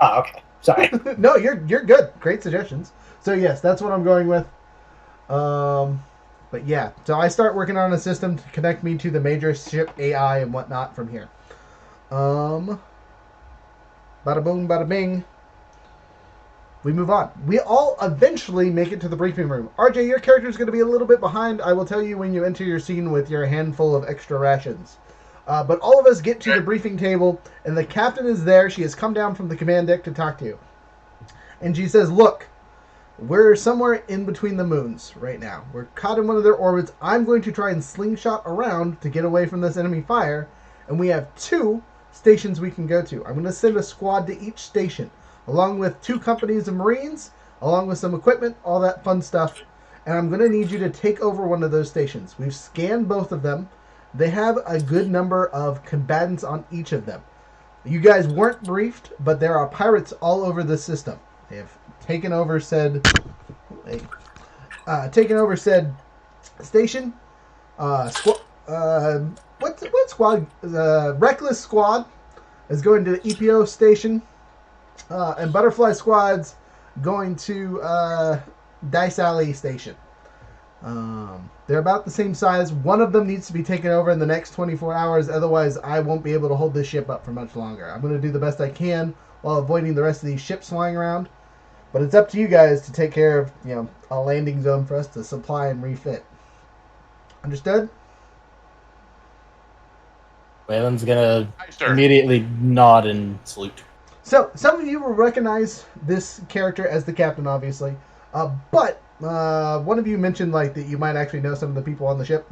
Oh, okay. Sorry. No, you're good. Great suggestions. So yes, that's what I'm going with. But yeah, so I start working on a system to connect me to the major ship AI and whatnot from here. Bada boom, bada bing. We move on. We all eventually make it to the briefing room. RJ, your character is going to be a little bit behind. I will tell you when you enter your scene with your handful of extra rations. But all of us get to the briefing table, and the captain is there. She has come down from the command deck to talk to you. And she says, look, we're somewhere in between the moons right now. We're caught in one of their orbits. I'm going to try and slingshot around to get away from this enemy fire. And we have 2 stations we can go to. I'm going to send a squad to each station, along with 2 companies of Marines, along with some equipment, all that fun stuff. And I'm going to need you to take over one of those stations. We've scanned both of them. They have a good number of combatants on each of them. You guys weren't briefed, but there are pirates all over the system. They have taken over said station. What squad? Reckless Squad is going to the EPO station, and Butterfly Squad's going to Dice Alley station. They're about the same size. One of them needs to be taken over in the next 24 hours. Otherwise, I won't be able to hold this ship up for much longer. I'm going to do the best I can while avoiding the rest of these ships flying around. But it's up to you guys to take care of, a landing zone for us to supply and refit. Understood? Waylon's gonna Hi, sir. immediately nod and salute. So, some of you will recognize this character as the captain, obviously. But one of you mentioned that you might actually know some of the people on the ship.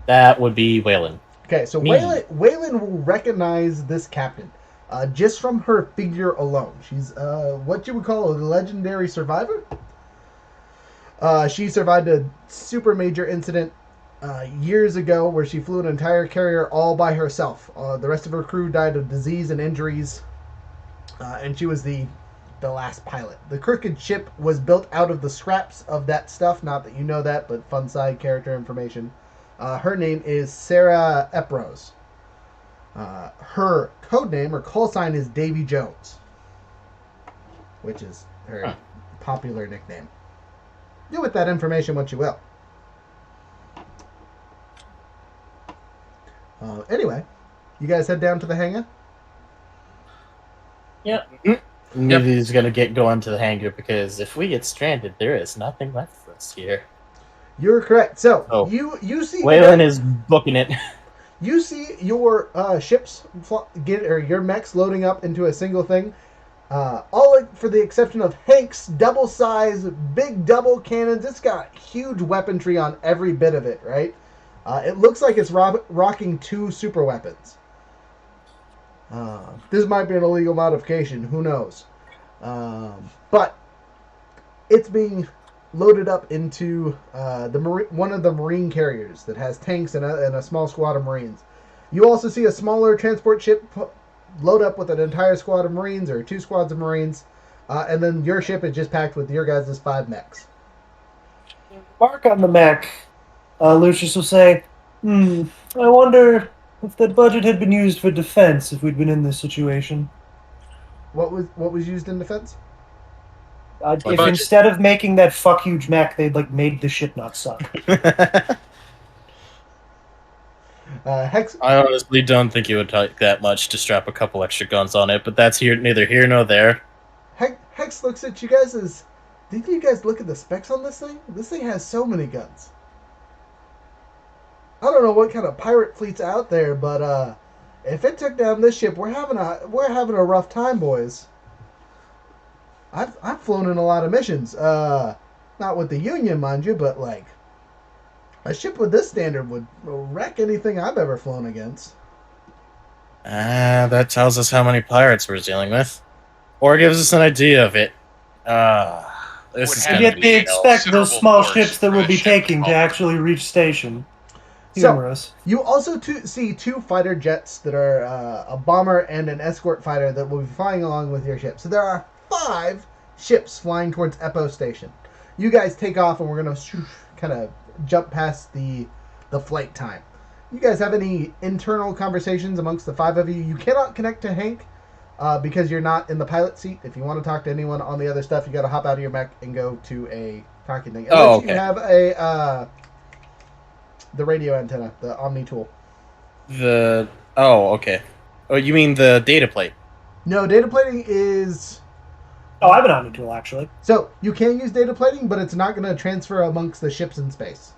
That would be Waylon. Okay, so Me. Waylon will recognize this captain just from her figure alone. She's what you would call a legendary survivor. She survived a super major incident years ago where she flew an entire carrier all by herself. The rest of her crew died of disease and injuries, and she was the last pilot. The crooked ship was built out of the scraps of that stuff. Not that you know that, but fun side character information. Her name is Sarah Epros. Her code name or call sign is Davy Jones, which is her popular nickname. Do with that information what you will. Anyway, you guys head down to the hangar? Yep. Maybe he's gonna get going to the hangar because if we get stranded, there is nothing left for us here. You're correct. So, Oh. you see... Waylon is booking it. You see your ships your mechs loading up into a single thing. All for the exception of Hank's double-sized, big double cannons. It's got huge weaponry on every bit of it, right? It looks like it's rocking 2 super weapons. This might be an illegal modification. Who knows? But it's being loaded up into one of the marine carriers that has tanks and a small squad of marines. You also see a smaller transport ship load up with an entire squad of marines or 2 squads of marines, and then your ship is just packed with your guys' 5 mechs. Mark on the mech. Lucius will say, I wonder if that budget had been used for defense if we'd been in this situation. What was used in defense? If budget. instead of making that fuck huge mech, they'd made the ship not suck. Hex. I honestly don't think it would take that much to strap a couple extra guns on it, but that's neither here nor there. Hex looks at you guys as... Did you guys look at the specs on this thing? This thing has so many guns. I don't know what kind of pirate fleet's out there, but if it took down this ship, we're having a rough time, boys. I've flown in a lot of missions. Not with the Union, mind you, but like a ship with this standard would wreck anything I've ever flown against. That tells us how many pirates we're dealing with, or gives us an idea of it. This Would is have And gonna to yet be they be a hell. expect those considerable small force ships that for we'll this be ship to taking to fall. actually reach station. So Humorous. you also see two fighter jets that are a bomber and an escort fighter that will be flying along with your ship. So there are 5 ships flying towards Epo Station. You guys take off, and we're gonna kind of jump past the flight time. You guys have any internal conversations amongst the 5 of you? You cannot connect to Hank because you're not in the pilot seat. If you want to talk to anyone on the other stuff, you got to hop out of your mech and go to a talking thing. Unless Oh, you okay. have a the radio antenna, the Omni tool. Okay. Oh, you mean the data plate? No, data plating is Oh, I have an Omni tool actually. so you can use data plating, but it's not going to transfer amongst the ships in space.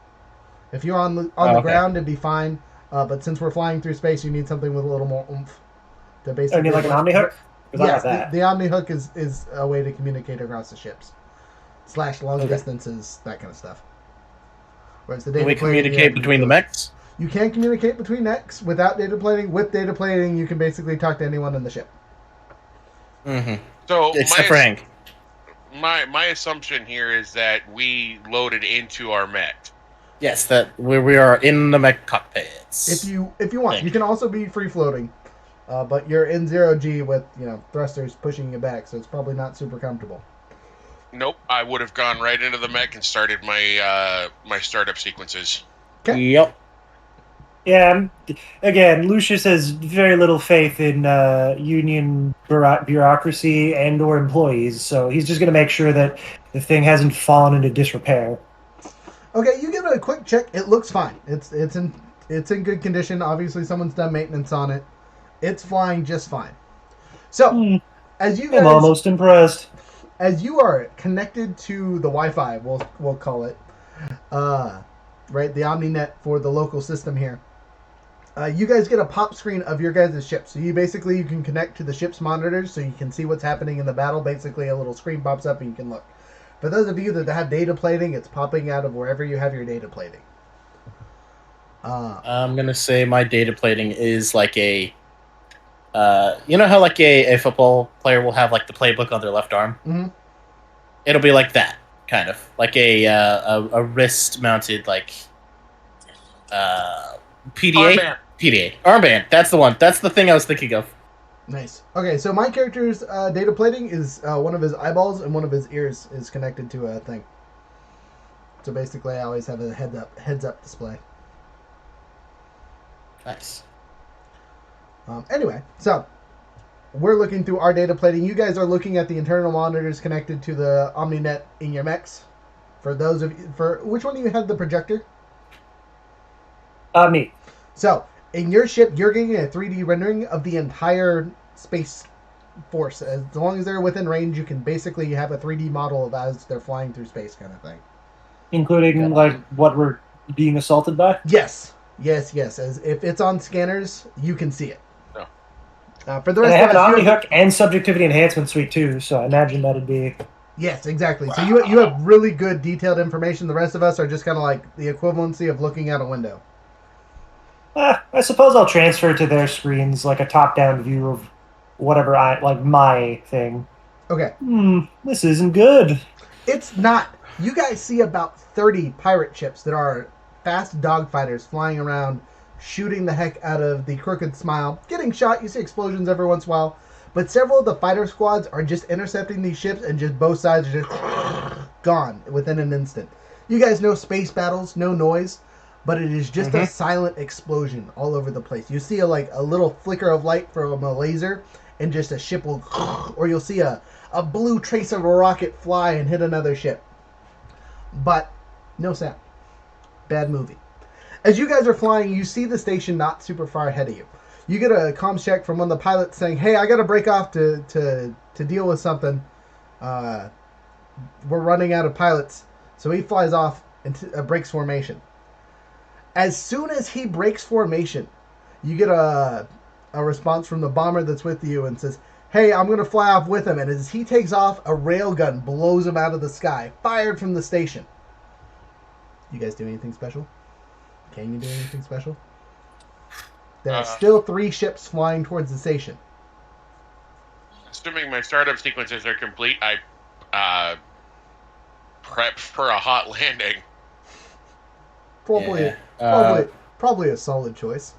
If you're on the Oh, okay. ground, it'd be fine. But since we're flying through space, you need something with a little more oomph to basically. I mean, like an Omni hook. Because I Yes, have that. the Omni hook is a way to communicate across the ships, / long Okay. distances, that kind of stuff. Whereas the Can data we plating, communicate between the mechs? You can communicate between mechs without data plating. With data plating, you can basically talk to anyone in the ship. Mm-hmm. So Except for Hank. my assumption here is that we loaded into our mech. Yes, that we are in the mech cockpits. If you want, Thank you can also be free floating, but you're in 0G with thrusters pushing you back, so it's probably not super comfortable. Nope, I would have gone right into the mech and started my my startup sequences. Okay. Yep. Yeah. Again, Lucius has very little faith in union bureaucracy and/or employees, so he's just going to make sure that the thing hasn't fallen into disrepair. Okay, you give it a quick check. It looks fine. It's in good condition. Obviously, someone's done maintenance on it. It's flying just fine. So, as you I'm guys, almost impressed. as you are connected to the Wi-Fi, we'll call it, right, the OmniNet for the local system here. You guys get a pop screen of your guys' ship. So you can connect to the ship's monitors so you can see what's happening in the battle. Basically, a little screen pops up and you can look. For those of you that have data plating, it's popping out of wherever you have your data plating. I'm gonna say my data plating is like a. You know how like a football player will have like the playbook on their left arm? Mm-hmm. It'll be like that, kind of like a wrist mounted like PDA. Armband. PDA armband. That's the one. That's the thing I was thinking of. Nice. Okay, so my character's data plating is one of his eyeballs and one of his ears is connected to a thing. So basically, I always have a heads up display. Nice. Anyway, so we're looking through our data plating. You guys are looking at the internal monitors connected to the OmniNet in your mechs. For those of you, for which one of you had the projector? Me. So in your ship, you're getting a 3D rendering of the entire space force. As long as they're within range, you can basically have a 3D model of as they're flying through space, kind of thing. Including, like, what we're being assaulted by? Yes. As if it's on scanners, you can see it. Oh. For the And rest I have of an us, Omni hook and subjectivity enhancement suite too, so I imagine that'd be. yes, exactly. So you have really good detailed information. The rest of us are just kind of like the equivalency of looking out a window. I suppose I'll transfer to their screens like a top-down view of whatever my thing. Okay. This isn't good. It's not. You guys see about 30 pirate ships that are fast dogfighters flying around, shooting the heck out of the Crooked Smile, getting shot. You see explosions every once in a while. But several of the fighter squads are just intercepting these ships, and just both sides are just gone within an instant. You guys know space battles, no noise, but it is just a silent explosion all over the place. You see a little flicker of light from a laser, and just a ship will, or you'll see a blue trace of a rocket fly and hit another ship. But no sound. Bad movie. As you guys are flying, you see the station not super far ahead of you. You get a comms check from one of the pilots saying, "Hey, I got to break off to deal with something. We're running out of pilots." So he flies off and breaks formation. As soon as he breaks formation, you get a response from the bomber that's with you and says, hey, I'm going to fly off with him. And as he takes off, a railgun blows him out of the sky, fired from the station. You guys do anything special? Can you do anything special? There are still 3 ships flying towards the station. Assuming my startup sequences are complete, I prep for a hot landing. Probably, Yeah. probably a solid choice.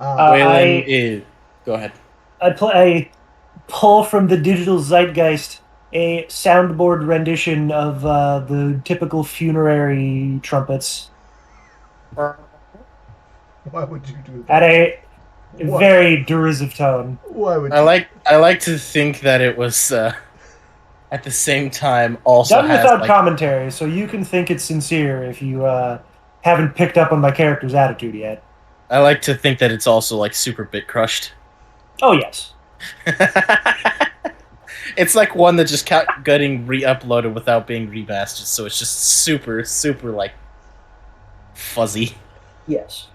Waylon, go ahead. I pull from the digital zeitgeist a soundboard rendition of the typical funerary trumpets Why would you do at that? a What? very derisive tone. Why would you? I like to think that it was at the same time also Done has without like, commentary, so you can think it's sincere if you haven't picked up on my character's attitude yet. I like to think that it's also like super bit crushed. Oh, yes. It's like one that just kept getting re-uploaded without being remastered, so it's just super like fuzzy. Yes.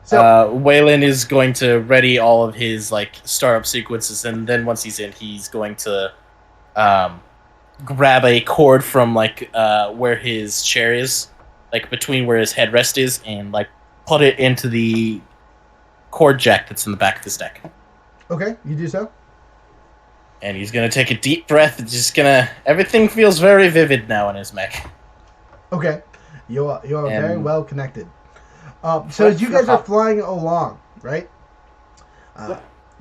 So, Waylon is going to ready all of his like startup sequences, and then once he's in, he's going to grab a cord from like where his chair is, like between where his headrest is, and like put it into the cord jack that's in the back of his deck. okay, you do so. And he's gonna take a deep breath. And just gonna. Everything feels very vivid now in his mech. Okay, you are And- very well connected. So as you guys are flying along, right?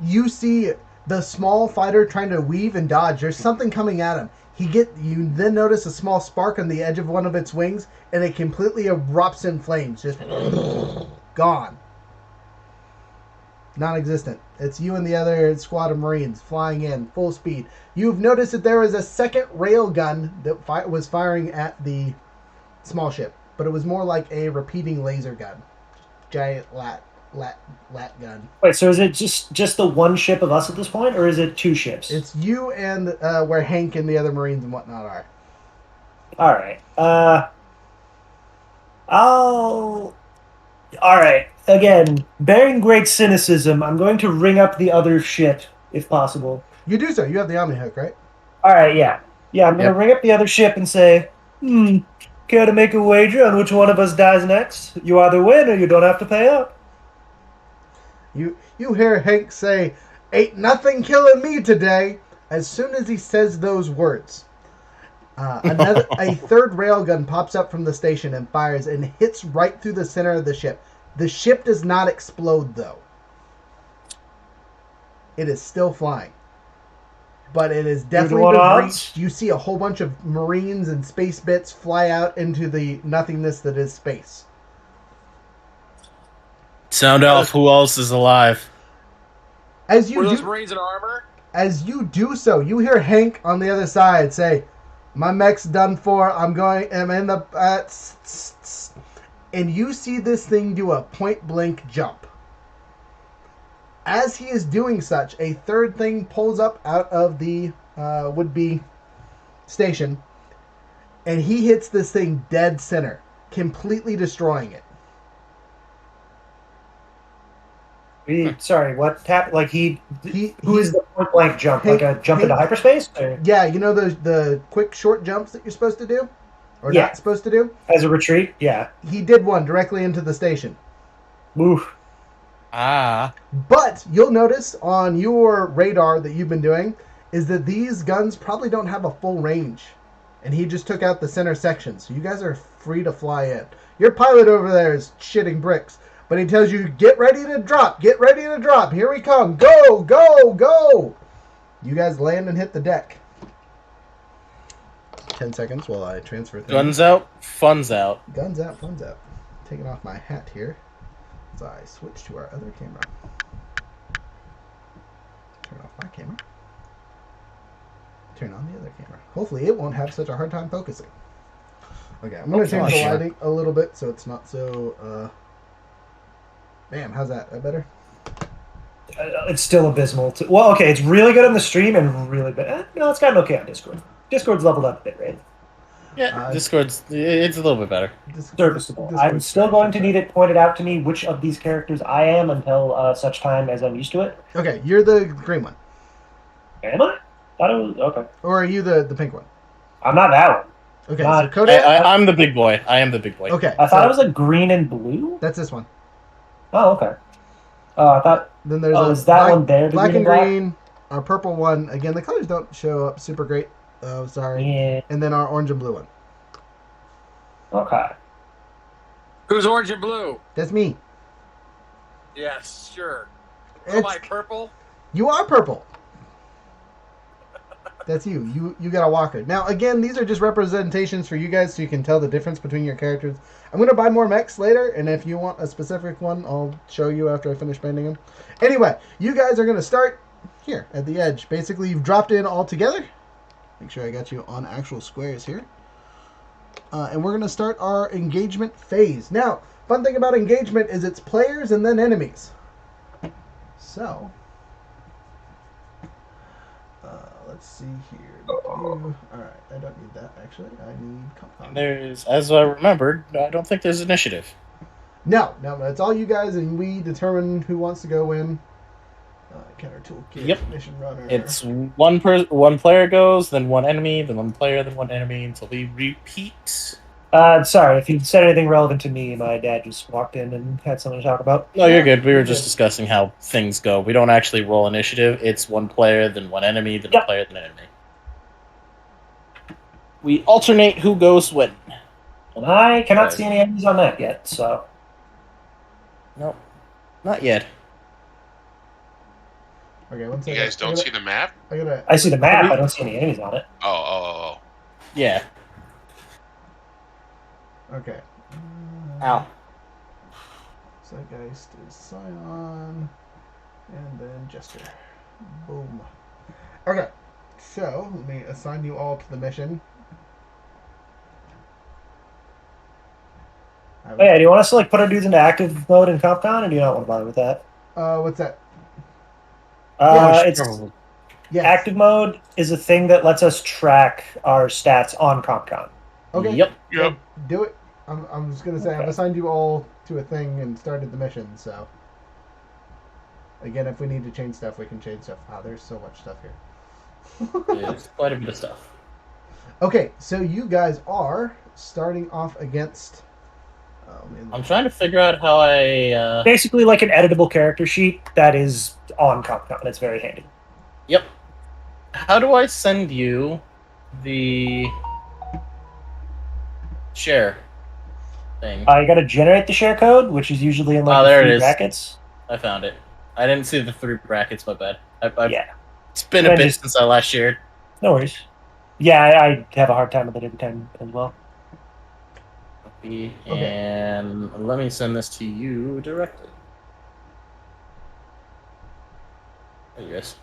You see the small fighter trying to weave and dodge. There's something coming at him. You then notice a small spark on the edge of one of its wings, and it completely erupts in flames, just gone, non-existent. It's you and the other squad of Marines flying in full speed. You've noticed that there was a second railgun that was firing at the small ship, but it was more like a repeating laser gun, giant lat gun. Wait, so is it just the one ship of us at this point, or is it 2 ships? It's you and where Hank and the other Marines and whatnot are. All right. All right. Again, bearing great cynicism, I'm going to ring up the other ship, if possible. You do so. You have the Omni Hook, right? All right, yeah. Yeah, I'm going to ring up the other ship and say, care to make a wager on which one of us dies next? You either win or you don't have to pay up. You hear Hank say, "Ain't nothing killing me today." As soon as he says those words, a third railgun pops up from the station and fires and hits right through the center of the ship. The ship does not explode, though. It is still flying. But it is definitely been breached. You see a whole bunch of Marines and space bits fly out into the nothingness that is space. Sound off. Who else is alive? As you Were those do, Marines in armor? as you do so, you hear Hank on the other side say, "My mech's done for. I'm in the and you see this thing do a point blank jump. As he is doing such, a third thing pulls up out of the would-be station, and he hits this thing dead center, completely destroying it. Sorry, what happened? Like who is the point blank jump? Hank- Like a jump into Hank- hyperspace? Or Yeah, you know the quick short jumps that you're supposed to do? Or Yeah. not supposed to do? as a retreat? Yeah. He did one directly into the station. Oof. But you'll notice on your radar that you've been doing is that these guns probably don't have a full range. And he just took out the center section. So you guys are free to fly in. Your pilot over there is shitting bricks. But he tells you, get ready to drop. Get ready to drop. Here we come. Go, go, go. You guys land and hit the deck. 10 seconds while I transfer things. Guns out, fun's out. Guns out, fun's out. Taking off my hat here as I switch to our other camera. Turn off my camera. Turn on the other camera. Hopefully it won't have such a hard time focusing. Okay, I'm going to change the lighting a little bit so it's not so... Bam, how's that? That better? It's still abysmal. Well, okay, it's really good on the stream and really bad. No, it's gotten okay on Discord. Discord's leveled up a bit, right? Yeah, Discord's it's a little bit better. Serviceable. I'm still going to need it pointed out to me which of these characters I am until such time as I'm used to it. Okay, you're the green one. Am I? Thought it was okay. Or are you the pink one? I'm not that one. Okay, Not- so Kodak. I'm the big boy. I am the big boy. Okay, I thought so it was a green and blue. that's this one. Oh, okay. Oh, I thought. Then there's Oh, a is that one there? The black green and black? green. Our purple one. Again, the colors don't show up super great. Oh, sorry. Yeah. And then our orange and blue one. Okay. Who's orange and blue? That's me. Yes, sure. It's, Am I purple? you are purple. That's you. You got a walker. Now, again, these are just representations for you guys so you can tell the difference between your characters. I'm going to buy more mechs later, and if you want a specific one, I'll show you after I finish painting them. Anyway, you guys are going to start here at the edge. Basically, you've dropped in all together. Make sure I got you on actual squares here. And we're going to start our engagement phase. Now, fun thing about engagement is it's players and then enemies. So, let's see here. All right, I don't need that, actually. I need compound. There's, as I remembered, I don't think there's initiative. No, it's all you guys, and we determine who wants to go in. Counter toolkit, Yep. mission runner. It's one player goes, then one enemy, then one player, then one enemy until we repeat. Sorry, if you said anything relevant to me, my dad just walked in and had something to talk about. No, you're good. We were You're just good. discussing how things go. We don't actually roll initiative. It's one player, then one enemy, then Yep. a player, then an enemy. We alternate who goes when. And I cannot Right. see any enemies on that yet, so. No, not yet. Okay, one You second. guys don't see the map? I gotta. I see the map, I don't see any enemies on it. Oh. Yeah. Okay. Ow. Zeitgeist is Scion, and then Jester. Boom. Okay, so let me assign you all to the mission. Oh, yeah, do you want us to like put our dudes into active mode in CompCon, or do you not want to bother with that? What's that? It's Yes. active mode is a thing that lets us track our stats on CompCon. Okay. Yep. Yep. Do it. I'm just gonna say I've Okay. assigned you all to a thing and started the mission. So again, if we need to change stuff, we can change stuff. Wow, there's so much stuff here. There's quite a bit of stuff. Okay, so you guys are starting off against. I'm trying to figure out how I. Basically, like an editable character sheet that is on CompCon. It's very handy. Yep. How do I send you the share thing? You got to generate the share code, which is usually in like Oh, the there it 3 is. brackets. I found it. I didn't see the 3 brackets. My bad. Yeah, It's been And a then bit just- since I last shared. no worries. Yeah, I have a hard time with it every time as well. Okay. And let me send this to you directly. There you guys.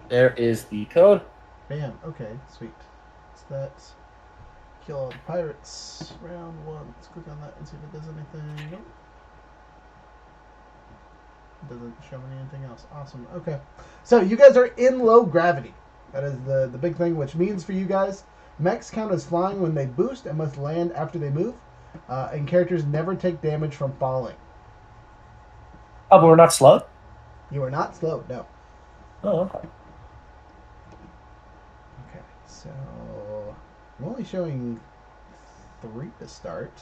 There is the code. Bam. Okay, sweet. So that's kill all the pirates. Round 1. Let's click on that and see if it does anything. Nope. It doesn't show me anything else. Awesome. Okay. So you guys are in low gravity. That is the big thing, which means for you guys, mechs count as flying when they boost and must land after they move. And characters never take damage from falling. Oh, but we're not slow? You are not slowed, no. Oh, okay. Okay, so I'm only showing 3 to start.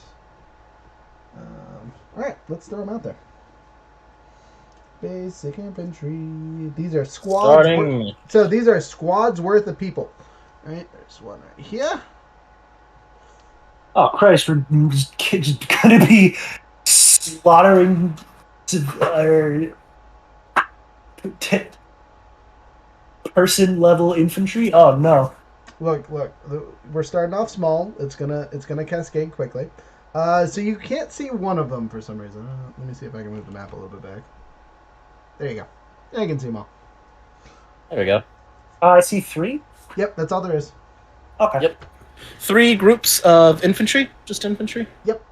Alright, let's throw them out there. Basic infantry. These are squads. Starting. So these are squads worth of people. Alright, there's one right here. Oh, Christ, we're just going to be slaughtering person-level infantry? Oh, no. Look. We're starting off small. It's gonna cascade quickly. So you can't see one of them for some reason. Let me see if I can move the map a little bit back. There you go. Yeah, you can see them all. There we go. I see 3? Yep, that's all there is. Okay. Yep. 3 groups of infantry. Just infantry. Yep.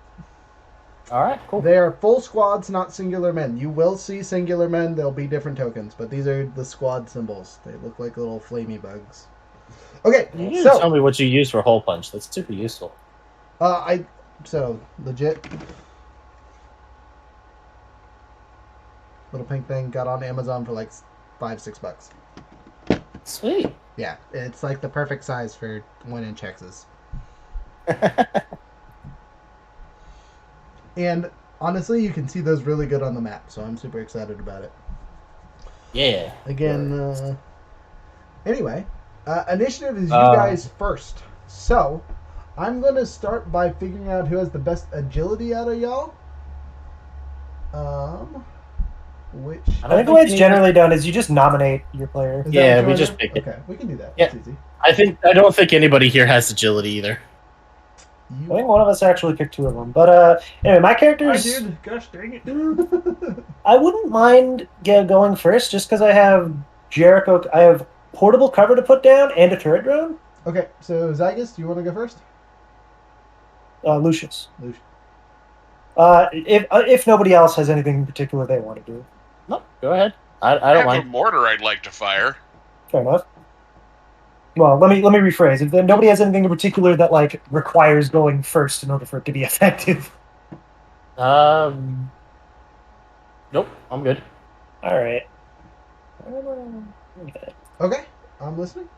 All right. Cool. They are full squads, not singular men. You will see singular men. There'll be different tokens, but these are the squad symbols. They look like little flamey bugs. Okay, You need to tell so me what you use for hole punch. That's super useful. legit little pink thing got on Amazon for like $5-6. Sweet. Yeah, it's like the perfect size for 1-inch hexes. And honestly, you can see those really good on the map, so I'm super excited about it. Yeah. Again, anyway, initiative is you guys first. So, I'm going to start by figuring out who has the best agility out of y'all. Which... I think the way it's generally done is you just nominate your player. Is Yeah, that what we you just wanna do? pick it. Okay, we can do that. Yeah. That's easy. I don't think anybody here has agility either. I think one of us actually picked 2 of them. But anyway, my characters. I did. Gosh dang it. I wouldn't mind going first just because I have Jericho. I have portable cover to put down and a turret drone. Okay, so Zygus, do you want to go first? Lucius. Lucius. If nobody else has anything in particular they want to do. No, go ahead. I I don't have mind. a mortar I'd like to fire. Fair enough. Well, let me rephrase. If nobody has anything in particular that like requires going first in order for it to be effective. Nope, I'm good. All right. Okay, I'm listening.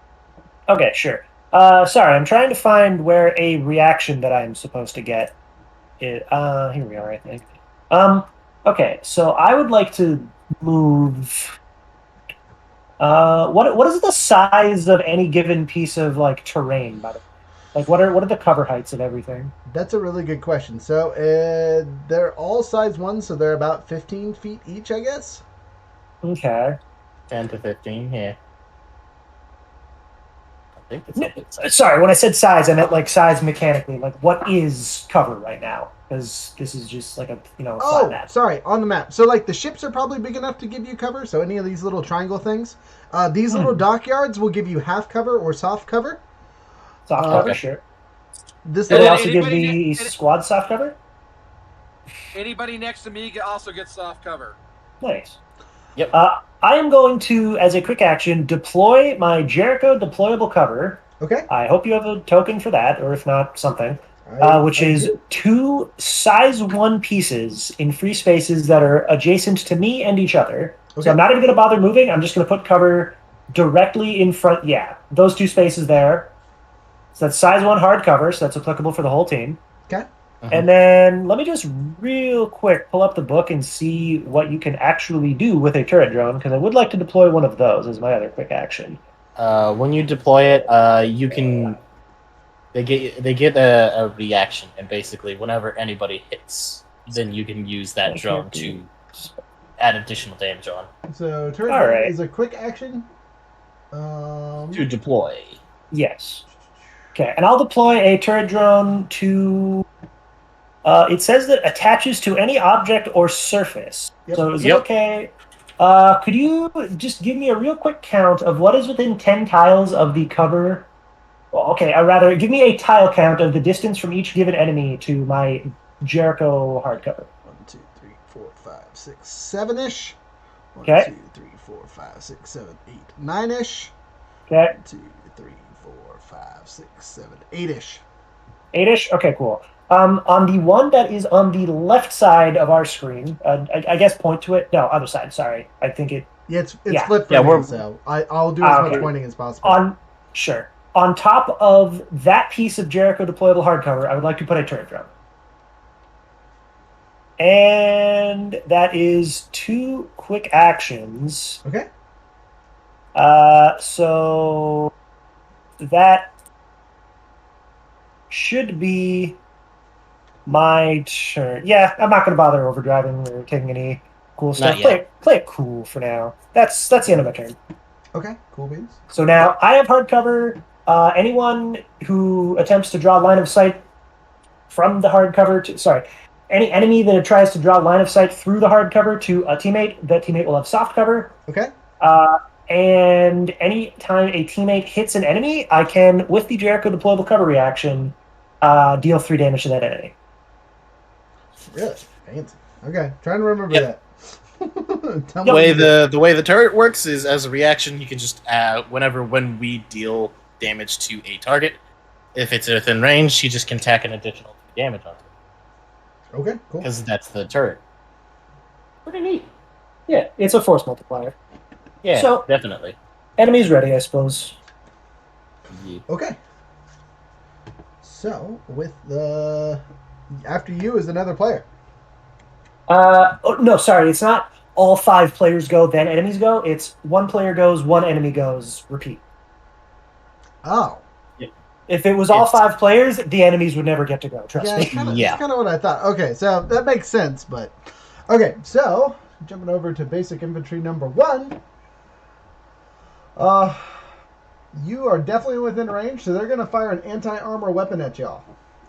Okay, sure. Sorry, I'm trying to find where a reaction that I'm supposed to get. Here we are, I think. Okay, so I would like to move. What is the size of any given piece of like terrain? By the way, like what are the cover heights of everything? That's a really good question. So they're all size 1, so they're about 15 feet each, I guess. Okay. 10 to 15, yeah. I think it's a good size. Sorry, when I said size, I meant like size mechanically. Like, what is cover right now? Because this is just like a flat Oh, map. sorry, on the map. So like the ships are probably big enough to give you cover. So any of these little triangle things, these little dockyards will give you half cover or soft cover. Soft cover, Okay. sure. This Do they little, also give anybody- the squad soft cover? Anybody next to me also gets soft cover. Nice. Yep. I am going to, as a quick action, deploy my Jericho deployable cover. okay, I hope you have a token for that, or if not, something. Which I is do. 2 size 1 pieces in free spaces that are adjacent to me and each other. Okay. So I'm not even going to bother moving. I'm just going to put cover directly in front. Yeah, those 2 spaces there. So that's size 1 hard cover, so that's applicable for the whole team. Okay. And then let me just real quick pull up the book and see what you can actually do with a turret drone, because I would like to deploy one of those as my other quick action. When you deploy it, you can. They get a reaction, and basically, whenever anybody hits, then you can use that drone to add additional damage on. So turret All drone right. is a quick action. To deploy. Yes. Okay, and I'll deploy a turret drone to. It says that attaches to any object or surface. Yep. So is it Yep. okay? Could you just give me a real quick count of what is within 10 tiles of the cover? Well, okay, rather give me a tile count of the distance from each given enemy to my Jericho hardcover. 1, 2, 3, 4, 5, 6, 7-ish. 1, Okay. 2, 3, 4, 5, 6, 7, 8, 9-ish. Okay, 1, 2, 3, 4, 5, 6, 7, 8-ish. 8-ish. Okay, cool. On the one that is on the left side of our screen, I guess point to it. No, other side. Sorry, I think it. Yeah, it's Yeah. flipped for Yeah, me, we're- so I'll do as much okay. pointing as possible. On top of that piece of Jericho deployable hardcover, I would like to put a turret drone. And that is 2 quick actions. Okay. So that should be my turn. Yeah, I'm not going to bother overdriving or taking any cool stuff. yet. Play it cool for now. That's the end of my turn. Okay, cool beans. So now I have hardcover. Anyone who attempts to draw line of sight from the hardcover to any enemy that tries to draw line of sight through the hardcover to a teammate, that teammate will have soft cover. Okay. And any time a teammate hits an enemy, I can, with the Jericho deployable cover reaction, deal 3 damage to that enemy. Really fancy. Okay, trying to remember Yep. that. Tell The me way what the way the turret works is as a reaction, you can just when we deal damage to a target, if it's within range, you just can tack an additional damage on it you do. Okay, cool. because that's the turret. Pretty neat. Yeah, it's a force multiplier. Yeah, So- definitely. Enemies ready, I suppose. Okay. So with the after you is another player. Oh, no, sorry. It's not all 5 players go, then enemies go. It's 1 player goes, 1 enemy goes, repeat. Oh. If it was all It's- 5 players, the enemies would never get to go. Trust Yeah, me. it's kind of Yeah. what I thought. Okay, so that makes sense, but okay, so jumping over to basic infantry number 1. You are definitely within range, so they're going to fire an anti-armor weapon at y'all.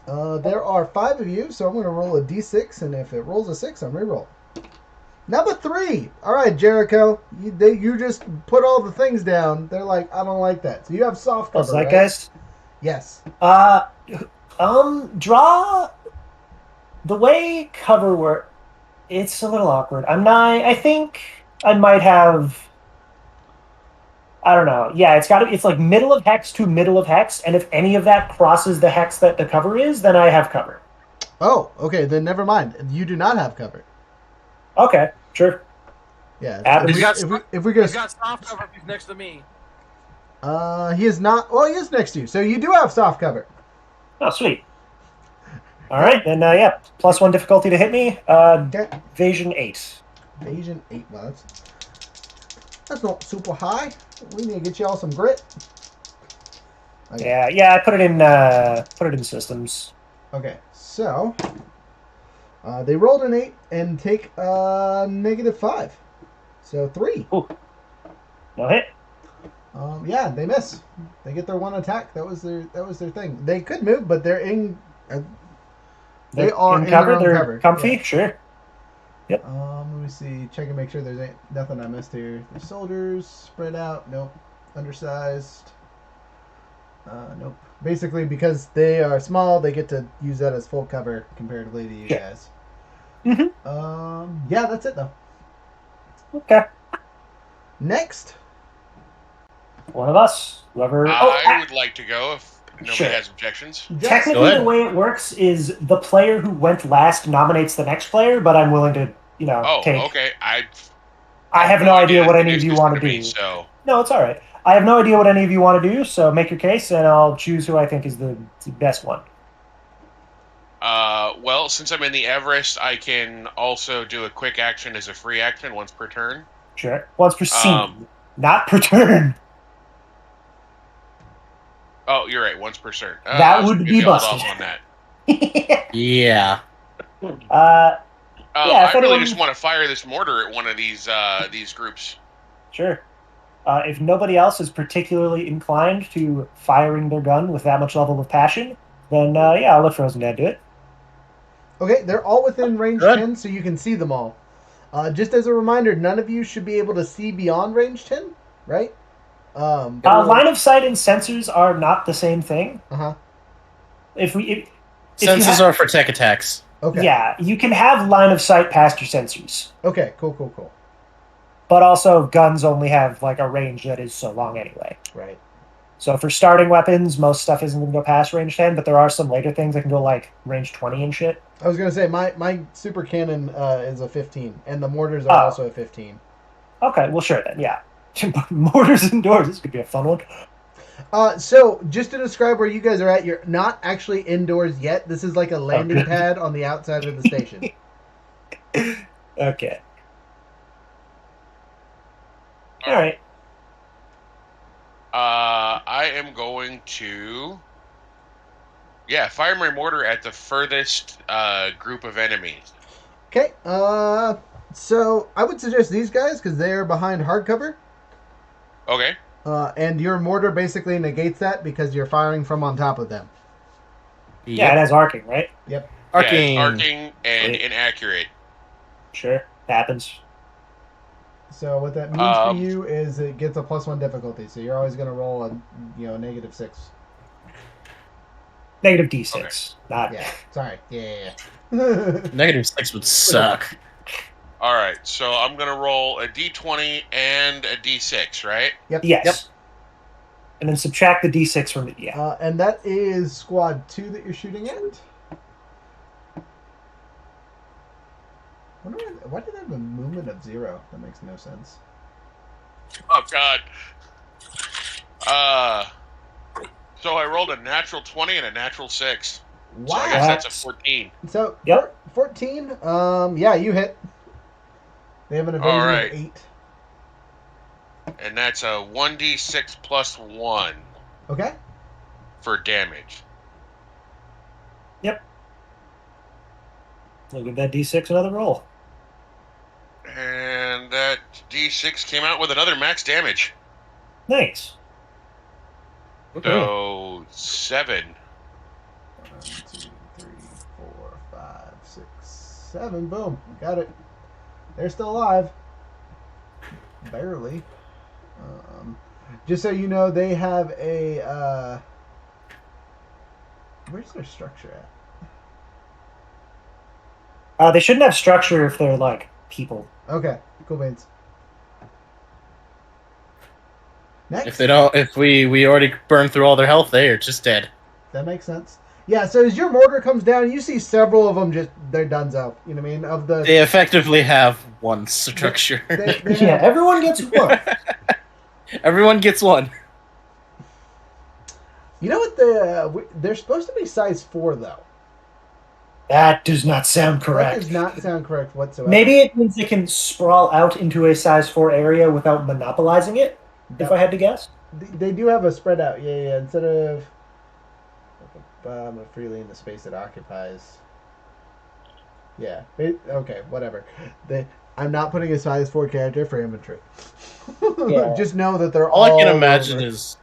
There are 5 of you, so I'm going to roll a d6, and if it rolls a 6, I'm re-roll. Number 3. All right, Jericho, you just put all the things down. They're like, I don't like that. So you have soft cover, What's that, right? guys? Yes. Draw the way cover work. It's a little awkward. I think I might have. I don't know. Yeah, it's like middle of hex to middle of hex, and if any of that crosses the hex that the cover is, then I have cover. Oh, okay, then never mind. You do not have cover. Okay, sure. Yeah. Happens. If we go, He's got soft cover if he's next to me. he is not. Well, he is next to you, so you do have soft cover. Oh, sweet. All right, then yeah, +1 difficulty to hit me. Okay. Evasion 8. Evasion 8. Well, that's not super high. We need to get y'all some grit. Okay. Yeah. I put it in systems. Okay, so they rolled an 8 and take -5, so 3. Ooh. No hit. Yeah, they miss. They get their 1 attack. That was their thing. They could move, but they're in. They are in cover. their own They're cover. comfy. Yeah. Sure. Yep. Let me see. Check and make sure there's nothing I missed here. The soldiers spread out. Nope. Undersized. Nope. Basically, because they are small, they get to use that as full cover comparatively to you guys. Mm-hmm. Yeah, that's it though. Okay. Next. One of us. Whoever. I would like to go if nobody Sure. has objections. Technically, the way it works is the player who went last nominates the next player, but I'm willing to, Oh, take. okay. I have no idea what any of you want to do. So No, it's all right. I have no idea what any of you want to do, so make your case, and I'll choose who I think is the best one. well, since I'm in the Everest, I can also do a quick action as a free action once per turn. Sure. Once per scene, not per turn. Oh, you're right. Once per turn. That would be hold busted. off on that. Yeah. Yeah, I really anyone- just want to fire this mortar at one of these groups. Sure. If nobody else is particularly inclined to firing their gun with that much level of passion, then yeah, I'll let Frozen Dad do it. Okay, they're all within range Good. 10, so you can see them all. Just as a reminder, none of you should be able to see beyond range 10, right? Line of sight and sensors are not the same thing. Uh-huh. If you Senses are for tech attacks. Okay. Yeah, you can have line of sight past your sensors, Okay, cool. but also guns only have like a range that is so long anyway. Right. So for starting weapons, most stuff isn't going to go past range 10, but there are some later things that can go like range 20 and shit. I was going to say, my super cannon is a 15, and the mortars are also a 15. Okay, well sure then, yeah. Mortars indoors, this could be a fun one. So, just to describe where you guys are at, you're not actually indoors yet. This is like a landing pad on the outside of the station. Okay. All right. I am going to, fire my mortar at the furthest group of enemies. Okay, so I would suggest these guys because they are behind hardcover. Okay. And your mortar basically negates that because you're firing from on top of them. Yeah, it has arcing, right? Yep. Arcing. Yeah, it's arcing and Sweet. inaccurate. Sure, happens. So what that means for you is it gets a +1 difficulty. So you're always going to roll a -6. Negative D6. Not. Yeah. Sorry. Yeah. -6 would suck. All right, so I'm gonna roll a d20 and a d6, right? Yep. Yes. Yep. And then subtract the D6 from it. Yeah. And that is squad 2 that you're shooting at. Why did I have a movement of 0? That makes no sense. Oh God. So I rolled a natural 20 and a natural 6. Wow. So I guess that's a That's- 14. So Yep. 14. Yeah, you hit. They have an All evasion right. of 8. And that's a 1d6 plus 1 Okay. for damage. Yep. We'll give that D6 another roll. And that d6 came out with another max damage. Nice. So 7. 1, 2, 3, 4, 5, 6, 7. Boom. Got it. They're still alive. Barely. Just so you know, they have a. Where's their structure at? They shouldn't have structure if they're like people. Okay. Cool beans. Next. If they don't, if we already burned through all their health, they are just dead. That makes sense. Yeah, so as your mortar comes down, you see several of them they're donezo. You know what I mean? Of the. They effectively have one structure. They Yeah, have, everyone gets one. Everyone gets one. you know what? They're supposed to be size 4, though. That does not sound That correct. does not sound correct whatsoever. Maybe it means they can sprawl out into a size 4 area without monopolizing it, if I had to guess. They do have a spread out. Yeah. Instead of. Freely in the space it occupies. Yeah. Okay, whatever. I'm not putting a size 4 character for infantry. Yeah. Just know that they're All I can over. imagine is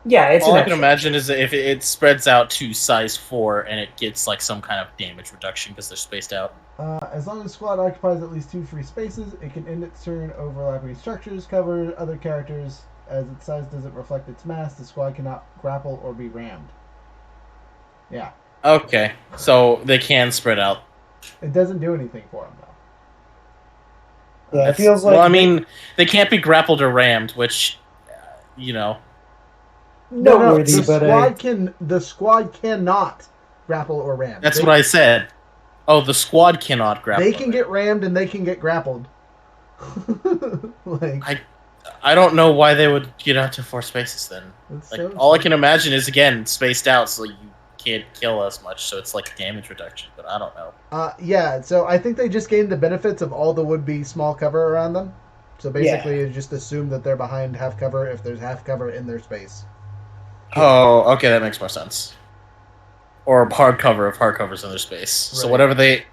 Yeah, it's all an I can extra. imagine is that if it spreads out to size 4 and it gets like some kind of damage reduction because they're spaced out. As long as the squad occupies at least 2 free spaces, it can end its turn overlapping structures, cover other characters. As its size doesn't reflect its mass, the squad cannot grapple or be rammed. Yeah. Okay, so they can spread out. It doesn't do anything for them, though. Yeah, it feels like. Well, I mean, they can't be grappled or rammed, which, you know. noteworthy, The but squad cannot grapple or ram. That's what I said. Oh, the squad cannot grapple. They can get rammed and they can get grappled. I don't know why they would get out to 4 spaces then. Like, all I can imagine is, again, spaced out, so you can't kill as much, so it's like damage reduction, but I don't know. Yeah, so I think they just gained the benefits of all the would-be small cover around them. So basically, you just assume that they're behind half cover if there's half cover in their space. Oh, okay, that makes more sense. Or hard cover if hard cover's in their space. So Right.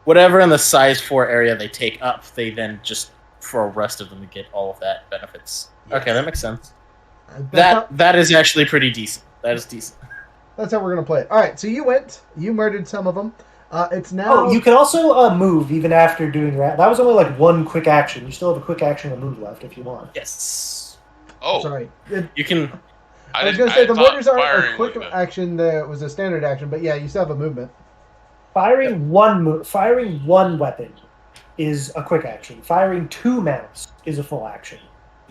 whatever in the size 4 area they take up, they then just, for the rest of them, to get all of that benefits. Yes. Okay, that makes sense. That's That is actually pretty decent. That is decent. That's how we're going to play it. All right, so you murdered some of them. It's now... Oh, you can also move even after doing that. That was only like one quick action. You still have a quick action and move left if you want. Yes. Oh, Sorry. You can... I was going to say, the mortars aren't a firing quick was a- action. It was a standard action, but yeah, you still have a movement. Firing one weapon is a quick action. Firing 2 mounts is a full action.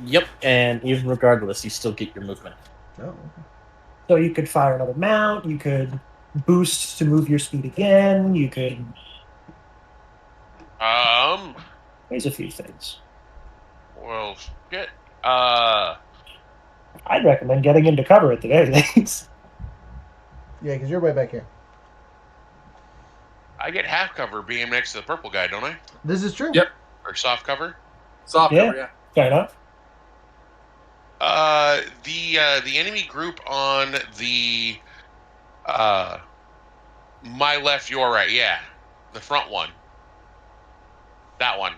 Yep, and even regardless, you still get your movement. Oh, okay. So you could fire another mount. You could boost to move your speed again. You could. There's a few things. Well, shit. I'd recommend getting into cover at the very least. Yeah, because you're way back here. I get half cover being next to the purple guy, don't I? This is true. Yep. Or soft cover? Soft Yeah. cover, yeah. Fair enough. The enemy group on the my left, your right, yeah, the front one, that one.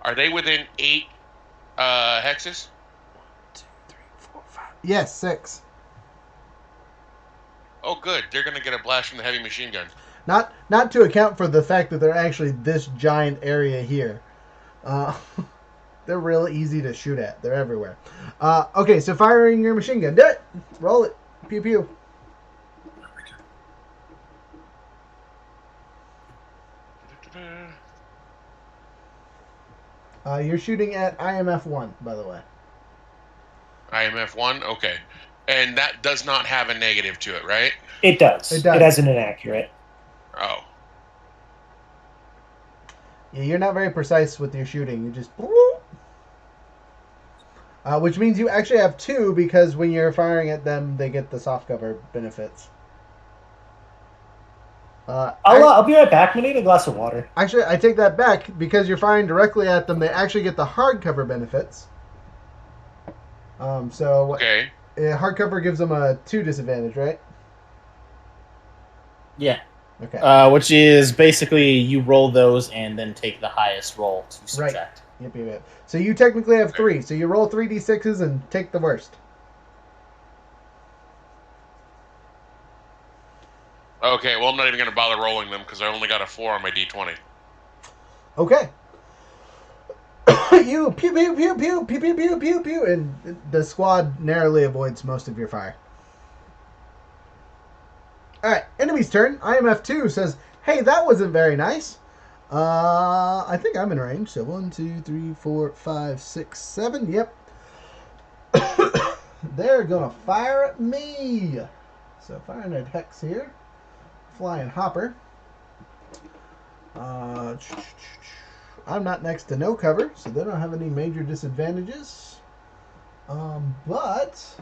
Are they within 8 hexes? 1, 2, 3, 4, 5. Yes, 6. Oh, good. They're gonna get a blast from the heavy machine gun. Not to account for the fact that they're actually this giant area here. They're real easy to shoot at. They're everywhere. Okay, so firing your machine gun. Do it. Roll it. Pew pew. You're shooting at IMF 1, by the way. IMF 1, okay, and that does not have a negative to it, right? It does. It does. It has an inaccurate. Oh, Yeah, you're not very precise with your shooting. You just... Which means you actually have 2 because when you're firing at them, they get the soft cover benefits. I'll be right back. I'm gonna need a glass of water. Actually, I take that back because you're firing directly at them. They actually get the hard cover benefits. Okay. Hard cover gives them a 2 disadvantage, right? Yeah. Okay. Which is basically you roll those and then take the highest roll to subtract. Yep. So you technically have 3. So you roll 3d6s and take the worst. Okay, well, I'm not even going to bother rolling them because I only got a 4 on my d20. Okay. You pew pew pew pew pew pew pew pew pew, and the squad narrowly avoids most of your fire. All right, enemy's turn. IMF 2 says, "Hey, that wasn't very nice." I think I'm in range. So 1, 2, 3, 4, 5, 6, 7. Yep. They're gonna fire at me. So firing at Hex here. Flying Hopper. I'm not next to no cover, so they don't have any major disadvantages. But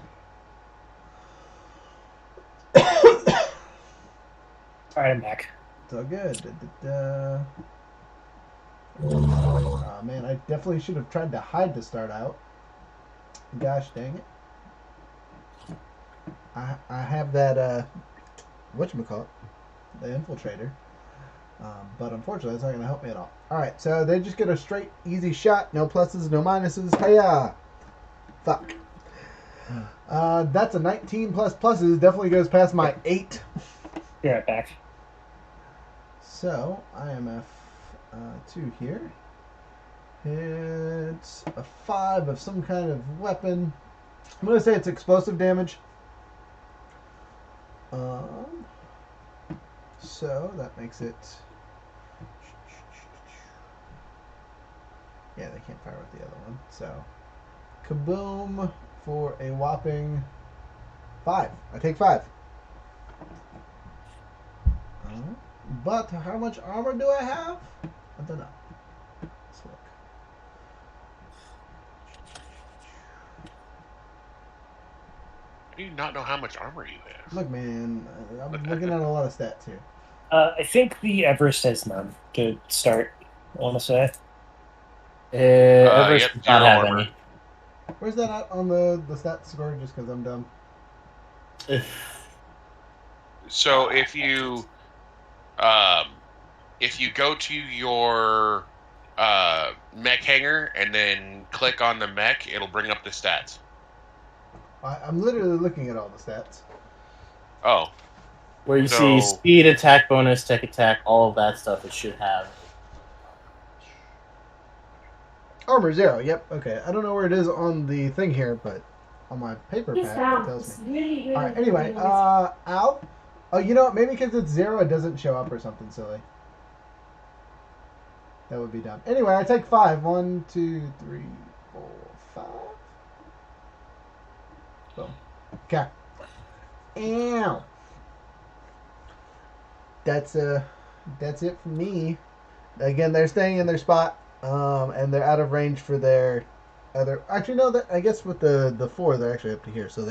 All right, I'm back. it's all good. Oh man, I definitely should have tried to hide to start out. Gosh dang it. I have that whatchamacallit, the infiltrator. But unfortunately, that's not going to help me at all. Alright, so they just get a straight, easy shot. No pluses, no minuses. Hiya! Fuck. That's a 19 plus pluses. Definitely goes past my 8. Be right back. So, IMF 2 here. It's a 5 of some kind of weapon. I'm going to say it's explosive damage. So, that makes it... Yeah, they can't fire with the other one. So, kaboom for a whopping 5. I take 5. But how much armor do I have? I don't know. Let's look. I do not know how much armor you have. Look, man, I'm looking at a lot of stats here. I think the Everest says none to start. I want to say. Everest Yep, does not 0 have armor. any. Where's that at on the stats score? Just because I'm dumb. So if you go to your mech hanger and then click on the mech, it'll bring up the stats. I'm literally looking at all the stats. Oh. Where you see speed, attack bonus, tech attack, all of that stuff, it should have. Armor 0. Yep. Okay. I don't know where it is on the thing here, but on my paper pack it tells me. All right. Anyway, out. Oh, you know what? Maybe because it's 0, it doesn't show up or something silly. That would be dumb. Anyway, I take 5. 1, 2, 3, 4, 5. Boom. Okay. Ow. That's it for me. Again, they're staying in their spot, and they're out of range for their other. Actually, no. I guess with the 4, they're actually up to here, so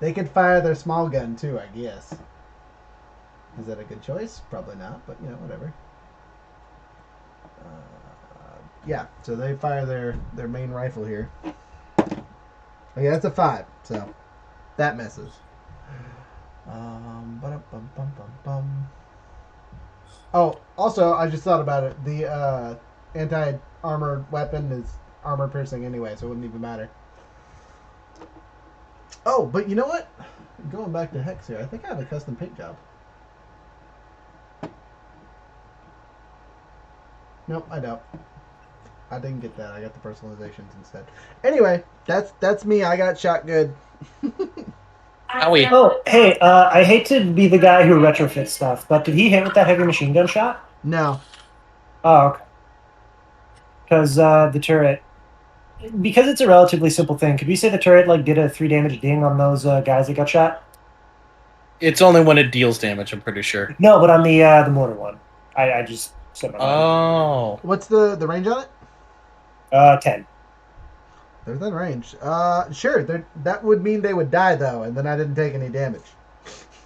they could fire their small gun too. I guess. Is that a good choice? Probably not, but whatever. Yeah, so they fire their main rifle here. Okay, that's a 5, so that misses. Oh, also, I just thought about it. The anti-armor weapon is armor piercing anyway, so it wouldn't even matter. Oh, but you know what? Going back to Hex here, I think I have a custom paint job. Nope, I don't. I didn't get that. I got the personalizations instead. Anyway, that's me. I got shot good. Owie. Oh, hey, I hate to be the guy who retrofits stuff, but did he hit with that heavy machine gun shot? No. Oh, okay. Because the turret, because it's a relatively simple thing, could we say the turret did a 3 damage ding on those guys that got shot? It's only when it deals damage, I'm pretty sure. No, but on the mortar one, I just said my mind. Oh. What's the range on it? 10. They're within range. Sure. That would mean they would die though, and then I didn't take any damage.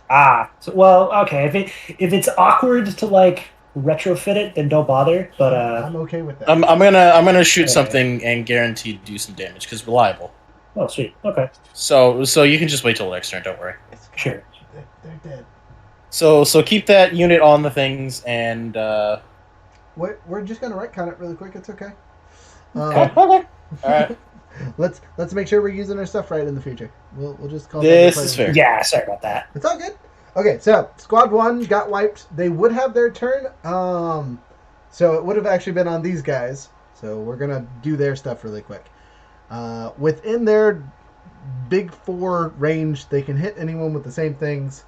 Well, okay. If it's awkward to like retrofit it, then don't bother. But I'm okay with that. I'm gonna shoot Okay. something and guarantee to do some damage because reliable. oh, sweet. Okay, So you can just wait till next turn. Don't worry. sure. They're dead. So keep that unit on the things and. We're just gonna retcon it really quick. It's okay. Okay. All right. Let's make sure we're using our stuff right in the future. We'll just call This that is fair. Yeah, sorry about that. It's all good. Okay, so squad 1 got wiped. They would have their turn. So it would have actually been on these guys. So we're gonna do their stuff really quick. Within their big 4 range, they can hit anyone with the same things.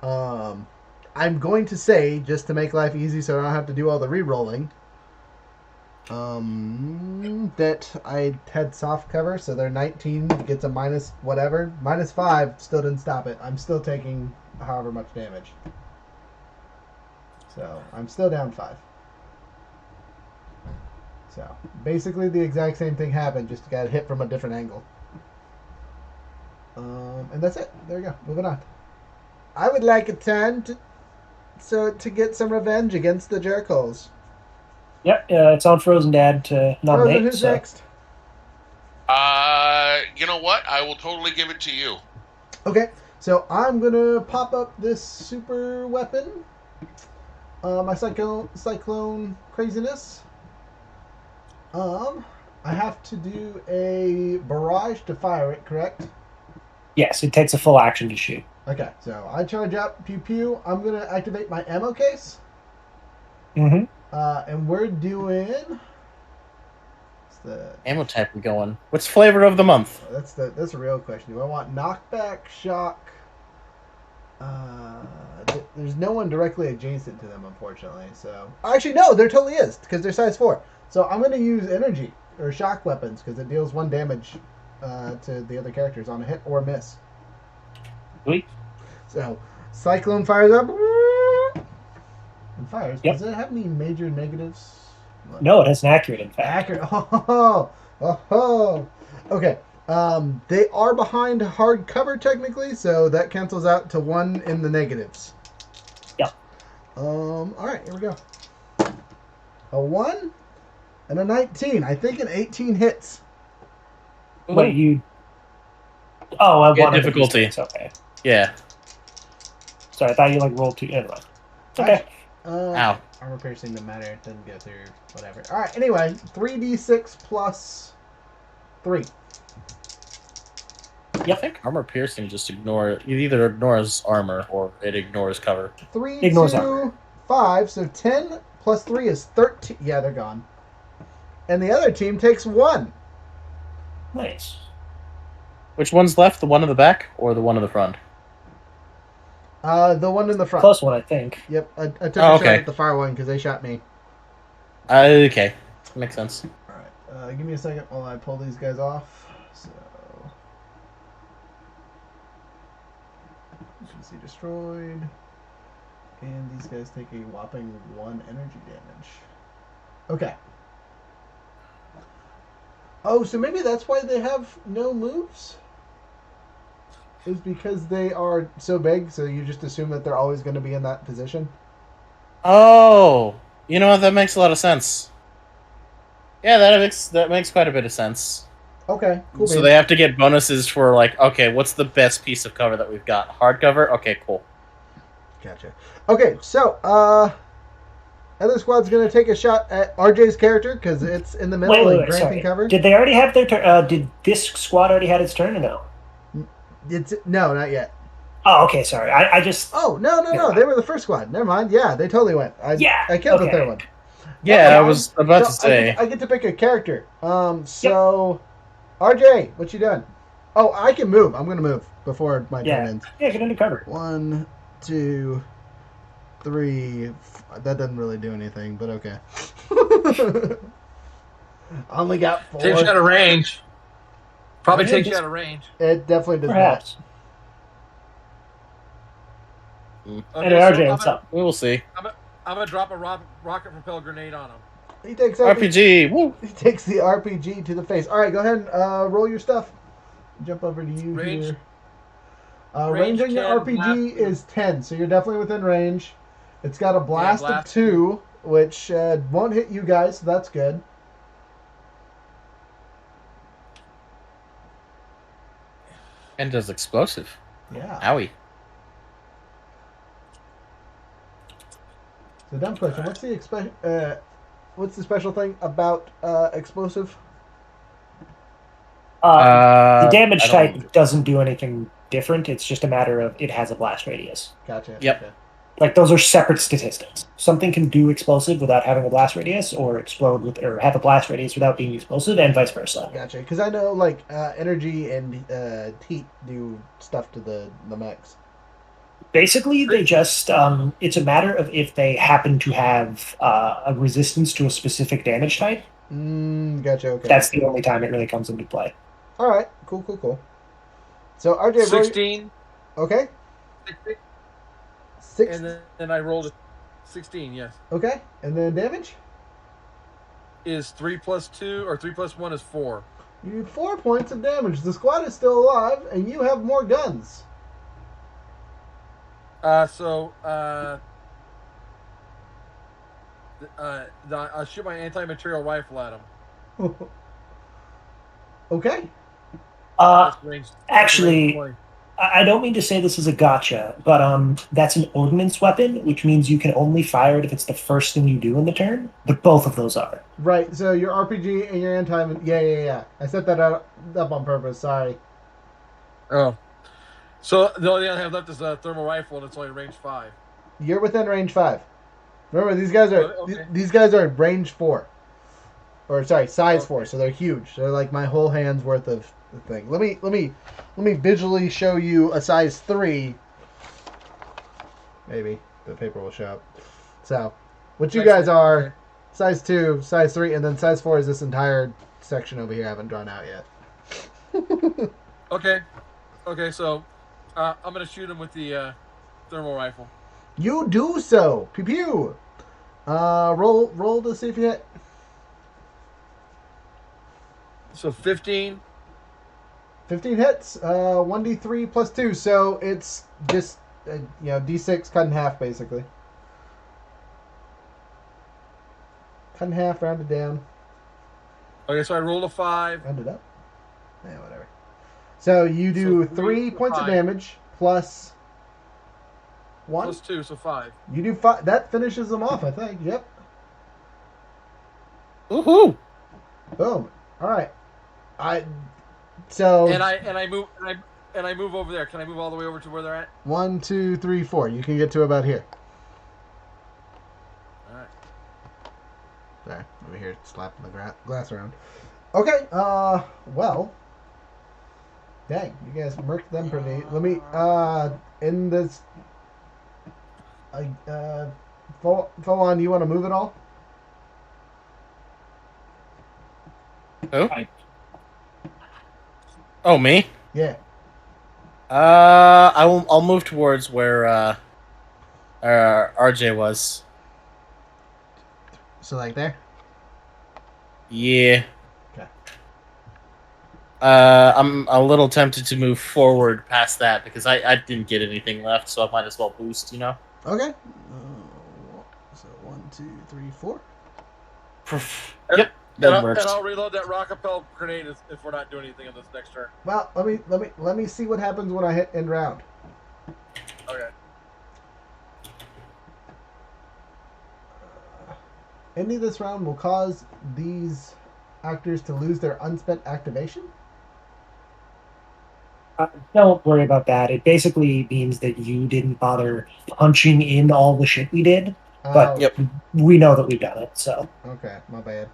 I'm going to say, just to make life easy so I don't have to do all the re-rolling, that I had soft cover, so their 19 gets a minus whatever. Minus 5 still didn't stop it. I'm still taking however much damage. So I'm still down 5. So basically the exact same thing happened, just got hit from a different angle. And that's it. There you go. Moving on. I would like a turn to get some revenge against the Jerkholes. Yep, it's on Frozen Dad to nominate. Frozen, who's so. next? You know what? I will totally give it to you. Okay, so I'm gonna pop up this super weapon. My cyclone craziness. I have to do a barrage to fire it, correct? Yes, it takes a full action to shoot. Okay, so I charge up, pew pew. I'm gonna activate my ammo case. Mm-hmm. And we're doing. What's the Ammo type we going. What's flavor of the month? That's a real question. Do I want knockback, shock? There's no one directly adjacent to them, unfortunately. So actually, no, there totally is because they're size 4. So I'm going to use energy or shock weapons because it deals 1 damage to the other characters on a hit or miss. Sweet. So Cyclone fires up and fires. Yep. Does it have any major negatives? No, it has an accurate, in fact. Accurate. Oh. Okay. They are behind hard cover technically, so that cancels out to 1 in the negatives. Yep. All right, here we go. A 1 and a 19. I think an 18 hits. Wait, you? Oh, I Yeah, wanted difficulty. Okay. Yeah. Sorry, I thought you like rolled 2. Anyway. It's okay. Ow. Armor piercing doesn't matter. It doesn't go through. Whatever. All right. Anyway, 3d6 plus 3. I think armor piercing just it either ignores armor or it ignores cover. 3 Ignores to armor. 5, so 10 plus 3 is 13. Yeah, they're gone. And the other team takes 1. Nice. Which one's left? The one in the back or the one in the front? The one in the front. Close one, I think. Yep, I took a Oh, shot okay. at the far one because they shot me. Okay. Makes sense. All right, give me a second while I pull these guys off. So, efficiency destroyed, and these guys take a whopping 1 energy damage. Okay. Oh, so maybe that's why they have no moves? Is because they are so big, so you just assume that they're always going to be in that position? Oh, you know what? That makes a lot of sense. Yeah, that makes quite a bit of sense. Okay, cool. So they have to get bonuses for like, okay, what's the best piece of cover that we've got? Hardcover? Okay, cool. Gotcha. Okay, so, other squad's going to take a shot at RJ's character because it's in the middle and granting sorry. cover. Did they already have their turn? Did this squad already had its turn or no? No, not yet. Oh, okay, sorry. I just... Oh, no. They were the first squad. Never mind. Yeah, they totally went. I killed the third one. Yeah, Okay, I was about to so say. I get to pick a character. So, RJ, what you doing? Oh, I can move. I'm going to move before my turn ends. Yeah, get into cover. 1, 2, 3. That doesn't really do anything, but okay. I only got 4. Takes you out of range. Probably takes you out of range. It definitely does Perhaps. Okay, Anyway, RJ, what's up? We will see. I'm gonna drop a rocket propelled grenade on him. He takes RPG. Woo. He takes the RPG to the face. All right, go ahead and roll your stuff. Jump over to you Range- here. range Range on your 10, RPG blast- is 10, so you're definitely within range. It's got a blast of blast 2, which won't hit you guys, so that's good. And does explosive. Yeah. Owie. So dumb question. What's the special thing about explosive? The damage I type don't- doesn't do anything different. It's just a matter of it has a blast radius. Gotcha. Yep. Okay. Like those are separate statistics. Something can do explosive without having a blast radius, or explode with, or have a blast radius without being explosive, and vice versa. Gotcha. Because I know like energy and heat do stuff to the mechs. Basically, they just it's a matter of if they happen to have a resistance to a specific damage type. Gotcha. Okay. That's the only time it really comes into play. All right. Cool. So RJ, roll 16. okay. 16, 6. and then I rolled a 16. Yes, Okay. And then damage. is 3 plus 2 or 3 plus 1 is 4. You do 4 points of damage. The squad is still alive, and you have more guns. I'll shoot my anti-material rifle at him. Okay. Uh, That's range- actually- range 20. I don't mean to say this is a gotcha, but that's an ordnance weapon, which means you can only fire it if it's the first thing you do in the turn. But both of those are. Right. So your RPG and your anti. Yeah. I set that up on purpose. Sorry. Oh, so the only thing I have left is a thermal rifle, and it's only range 5. You're within range 5. Remember, these guys are Okay. these guys are range 4, or sorry, size 4. So they're huge. They're like my whole hand's worth of thing. Let me visually show you a size 3. Maybe the paper will show up. So, what you guys are, Okay. size 2, size 3, and then size 4 is this entire section over here I haven't drawn out yet. Okay. So I'm gonna shoot him with the thermal rifle. You do so. Pew pew. Roll to see if you hit. So 15. 15 hits. 1d3 plus 2. So it's just d6 cut in half basically. Cut in half, rounded down, Okay, so I rolled a 5. rounded up. Yeah, whatever. So you do So 3 points of 5. damage plus 1. Plus 2, so 5. You do 5. That finishes them off, I think. Yep. Woohoo! Boom. All right. So And I move over there. Can I move all the way over to where they're at? 1, 2, 3, 4. You can get to about here. All right. Sorry, over here, slapping the glass around. Okay. Well. Dang, you guys murked them pretty. Let me in this. Full on. You want to move it all? Who? Oh, me? Yeah. I'll move towards where RJ was. So like there. Yeah. Okay. I'm a little tempted to move forward past that because I didn't get anything left, so I might as well boost, you know? Okay. So 1, 2, 3, 4. Yep, And I'll reload that rockapel grenade if we're not doing anything on this next turn. Well, let me see what happens when I hit end round. Okay. Ending this round will cause these actors to lose their unspent activation. Don't worry about that. It basically means that you didn't bother punching in all the shit we did, but Yep. we know that we've done it. So Okay, my bad.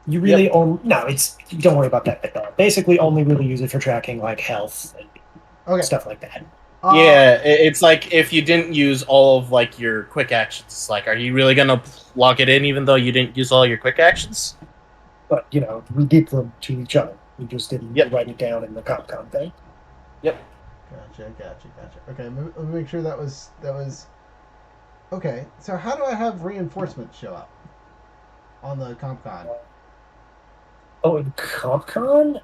you really don't worry about that bit though. Basically, only really use it for tracking like health and Okay. stuff like that. Yeah, it's like if you didn't use all of like your quick actions, it's like, are you really gonna lock it in even though you didn't use all your quick actions? But we did them to each other. We just didn't Yep. write it down in the Capcom thing. Yep. Gotcha. Okay, let me make sure that was. Okay, so how do I have reinforcements show up? on the CompCon. Oh, in CompCon?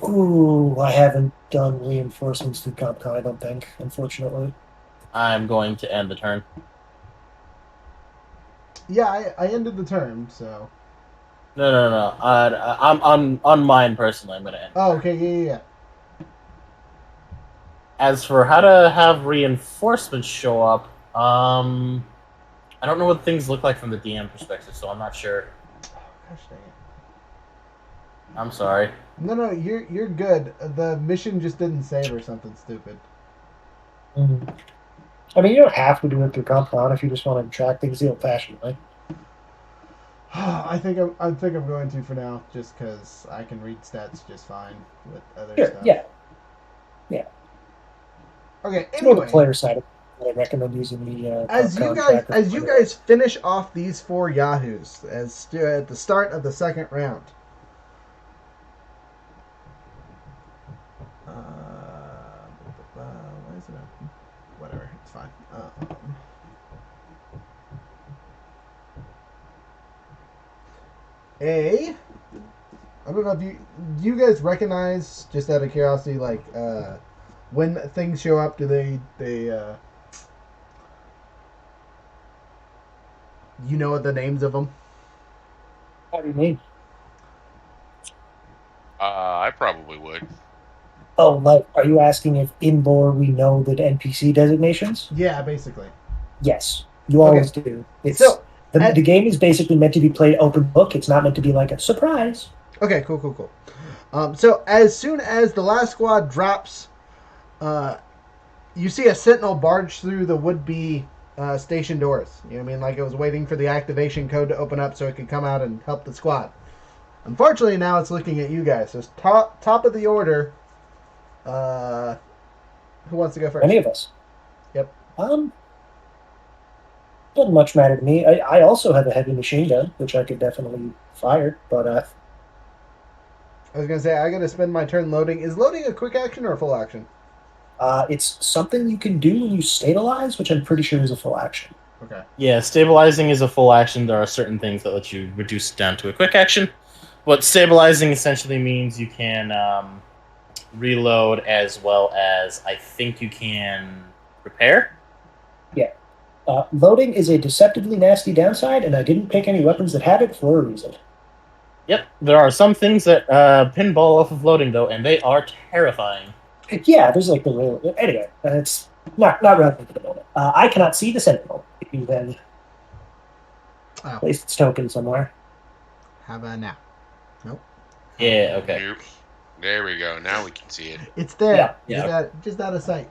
Ooh, I haven't done reinforcements through CompCon, I don't think, unfortunately. I'm going to end the turn. Yeah, I ended the term, so. No. I'm on mine personally. I'm going to end. Oh, okay, yeah. As for how to have reinforcements show up, I don't know what things look like from the DM perspective, so I'm not sure. Oh, gosh dang it. I'm sorry. No, you're good. The mission just didn't save or something stupid. Mm. I mean, you don't have to do it through CompCon if you just want to track things the old-fashioned way. I think I'm going to for now, just because I can read stats just fine with other Sure, stuff. yeah. Okay. It's more the Anyway, player side. I recommend using the as you CompCon tracker. guys finish off these 4 yahoos at the start of the second round. Why is it open? Whatever, it's fine. I don't know if you guys recognize, just out of curiosity, like when things show up, do they you know the names of them? What do you mean? I probably would. Oh, like, are you asking if in lore we know the NPC designations? Yeah, basically. Yes, you always do. It's So, the game is basically meant to be played open book. It's not meant to be like a surprise. okay, cool. So as soon as the last squad drops, you see a sentinel barge through the would-be station doors. You know what I mean? Like it was waiting for the activation code to open up so it could come out and help the squad. Unfortunately, now it's looking at you guys. So it's top of the order. Who wants to go first? Any of us. Yep. Doesn't much matter to me. I also have a heavy machine gun, which I could definitely fire, but I was gonna say I gotta spend my turn loading. Is loading a quick action or a full action? it's something you can do when you stabilize, which I'm pretty sure is a full action. Okay. Yeah, stabilizing is a full action. There are certain things that let you reduce it down to a quick action. What stabilizing essentially means you can reload as well as I think you can repair. Yeah. Loading is a deceptively nasty downside, and I didn't pick any weapons that have it for a reason. Yep, there are some things that pinball off of loading though, and they are terrifying. Yeah, there's like the real. Anyway, it's not relevant at the moment. I cannot see the sentinel. If you then place its token somewhere. How about now? Nope. Yeah, okay. Nope. There we go. Now we can see it. It's there. Yeah. Just out of sight.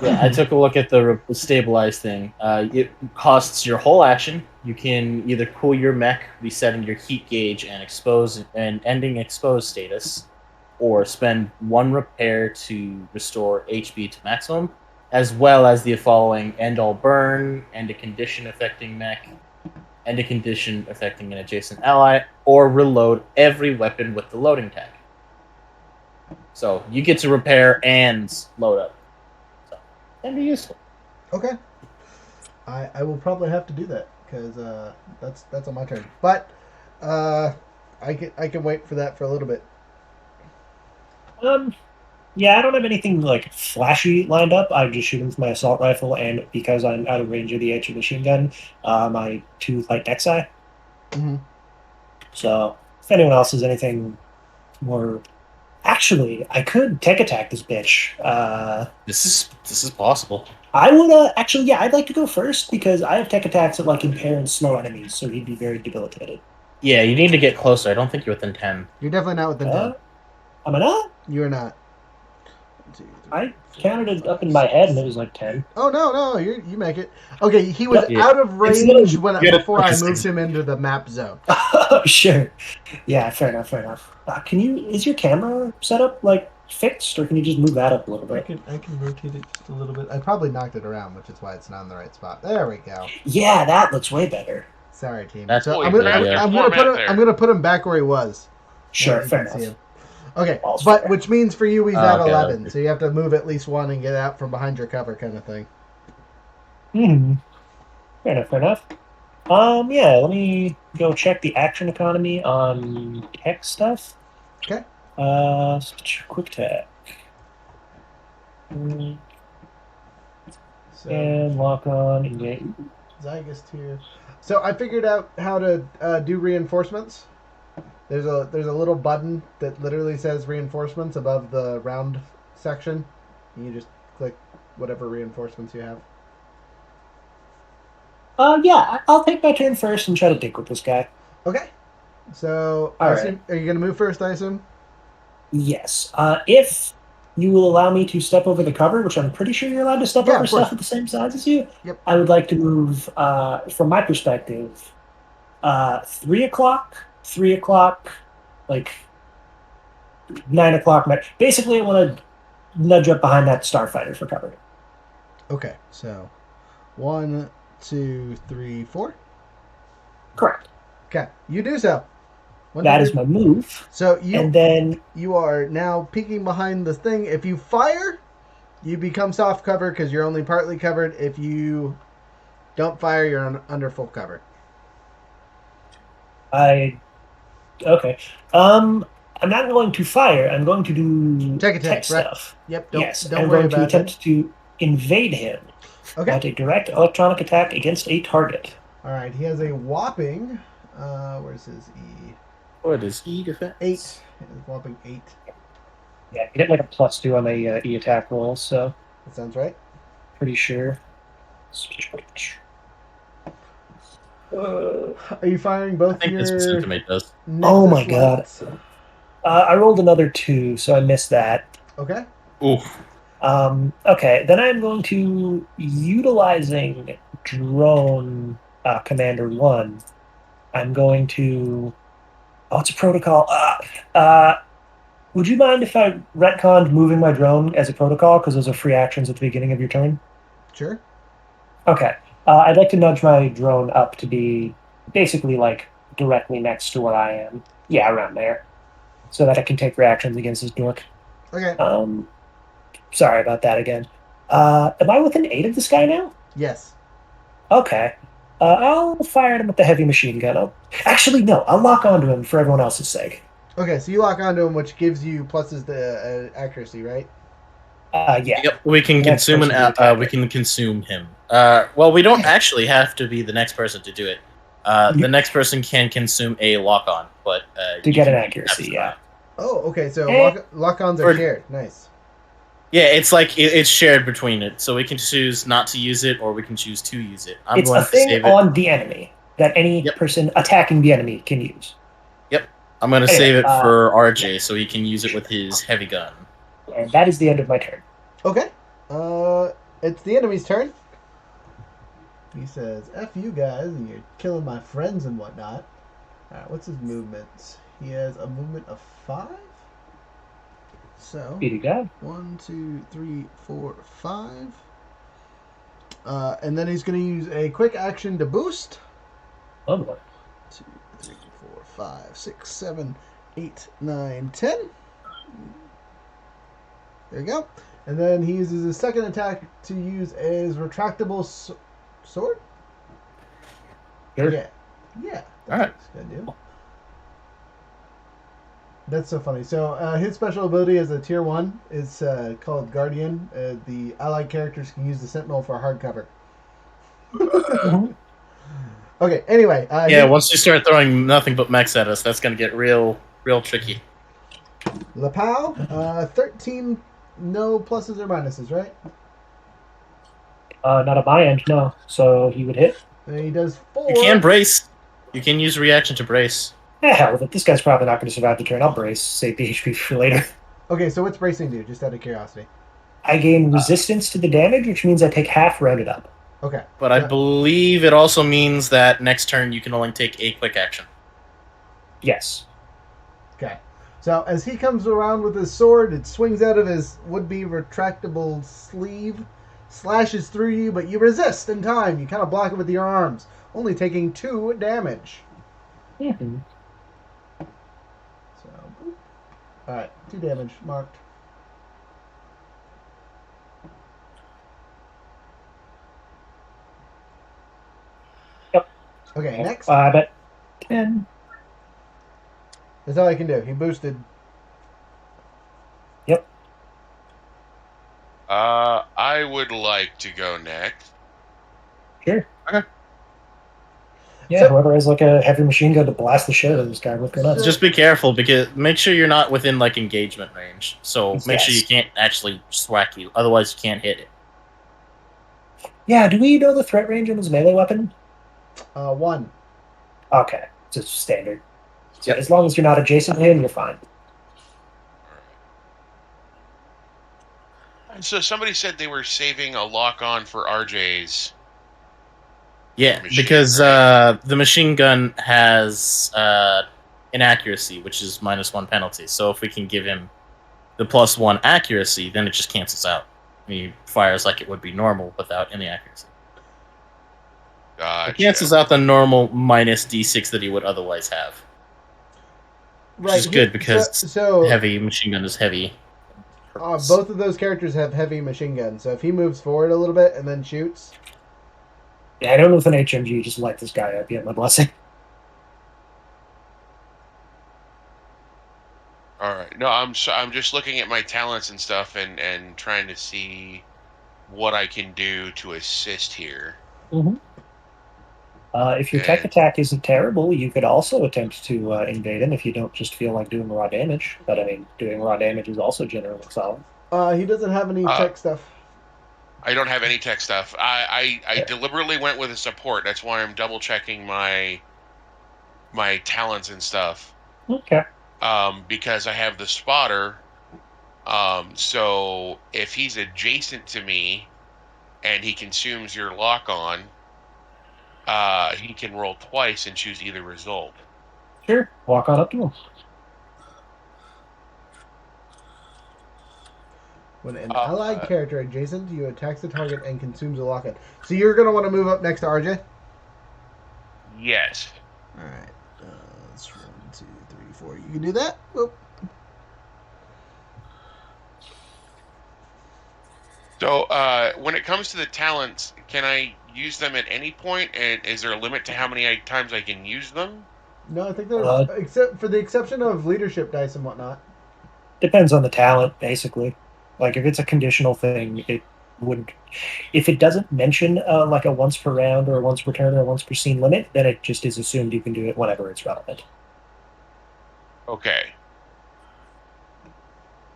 Yeah, I took a look at the stabilize thing. It costs your whole action. You can either cool your mech, resetting your heat gauge and expose and ending exposed status, or spend 1 repair to restore HP to maximum, as well as the following: end all burn, end a condition affecting mech, end a condition affecting an adjacent ally, or reload every weapon with the loading tag. So you get to repair and load up. Can be useful. Okay. I will probably have to do that because that's on my turn. But I can wait for that for a little bit. Yeah, I don't have anything like flashy lined up. I'm just shooting with my assault rifle, and because I'm out of range of the HE machine gun, my 2 light Nexi. Mm-hmm. So if anyone else has anything more, actually, I could tech attack this bitch. This is possible. I would actually, yeah, I'd like to go first because I have tech attacks that like impair and slow enemies, so he'd be very debilitated. Yeah, you need to get closer. I don't think you're within 10. You're definitely not within 10. Am I not? You are not. 1, 2, 3, I counted it up in my head and it was like 10. Oh no, you make it. Okay, he was Yeah. out of range before I moved him into the map zone. Oh, sure. Yeah, fair enough. Is your camera set up like fixed, or can you just move that up a little bit? I can rotate it just a little bit. I probably knocked it around, which is why it's not in the right spot. There we go. Yeah, that looks way better. Sorry, team. That's So Holy I'm gonna crap, I'm gonna put him back where he was. Sure, You fair can see enough. him. Okay, All's but fair. which means for you he's Oh, at okay, 11, okay. so you have to move at least 1 and get out from behind your cover, kind of thing. Fair enough. Yeah, let me go check the action economy on tech stuff. Okay. Quick tech. So And lock on, engage. Zygist here. So I figured out how to do reinforcements. There's a little button that literally says reinforcements above the round section. And you just click whatever reinforcements you have. Yeah, I'll take my turn first and try to dig with this guy. Okay. So I All right. assume, are you gonna move first? I assume. Yes. If you will allow me to step over the cover, which I'm pretty sure you're allowed to step Yeah, over of course. stuff at the same size as you, Yep. I would like to move, from my perspective, 3 o'clock, 3 o'clock, like 9 o'clock. Basically, I want to nudge up behind that starfighter for cover. Okay. So 1, 2, 3, 4. Correct. Okay. You do so. 1, 2, That is 3. my move. So And then you are now peeking behind the thing. If you fire, you become soft cover because you're only partly covered. If you don't fire, you're under full cover. okay. I'm not going to fire. I'm going to do Check attack, tech right? stuff. Yep. Yes, Don't I'm worry going to about it. attempt to invade him Okay. at a direct electronic attack against a target. All right. He has a whopping. Where's his E? What is E defense? 8. A whopping 8. Yeah, you get like a +2 on the E attack roll, so That sounds right. pretty sure. Are you firing I both think this your percentage does. Oh my Nexus God. lights? I rolled another 2, so I missed that. Okay. Oof. Okay, then I'm going to utilizing drone commander 1. I'm going to. Oh, it's a protocol. Would you mind if I retconned moving my drone as a protocol because those are free actions at the beginning of your turn? Sure. Okay. I'd like to nudge my drone up to be basically like directly next to where I am. Yeah, around there, so that I can take reactions against this dork. Okay. Sorry about that again. Am I within 8 of this guy now? Yes. Okay. I'll fire at him with the heavy machine gun. Actually, no. I'll lock onto him for everyone else's sake. Okay, so you lock onto him, which gives you pluses to accuracy, right? Yeah. Yep, we can The next consume person to attack we it. can consume him. Well, we don't actually have to be the next person to do it. The next person can consume a lock on, but To you get can an be accuracy, absent. yeah. Oh, okay. So Eh. lock-ons are For- shared. Nice. Yeah, it's like it's shared between it, so we can choose not to use it, or we can choose to use it. I'm It's going a to thing save it. on the enemy that any Yep. person attacking the enemy can use. Yep, I'm going to Anyway, save it for RJ, so he can use it with his heavy gun. And that is the end of my turn. Okay. It's the enemy's turn. He says, "F you guys, and you're killing my friends and whatnot." All right. What's his movement? He has a movement of 5. So Be God. 1, 2, 3, 4, 5. And then he's going to use a quick action to boost. Oh boy. 2, 3, 4, 5, 6, 7, 8, 9, 10. There you go. And then he uses his second attack to use his retractable sword. Sure. Yeah, that's All right. what he's gonna do. That's so funny. So his special ability as a tier 1 is called Guardian. The allied characters can use the Sentinel for hardcover. Okay. Anyway. Yeah, once you start throwing nothing but mechs at us, that's going to get real tricky. Lapau, 13. No pluses or minuses, right? Not at my end, no. So he would hit. And he does 4. You can brace. You can use reaction to brace. Hell with it. This guy's probably not going to survive the turn. I'll brace. Save the HP for later. Okay, so what's bracing do? Just out of curiosity. I gain resistance to the damage, which means I take half rounded up. Okay. But I believe it also means that next turn you can only take a quick action. Yes. Okay. So as he comes around with his sword, it swings out of his would-be retractable sleeve, slashes through you, but you resist in time. You kind of block it with your arms, only taking 2 damage. Mm-hmm. So, all right, 2 damage marked. Yep. Okay, next. 5 at 10. That's all I can do. He boosted. Yep. I would like to go next. Sure. Okay. Yeah, So- whoever has like a heavy machine gun to blast the shit out of this guy with grenades. Just be careful because make sure you're not within like engagement range. So make sure you Yes. can't actually swack you. Otherwise, you can't hit it. Yeah, do we know the threat range on his melee weapon? 1. Okay, it's just standard. So Yep. as long as you're not adjacent to him, you're fine. So somebody said they were saving a lock on for RJ's. Yeah, Machine, because right? the machine gun has inaccuracy, which is -1 penalty. So if we can give him the +1 accuracy, then it just cancels out. He fires like it would be normal without any accuracy. Gotcha. It cancels out the normal -D6 that he would otherwise have. Which is good because so heavy machine gun is heavy. both of those characters have heavy machine guns. So if he moves forward a little bit and then shoots, Yeah, I don't know with an HMG, just light this guy up. Yeah, my blessing. All right. No, I'm just looking at my talents and stuff and trying to see what I can do to assist here. Mm-hmm. If your tech And- attack isn't terrible, you could also attempt to invade him if you don't just feel like doing raw damage. But I mean, doing raw damage is also generally solid. he doesn't have any tech stuff. I don't have any tech stuff. I Yeah. deliberately went with a support. That's why I'm double checking my talents and stuff. Okay. Because I have the spotter. So if he's adjacent to me and he consumes your lock on, he can roll twice and choose either result. Sure. Walk on up to him. When an allied character adjacent to you attacks the target and consumes a lock-on. So you're going to want to move up next to RJ? Yes. All right. That's 1, 2, 3, 4. You can do that. Whoop. So when it comes to the talents, can I use them at any point? And is there a limit to how many times I can use them? No, I think there's except for the exception of leadership dice and whatnot. Depends on the talent, basically. Like if it's a conditional thing, it would. If it doesn't mention like a once per round or a once per turn or a once per scene limit, then it just is assumed you can do it whenever it's relevant. Okay.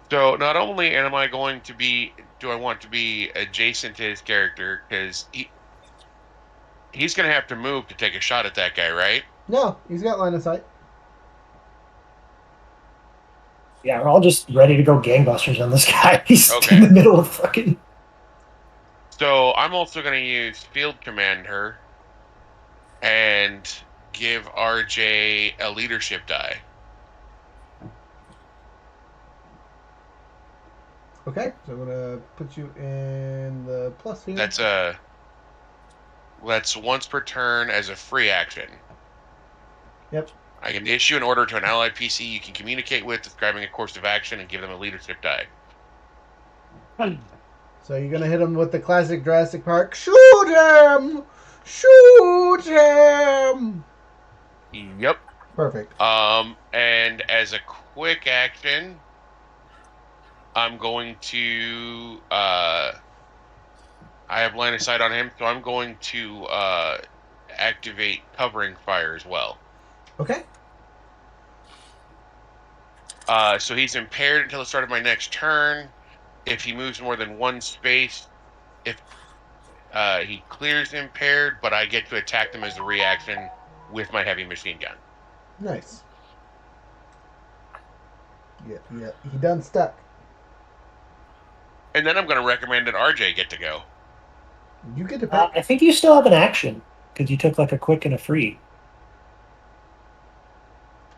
So not only am I going to be, do I want to be adjacent to his character because he's going to have to move to take a shot at that guy, right? No, he's got line of sight. Yeah, we're all just ready to go gangbusters on this guy. He's Okay. in the middle of fucking. So I'm also going to use Field Commander and give RJ a leadership die. Okay, so I'm gonna put you in the plus field. That's once per turn as a free action. Yep. I can issue an order to an allied PC you can communicate with, describing a course of action, and give them a leadership die. So you're gonna hit him with the classic Jurassic Park. Shoot him! Shoot him! Yep. Perfect. And as a quick action, I'm going to I have line of sight on him, so I'm going to activate covering fire as well. Okay. So he's impaired until the start of my next turn. If he moves more than one space, if he clears impaired, but I get to attack them as a reaction with my heavy machine gun. Nice. Yeah. He done stuck. And then I'm going to recommend that RJ get to go. You get to pick. I think you still have an action because you took like a quick and a free.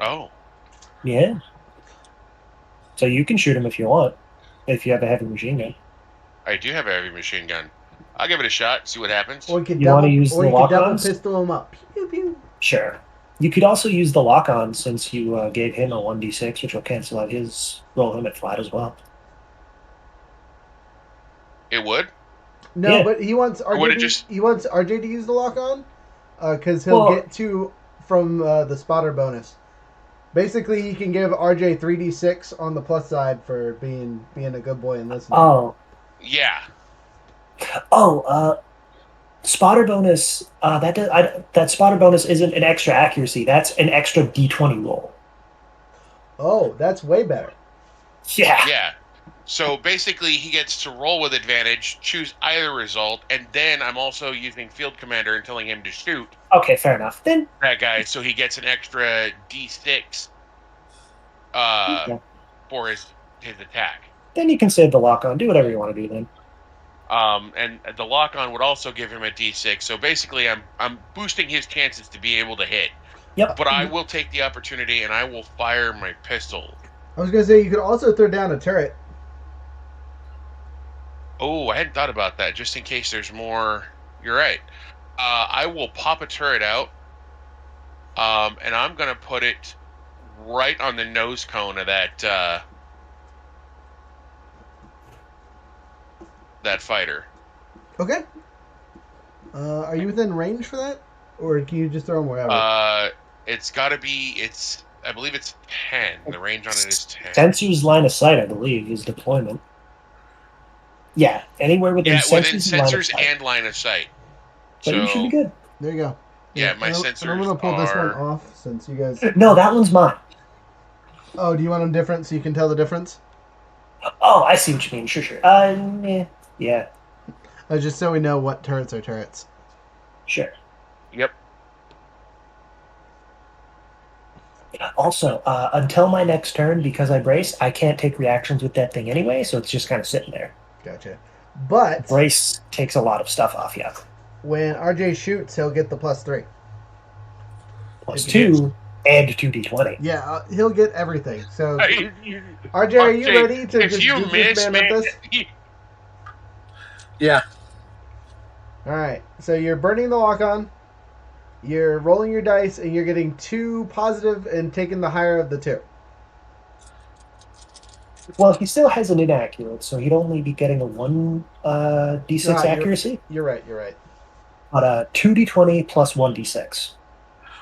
Oh. Yeah. So you can shoot him if you want, if you have a heavy machine gun. I do have a heavy machine gun. I'll give it a shot, see what happens. Or you could You wanna double, use or the you could double lock-ons? pistol him up. Pew, pew. Sure. You could also use the lock-on since you gave him a 1d6, which will cancel out his roll him at flat as well. It would? No, Yeah. but he wants Or would RJ. it just- He wants RJ to use the lock on, because he'll Well- get 2 from the spotter bonus. Basically, he can give RJ 3d6 on the plus side for being a good boy and listening. Yeah. Spotter bonus. That spotter bonus isn't an extra accuracy. That's an extra d20 roll. Oh, that's way better. Yeah. Yeah. So basically, he gets to roll with advantage, choose either result, and then I'm also using Field Commander and telling him to shoot Okay, fair enough. Then that guy, so he gets an extra D6 yeah. for his attack. Then you can save the lock on. Do whatever you want to do then. And the lock on would also give him a D6. So basically, I'm boosting his chances to be able to hit. Yep. But I will take the opportunity and I will fire my pistol. I was gonna say you could also throw down a turret. Oh, I hadn't thought about that. Just in case there's more. You're right. I will pop a turret out. And I'm gonna put it right on the nose cone of that fighter. Okay. Are you within range for that, or can you just throw them wherever? It's got to be. I believe it's 10. The range on it is 10. Sensors line of sight, I believe, is deployment. Yeah, anywhere within Yeah, within sensors, and line of sensors sight. and line of sight. So you should be good. There you go. Yeah, my and sensors I'm gonna pull this one are. off since you guys. No, that one's mine. Oh, do you want them different so you can tell the difference? Oh, I see what you mean. Sure. Yeah, Just so we know what turrets are turrets. sure. Yep. Also, until my next turn, because I brace, I can't take reactions with that thing anyway, so it's just kind of sitting there. Gotcha. But Brace takes a lot of stuff off you. when RJ shoots, he'll get the +3. Plus If he 2 and 2d20. Yeah, he'll get everything. So, Hey, RJ, are you RJ, ready to if just you do this miss, man up man, this? Yeah. All right. So you're burning the lock on. You're rolling your dice, and you're getting 2 positive and taking the higher of the 2. Well, he still has an inaccurate, so he'd only be getting a 1 d6 Ah, accuracy, You're right. You're right. but 2d20 plus 1d6.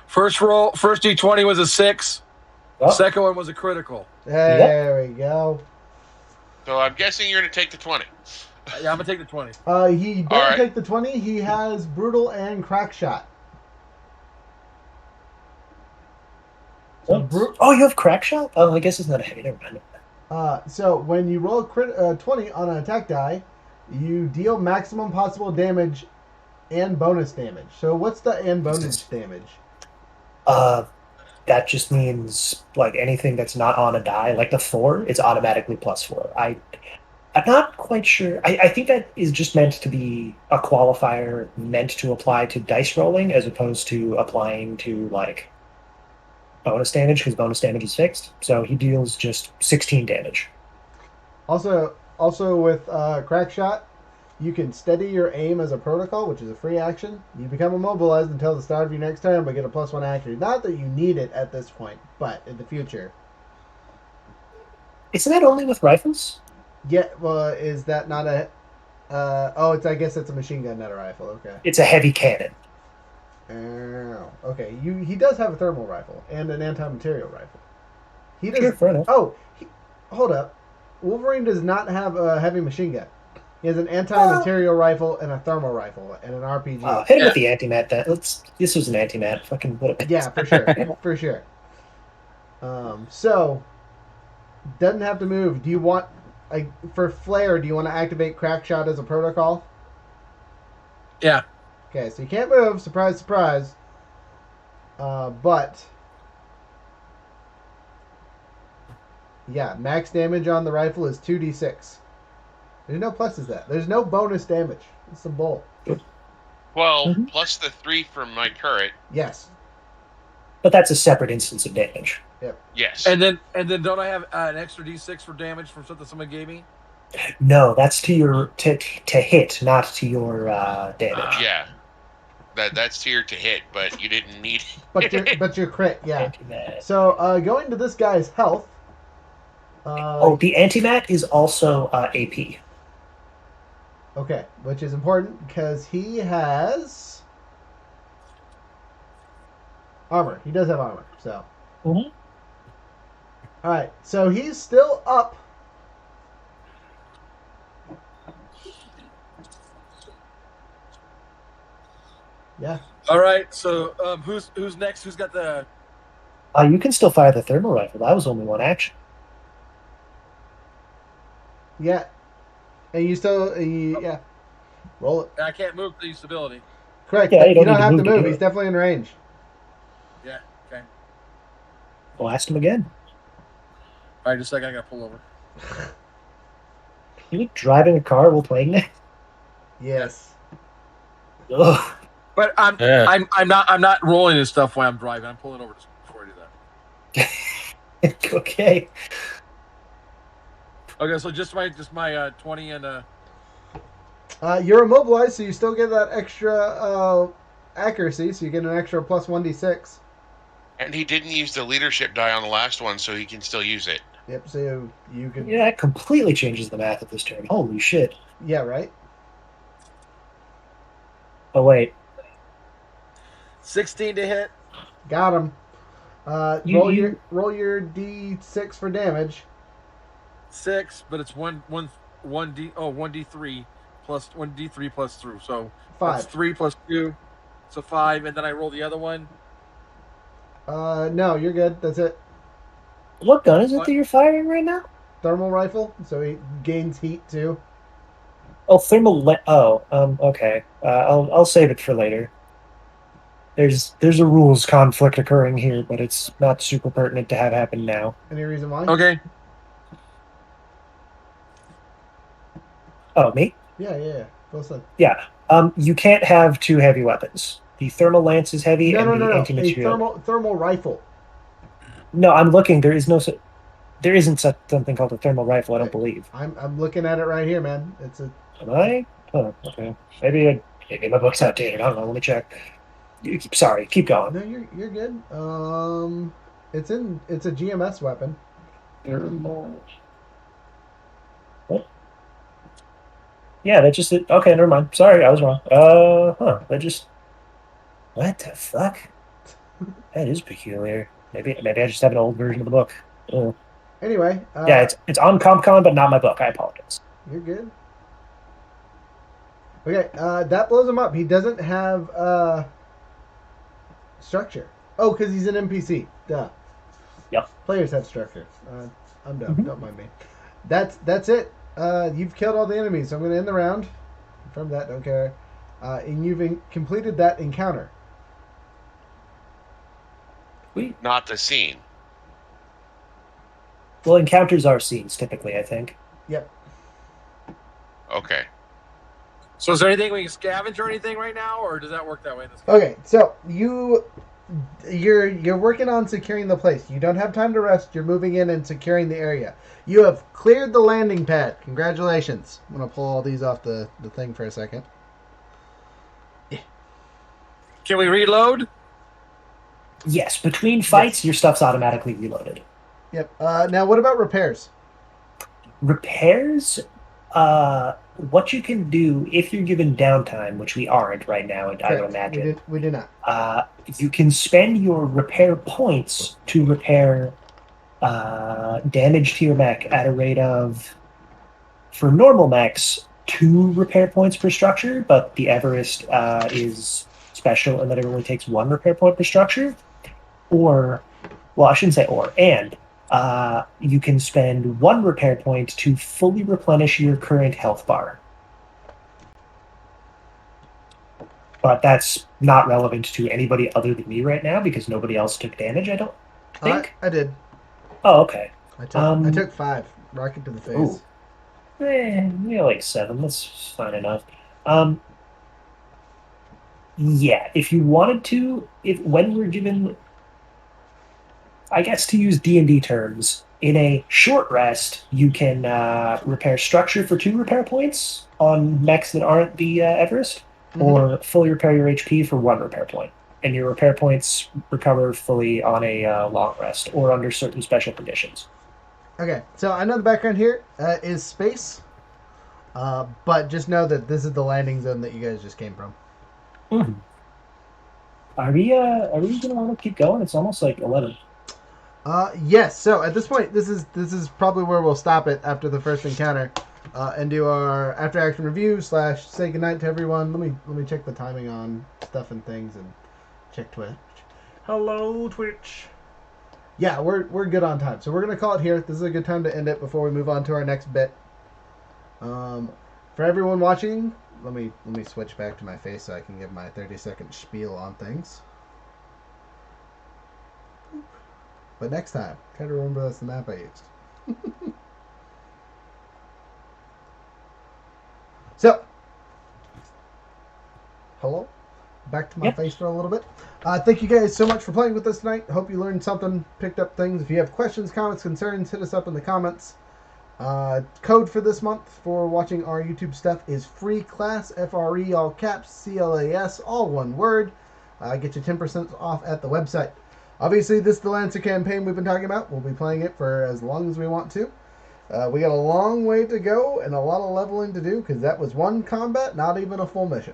First D20 was a 6. Oh, Second one was a critical. There we go. So I'm guessing you're going to take the 20. Yeah, I'm gonna take the 20. He better All right. take the 20. He has brutal and crack shot. So, you have crack shot? Oh, I guess it's not a heavy. Never mind. so when you roll a 20 on an attack die, you deal maximum possible damage and bonus damage. So what's the and bonus damage? That just means like anything that's not on a die, like the 4, it's automatically +4. I'm not quite sure. I think that is just meant to be a qualifier meant to apply to dice rolling as opposed to applying to like bonus damage, because bonus damage is fixed. So he deals just 16 damage. Also with crack shot, you can steady your aim as a protocol, which is a free action. You become immobilized until the start of your next turn, but get a +1 accuracy. Not that you need it at this point, but in the future. Isn't that only with rifles? Yeah, well, is that not a... I guess it's a machine gun, not a rifle. Okay. It's a heavy cannon. Okay, he does have a thermal rifle and an anti-material rifle. He does... Sure, fair enough. Hold up. Wolverine does not have a heavy machine gun. He has an anti-material rifle and a thermal rifle and an RPG. Hit him with the anti-mat. This was an anti-mat. Fucking what? Yeah, for sure. For sure. So, doesn't have to move. Do you want... for Flare, do you want to activate Crack Shot as a protocol? Yeah. Okay, so you can't move. Surprise, surprise. But... yeah, max damage on the rifle is 2d6. There's no pluses that. There's no bonus damage. It's some bull. Well, plus the 3 from my turret. Yes. But that's a separate instance of damage. Yes. And then don't I have an extra D6 for damage from something someone gave me? No, that's to your to hit, not to your damage. Yeah. That's here to hit, but you didn't need it. But your crit, yeah. Anti-mat. So, going to this guy's health. The anti-mat is also AP. Okay, which is important because he has Armor. He does have armor. So. Mm-hmm. All right. So he's still up. Yeah. All right. So who's next? Who's got the? You can still fire the thermal rifle. That was only one action. Yeah. And you still. Yeah. Roll it. I can't move the use ability. Correct. Yeah, but you you don't don't need to have to move to move. do He's it. definitely in range. Yeah. Okay. Blast him again. All right. Just a second. I gotta pull over. You driving a car while playing that? Yes. Ugh. But Yeah. I'm not rolling this stuff while I'm driving. I'm pulling over before I do that. Okay. Okay. So just my 20 and You're immobilized, so you still get that extra accuracy. So you get an extra plus 1d6. And he didn't use the leadership die on the last one, so he can still use it. Yep. So you can. Yeah, that completely changes the math of this turn. Holy shit. Yeah. Right. Oh, wait. 16 to hit. Got him. You- roll your d6 for damage. 6, but it's one d 1d3 plus 1d3 plus 3. So 5. that's 3 plus 2, so 5, and then I roll the other one. No, you're good. That's it. What gun is it What? that you're firing right now? Thermal rifle, so he gains heat too. Oh, okay. I'll save it for later. There's a rules conflict occurring here, but it's not super pertinent to have happen now. Any reason why? Okay. Oh, me? Yeah. Wilson. Yeah. You can't have two heavy weapons. The thermal lance is heavy, and the No. anti-material. A thermal rifle. No, I'm looking. There isn't something called a thermal rifle. I don't Okay. believe. I'm looking at it right here, man. It's a. Am I? Oh, okay. Maybe my book's outdated. I don't know. Let me check. Sorry. Keep going. No, you're good. It's a GMS weapon. Thermal. What? Yeah, that just okay. Never mind. Sorry, I was wrong. That just. What the fuck? That is peculiar. Maybe I just have an old version of the book. Oh. Anyway. Yeah, it's on CompCon, but not my book. I apologize. You're good. Okay, that blows him up. He doesn't have structure. Oh, because he's an NPC. Duh. Yep. Players have structure. I'm dumb. Mhm. Don't mind me. That's it. You've killed all the enemies. So I'm going to end the round. Confirm that. Don't care. And you've completed that encounter. Not the scene. Well, encounters are scenes typically, I think. Yep. Okay. So is there anything we can scavenge or anything right now, or does that work that way in this game? Okay, so you're working on securing the place. You don't have time to rest. You're moving in and securing the area. You have cleared the landing pad. Congratulations. I'm gonna pull all these off the thing for a second. Can we reload? Yes, between fights, Yes. your stuff's automatically reloaded. Yep. Now, what about repairs? Repairs, what you can do if you're given downtime, which we aren't right now, I Correct. would imagine. We do not. You can spend your repair points to repair damage to your mech at a rate of, for normal mechs, 2 repair points per structure, but the Everest is special in that it only takes 1 repair point per structure. Or, well, I shouldn't say or, and you can spend 1 repair point to fully replenish your current health bar. But that's not relevant to anybody other than me right now because nobody else took damage, I don't think. I did. Oh, okay. I Um, took 5. Rocket to the face. Ooh. Yeah, like 7. That's fine enough. Yeah, if you wanted to, when we're given, I guess to use D&D terms, in a short rest, you can repair structure for 2 repair points on mechs that aren't the Everest, Mhm. or fully repair your HP for 1 repair point. And your repair points recover fully on a long rest or under certain special conditions. Okay, so I know the background here is space, but just know that this is the landing zone that you guys just came from. Mhm. Are we gonna want to keep going? It's almost like 11. Yes. So at this point, this is probably where we'll stop it after the first encounter, and do our after action review / say goodnight to everyone. Let me check the timing on stuff and things and check Twitch. Hello, Twitch. Yeah, we're good on time, so we're gonna call it here. This is a good time to end it before we move on to our next bit. For everyone watching, let me switch back to my face so I can give my 30-second spiel on things. But next time, try to remember that's the map I used. So, hello. Back to my Yep. face for a little bit. Thank you guys so much for playing with us tonight. Hope you learned something, picked up things. If you have questions, comments, concerns, hit us up in the comments. Code for this month for watching our YouTube stuff is free class, FRE, all caps, CLAS, all one word. Get you 10% off at the website. Obviously, this is the Lancer campaign we've been talking about. We'll be playing it for as long as we want to. We got a long way to go and a lot of leveling to do because that was one combat, not even a full mission.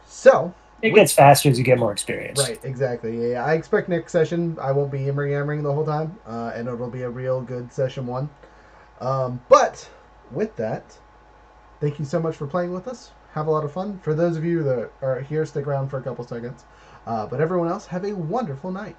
So It gets faster as you get more experience. right, exactly. Yeah, I expect next session I won't be yammering the whole time, and it'll be a real good session 1. But with that, thank you so much for playing with us. Have a lot of fun. For those of you that are here, stick around for a couple seconds. But everyone else, have a wonderful night.